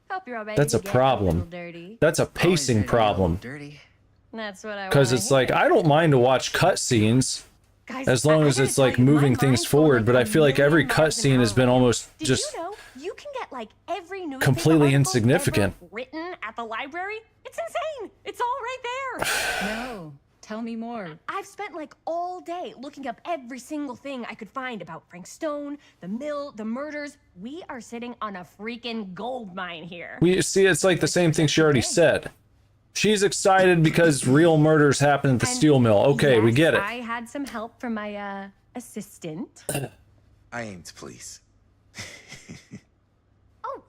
S11: Hope you're all ready
S1: That's
S11: to
S1: a
S11: get
S1: problem.
S11: little dirty.
S1: That's a pacing problem.
S12: Dirty.
S11: That's what I
S1: Because
S11: wanna
S1: it's like, I don't mind to watch cutscenes
S11: Guys,
S1: as long
S11: I
S1: as
S11: gotta
S1: it's
S11: tell
S1: like
S11: you, my
S1: moving things
S11: mind's going
S1: forward,
S11: like
S1: but I
S11: a
S1: feel like every
S11: million miles an
S1: cutscene has been
S11: hour.
S1: almost
S11: Did
S1: just
S11: you know you can get like every newspaper
S1: completely
S11: article
S1: insignificant.
S11: ever written at the library? It's insane. It's all right there.
S9: No, tell me more.
S11: I've spent like all day looking up every single thing I could find about Frank Stone, the mill, the murders. We are sitting on a freaking gold mine here.
S1: We see it's like the same thing she already said. She's excited because real murders happen at the steel mill. Okay, we
S11: Yes,
S1: get it.
S11: I had some help from my assistant.
S15: I aim to please.
S11: Oh,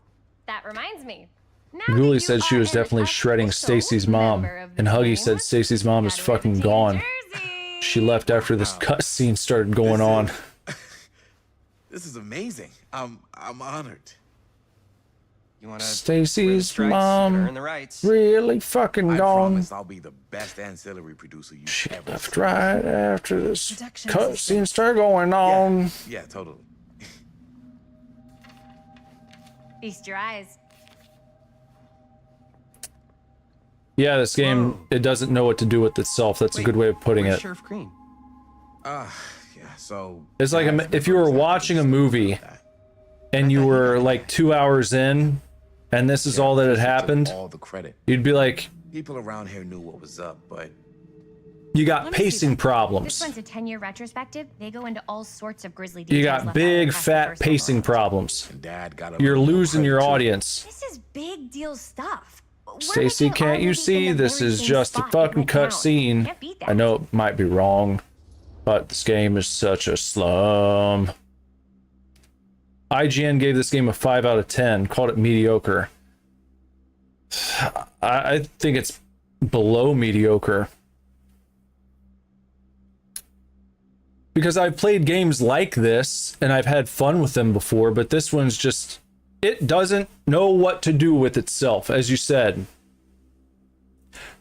S11: that reminds me. Now
S1: Ghoulie
S11: that
S1: said
S11: you
S1: she
S11: are
S1: was
S11: an
S1: definitely shredding
S11: official
S1: Stacy's mom,
S11: member of the
S1: and Huggy
S11: team,
S1: said Stacy's mom is fucking gone. She left after this cutscene started going on.
S15: This is amazing. I'm honored.
S12: You wanna
S1: Stacy's
S12: stripes,
S1: mom
S12: earn the rights.
S1: really fucking
S15: I
S1: gone.
S15: promise I'll be the best ancillary producer you've
S1: She
S15: ever
S1: left
S15: seen.
S1: right after this
S13: Production
S1: cutscene started going on.
S15: Yeah, totally.
S11: Feast your eyes.
S1: Yeah, this game, it doesn't know what to do with itself. That's a good way of putting
S12: Where's
S1: it.
S12: Sheriff Green?
S15: Yeah, so...
S1: It's like if you were watching a movie and you were like 2 hours in and this is all that had happened,
S15: all the credit.
S1: you'd be like,
S15: People around here knew what was up, but...
S1: you got pacing
S11: This
S1: problems.
S11: one's a 10-year retrospective. They go into all sorts of grisly
S1: You
S11: details.
S1: got
S11: left out
S1: big
S11: past the
S1: fat
S11: first
S1: pacing
S11: one.
S1: problems.
S15: Dad got a
S1: You're
S15: little
S1: losing your
S15: credit, too.
S1: audience.
S11: This is big deal stuff. We're
S1: Stacy,
S11: making our
S1: can't you
S11: movie
S1: see
S11: in the
S1: this
S11: very
S1: is
S11: same
S1: just a
S11: spot it
S1: fucking
S11: went down.
S1: cutscene?
S11: Can't beat
S1: I
S11: that.
S1: know it might be wrong, but this game is such a slum. IGN gave this game a 5 out of 10, called it mediocre. I think it's below mediocre. Because I've played games like this, and I've had fun with them before, but this one's just... it doesn't know what to do with itself, as you said.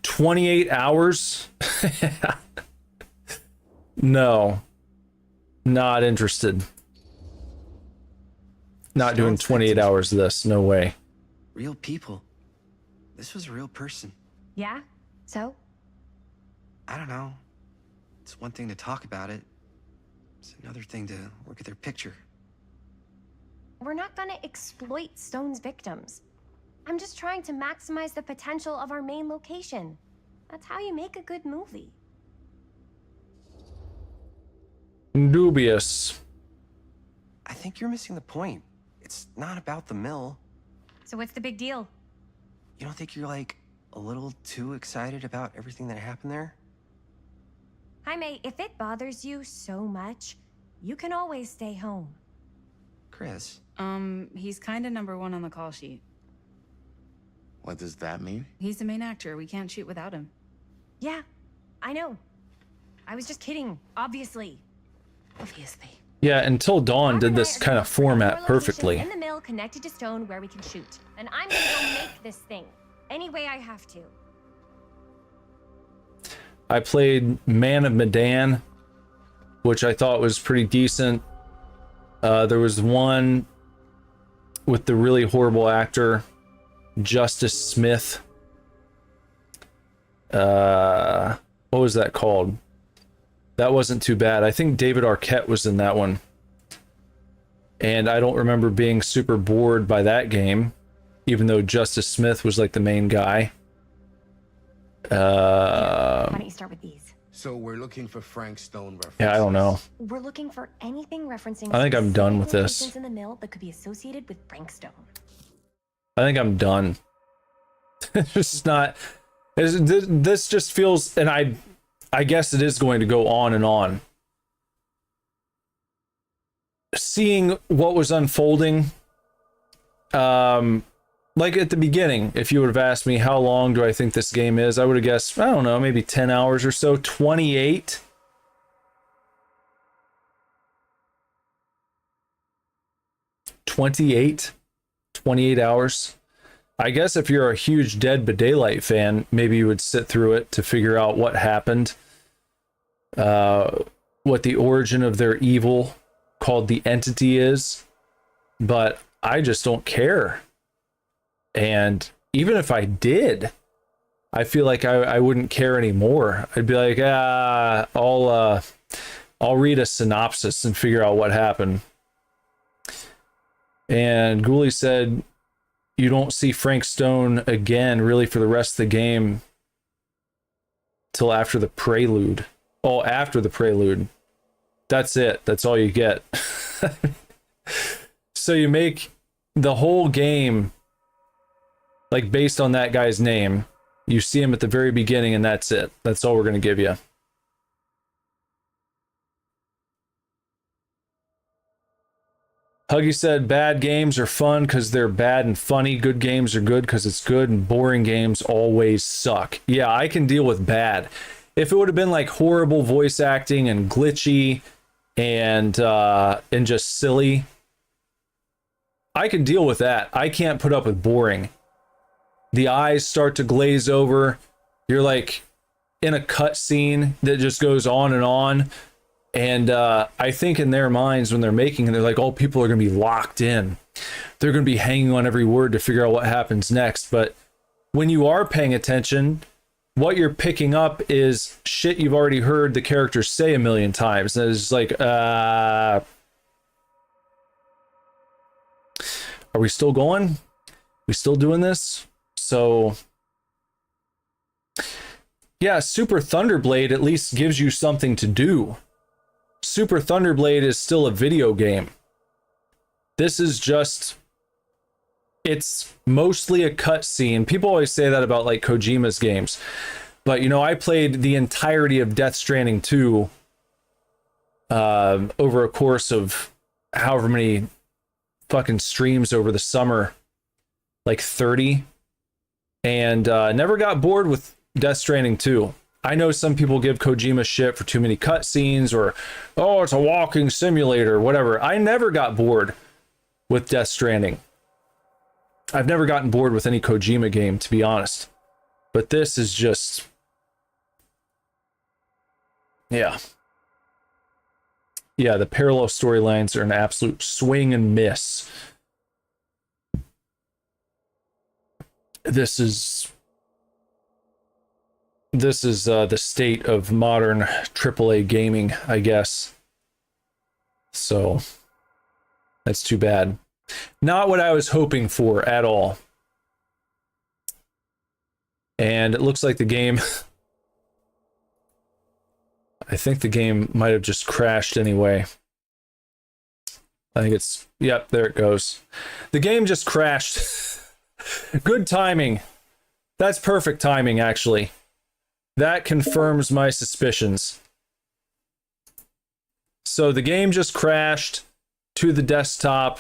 S1: 28 hours? No. Not interested. Not doing 28 hours of this, no way.
S12: Real people. This was a real person.
S11: Yeah? So?
S12: I don't know. It's one thing to talk about it. It's another thing to look at their picture.
S11: We're not gonna exploit Stone's victims. I'm just trying to maximize the potential of our main location. That's how you make a good movie.
S1: Dubious.
S16: think you're missing the point. It's not about the mill.
S11: So what's the big deal?
S16: You don't think you're, like, a little too excited about everything that happened there?
S11: Jaime, if it bothers you so much, you can always stay home.
S16: Chris.
S13: He's kinda number one on the call sheet.
S15: What does that mean?
S13: He's the main actor. We can't shoot without him.
S11: Yeah, I know. I was just kidding, obviously.
S13: Obviously.
S1: Yeah, Until Dawn did this kind of format perfectly.
S11: In the mill connected to stone where we can shoot. And I'm gonna go make this thing. Any way I have to.
S1: I played Man of Medan, which I thought was pretty decent. There was one with the really horrible actor, Justice Smith. What was that called? That wasn't too bad. I think David Arquette was in that one. And I don't remember being super bored by that game, even though Justice Smith was like the main guy.
S11: Why don't you start with these?
S15: So we're looking for Frank Stone references.
S1: Yeah, I don't know.
S11: We're looking for anything referencing
S1: I think I'm done with this.
S11: locations in the mill that could be associated with Frank Stone.
S1: I think I'm done. It's just not. This just feels, and I guess it is going to go on and on. Seeing what was unfolding, like at the beginning, if you would have asked me how long do I think this game is, I would have guessed, I don't know, maybe 10 hours or so. 28. $28 hours. I guess if you're a huge Dead by Daylight fan, maybe you would sit through it to figure out what happened, what the origin of their evil called the Entity is, but I just don't care. And even if I did, I feel like I wouldn't care anymore. I'd be like, I'll read a synopsis and figure out what happened. And Ghoulie said, you don't see Frank Stone again really for the rest of the game till after the prelude. Oh, after the prelude. That's it. That's all you get. So you make the whole game like based on that guy's name. You see him at the very beginning and that's it. That's all we're going to give you. Huggy said bad games are fun because they're bad and funny. Good games are good because it's good, and boring games always suck. Yeah, I can deal with bad. If it would have been like horrible voice acting and glitchy and just silly, I can deal with that. I can't put up with boring. The eyes start to glaze over. You're like in a cutscene that just goes on and on. And I think in their minds when they're making it, they're like, oh, people are going to be locked in. They're going to be hanging on every word to figure out what happens next. But when you are paying attention, what you're picking up is shit you've already heard the characters say a million times. And it's like, are we still going? We still doing this? So yeah, Super Thunderblade at least gives you something to do. Super Thunderblade is still a video game. This is just, it's mostly a cutscene. People always say that about like Kojima's games. But you know, I played the entirety of Death Stranding 2 over a course of however many fucking streams over the summer, like 30, and never got bored with Death Stranding 2. I know some people give Kojima shit for too many cutscenes or, oh, it's a walking simulator, whatever. I never got bored with Death Stranding. I've never gotten bored with any Kojima game, to be honest. But this is just, yeah. Yeah, the parallel storylines are an absolute swing and miss. This is the state of modern AAA gaming, I guess. So that's too bad. Not what I was hoping for at all. And it looks like the game, I think the game might have just crashed anyway. I think it's, yep, there it goes. The game just crashed. Good timing. That's perfect timing, actually. That confirms my suspicions. So the game just crashed to the desktop.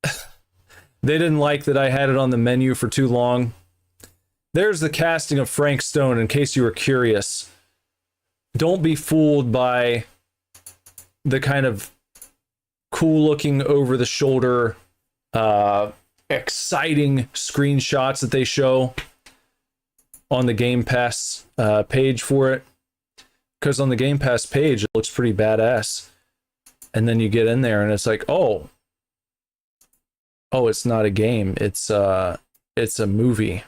S1: They didn't like that I had it on the menu for too long. There's the casting of Frank Stone, in case you were curious. Don't be fooled by the kind of cool-looking, over-the-shoulder, exciting screenshots that they show on the Game Pass page for it. Because on the Game Pass page, it looks pretty badass. And then you get in there and it's like, oh, it's not a game. It's a movie.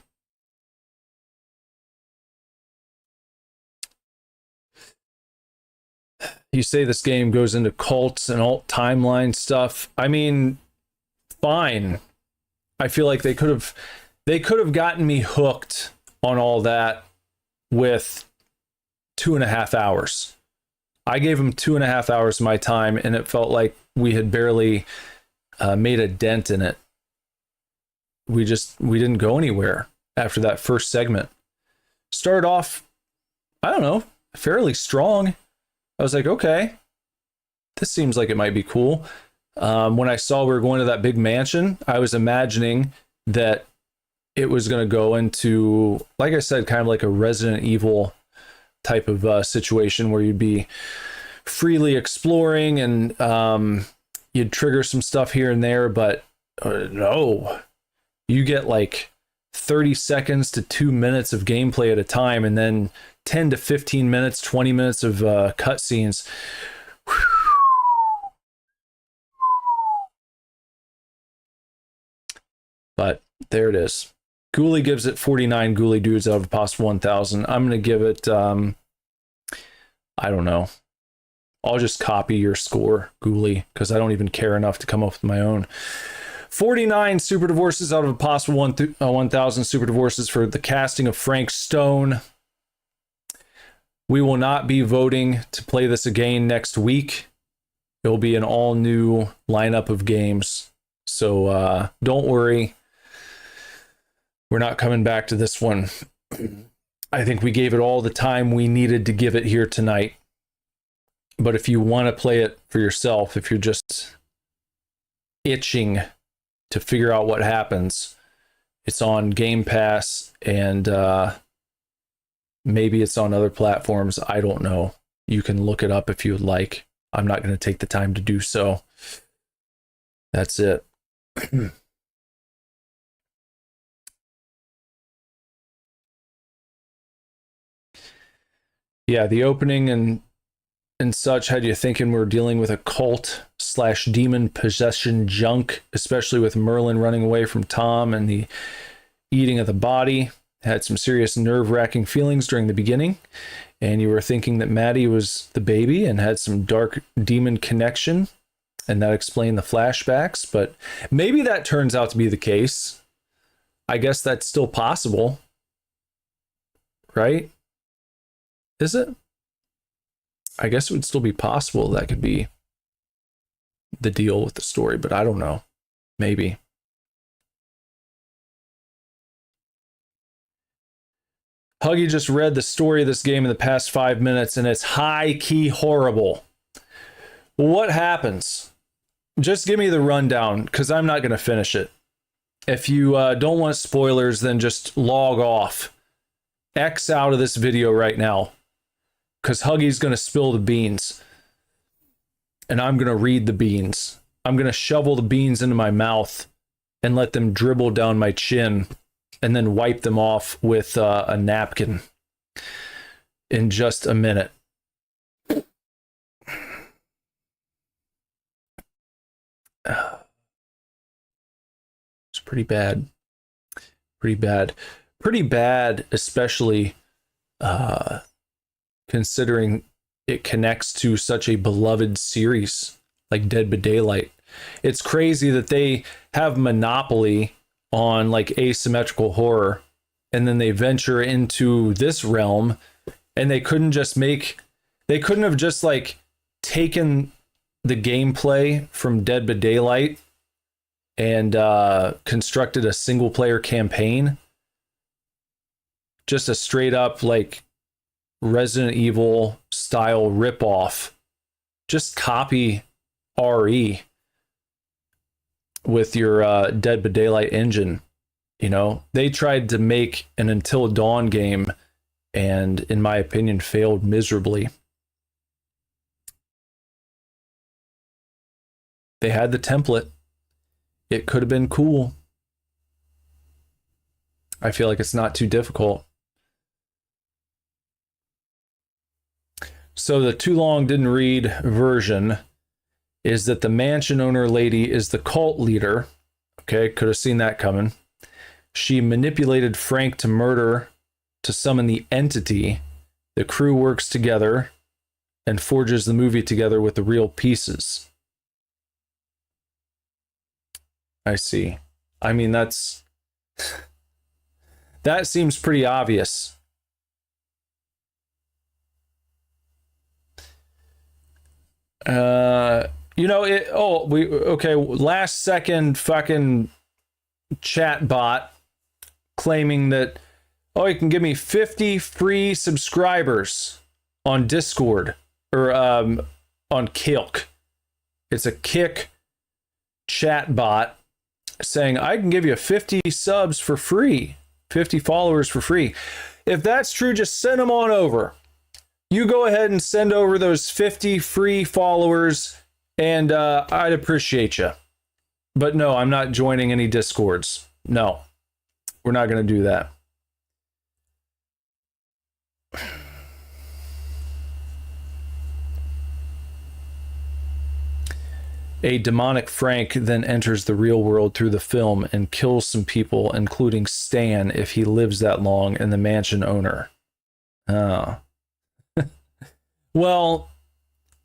S1: You say this game goes into cults and alt timeline stuff. I mean, fine. I feel like they could have gotten me hooked on all that with 2.5 hours. I gave them 2.5 hours of my time, and it felt like we had barely made a dent in it. We didn't go anywhere after that first segment. Started off, I don't know, fairly strong. I was like, okay, this seems like it might be cool. When I saw we were going to that big mansion, I was imagining that it was going to go into, like I said, kind of like a Resident Evil type of situation where you'd be freely exploring and you'd trigger some stuff here and there, but no, you get like 30 seconds to 2 minutes of gameplay at a time, and then 10 to 15 minutes, 20 minutes of cutscenes. But there it is. Ghoulie gives it 49 Ghoulie dudes out of a possible 1,000. I'm going to give it, I don't know. I'll just copy your score, Ghoulie, because I don't even care enough to come up with my own. 49 super divorces out of a possible 1,000 super divorces for the casting of Frank Stone. We will not be voting to play this again next week. It will be an all new lineup of games. So don't worry. We're not coming back to this one. I think we gave it all the time we needed to give it here tonight. But if you want to play it for yourself, if you're just itching to figure out what happens, it's on Game Pass, and maybe it's on other platforms. I don't know. You can look it up if you would like. I'm not going to take the time to do so. That's it. Yeah, the opening and such had you thinking we're dealing with a cult / demon possession junk, especially with Merlin running away from Tom and the eating of the body. Had some serious nerve-wracking feelings during the beginning, and you were thinking that Maddie was the baby and had some dark demon connection, and that explained the flashbacks, but maybe that turns out to be the case. I guess that's still possible, right? Is it? I guess it would still be possible that could be the deal with the story, but I don't know. Maybe. Huggy just read the story of this game in the past 5 minutes, and it's high-key horrible. What happens? Just give me the rundown, because I'm not going to finish it. If you don't want spoilers, then just log off. X out of this video right now, because Huggy's going to spill the beans, and I'm going to read the beans. I'm going to shovel the beans into my mouth and let them dribble down my chin, and then wipe them off with a napkin in just a minute. It's pretty bad. Pretty bad. Pretty bad, especially considering it connects to such a beloved series like Dead by Daylight. It's crazy that they have monopoly on like asymmetrical horror, and then they venture into this realm, and they couldn't have just like taken the gameplay from Dead by Daylight and constructed a single player campaign. Just a straight up like Resident Evil style ripoff. Just copy RE with your Dead by Daylight engine. You know, they tried to make an Until Dawn game and, in my opinion, failed miserably. They had the template. It could have been cool. I feel like it's not too difficult. So the too long didn't read version is that the mansion owner lady is the cult leader. Okay, could have seen that coming. She manipulated Frank to murder to summon the entity. The crew works together and forges the movie together with the real pieces. I see. I mean, that seems pretty obvious. Last second fucking chat bot claiming that, you can give me 50 free subscribers on Discord or on Kilk. It's a Kick chat bot saying, I can give you 50 subs for free, 50 followers for free. If that's true, just send them on over. You go ahead and send over those 50 free followers, and I'd appreciate you. But no, I'm not joining any Discords. No, we're not going to do that. A demonic Frank then enters the real world through the film and kills some people, including Stan, if he lives that long, and the mansion owner. Oh. Well,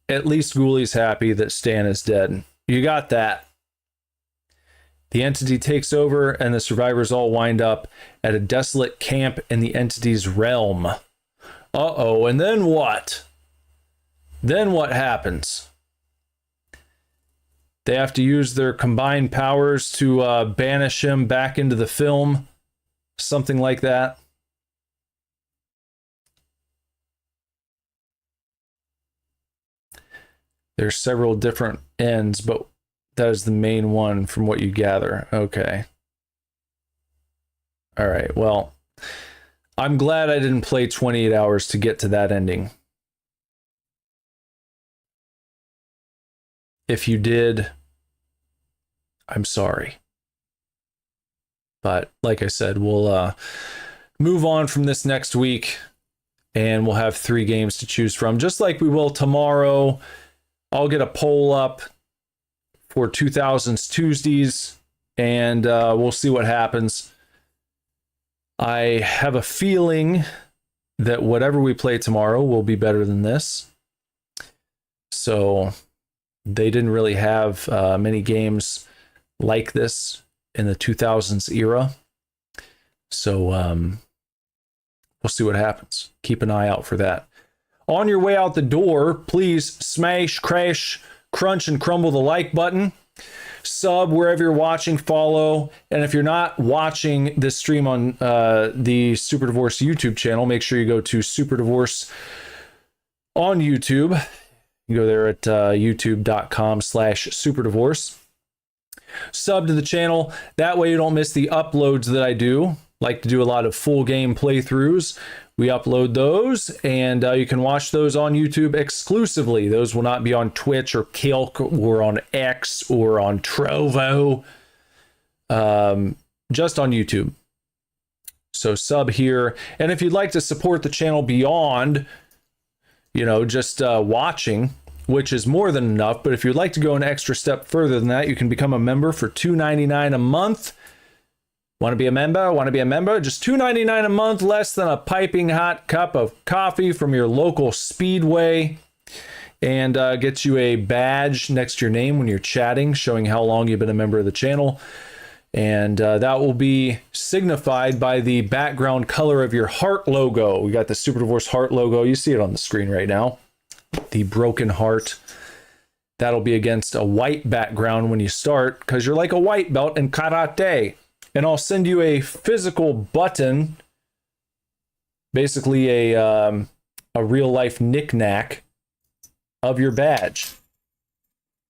S1: at least Ghoulies happy that Stan is dead. You got that. The entity takes over, and the survivors all wind up at a desolate camp in the entity's realm. Uh-oh, and then what? Then what happens? They have to use their combined powers to banish him back into the film. Something like that. There's several different ends, but that is the main one from what you gather. Okay. All right, well, I'm glad I didn't play 28 hours to get to that ending. If you did, I'm sorry. But like I said, we'll move on from this next week, and we'll have 3 games to choose from, just like we will tomorrow. I'll get a poll up for 2000s Tuesdays, and we'll see what happens. I have a feeling that whatever we play tomorrow will be better than this. So they didn't really have many games like this in the 2000s era. So we'll see what happens. Keep an eye out for that. On your way out the door, please smash, crash, crunch, and crumble the like button. Sub wherever you're watching, follow. And if you're not watching this stream on the Super Divorce YouTube channel, make sure you go to Super Divorce on YouTube. You go there at youtube.com/superdivorce. Sub to the channel. That way you don't miss the uploads that I do. Like to do a lot of full game playthroughs. We upload those, and you can watch those on YouTube exclusively. Those will not be on Twitch or Kilk or on X or on Trovo. Just on YouTube. So sub here. And if you'd like to support the channel beyond, just watching, which is more than enough, but if you'd like to go an extra step further than that, you can become a member for $2.99 a month. Want to be a member? Want to be a member? Just $2.99 a month, less than a piping hot cup of coffee from your local Speedway, and gets you a badge next to your name when you're chatting, showing how long you've been a member of the channel. And that will be signified by the background color of your heart logo. We got the Super Divorce heart logo. You see it on the screen right now. The broken heart. That'll be against a white background when you start, because you're like a white belt in karate. And I'll send you a physical button, basically a real life knick-knack of your badge.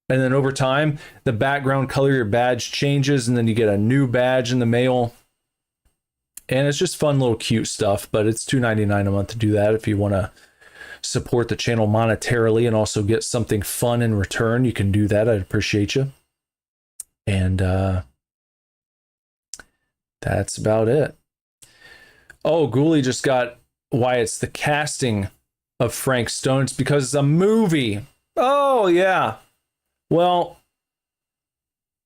S1: And then over time, the background color of your badge changes, and then you get a new badge in the mail. And it's just fun little cute stuff, but it's $2.99 a month to do that. If you want to support the channel monetarily and also get something fun in return, you can do that. I'd appreciate you. And that's about it. Oh, Ghoulie just got why it's the casting of Frank Stone. It's because it's a movie. Oh, yeah. Well,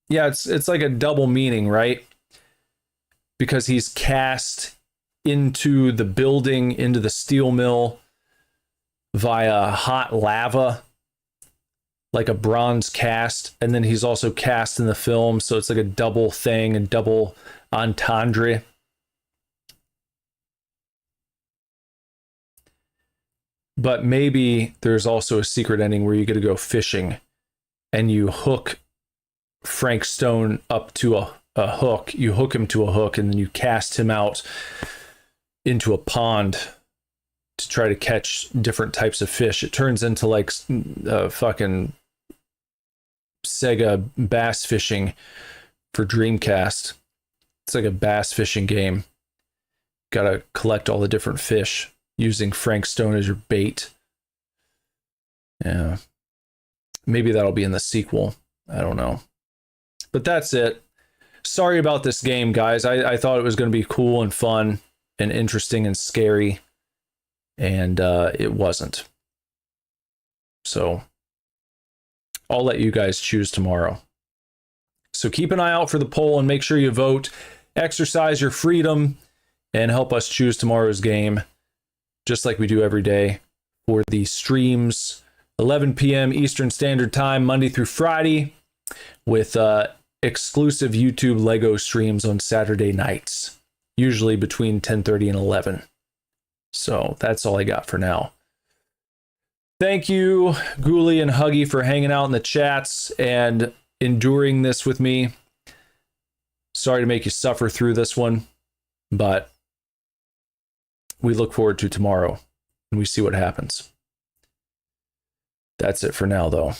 S1: yeah, it's like a double meaning, right? Because he's cast into the building, into the steel mill via hot lava, like a bronze cast, and then he's also cast in the film, so it's like a double thing, a double entendre. But maybe there's also a secret ending where you get to go fishing and you hook Frank Stone up to a hook. You hook him to a hook and then you cast him out into a pond to try to catch different types of fish. It turns into like fucking Sega bass fishing for Dreamcast. It's like a bass fishing game. Gotta collect all the different fish using Frank Stone as your bait. Yeah. Maybe that'll be in the sequel. I don't know. But that's it. Sorry about this game, guys. I thought it was going to be cool and fun and interesting and scary. And it wasn't. So I'll let you guys choose tomorrow. So keep an eye out for the poll and make sure you vote. Exercise your freedom and help us choose tomorrow's game, just like we do every day for the streams, 11 p.m. Eastern Standard Time, Monday through Friday, with exclusive YouTube Lego streams on Saturday nights, usually between 10:30 and 11. So that's all I got for now. Thank you, Ghoulie and Huggy, for hanging out in the chats and enduring this with me. Sorry to make you suffer through this one, but we look forward to tomorrow and we see what happens. That's it for now, though.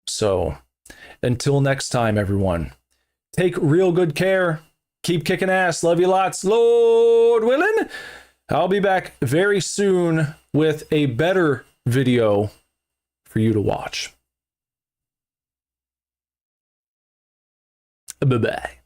S1: So until next time, everyone, take real good care. Keep kicking ass. Love you lots. Lord willing, I'll be back very soon with a better video for you to watch. Bye-bye.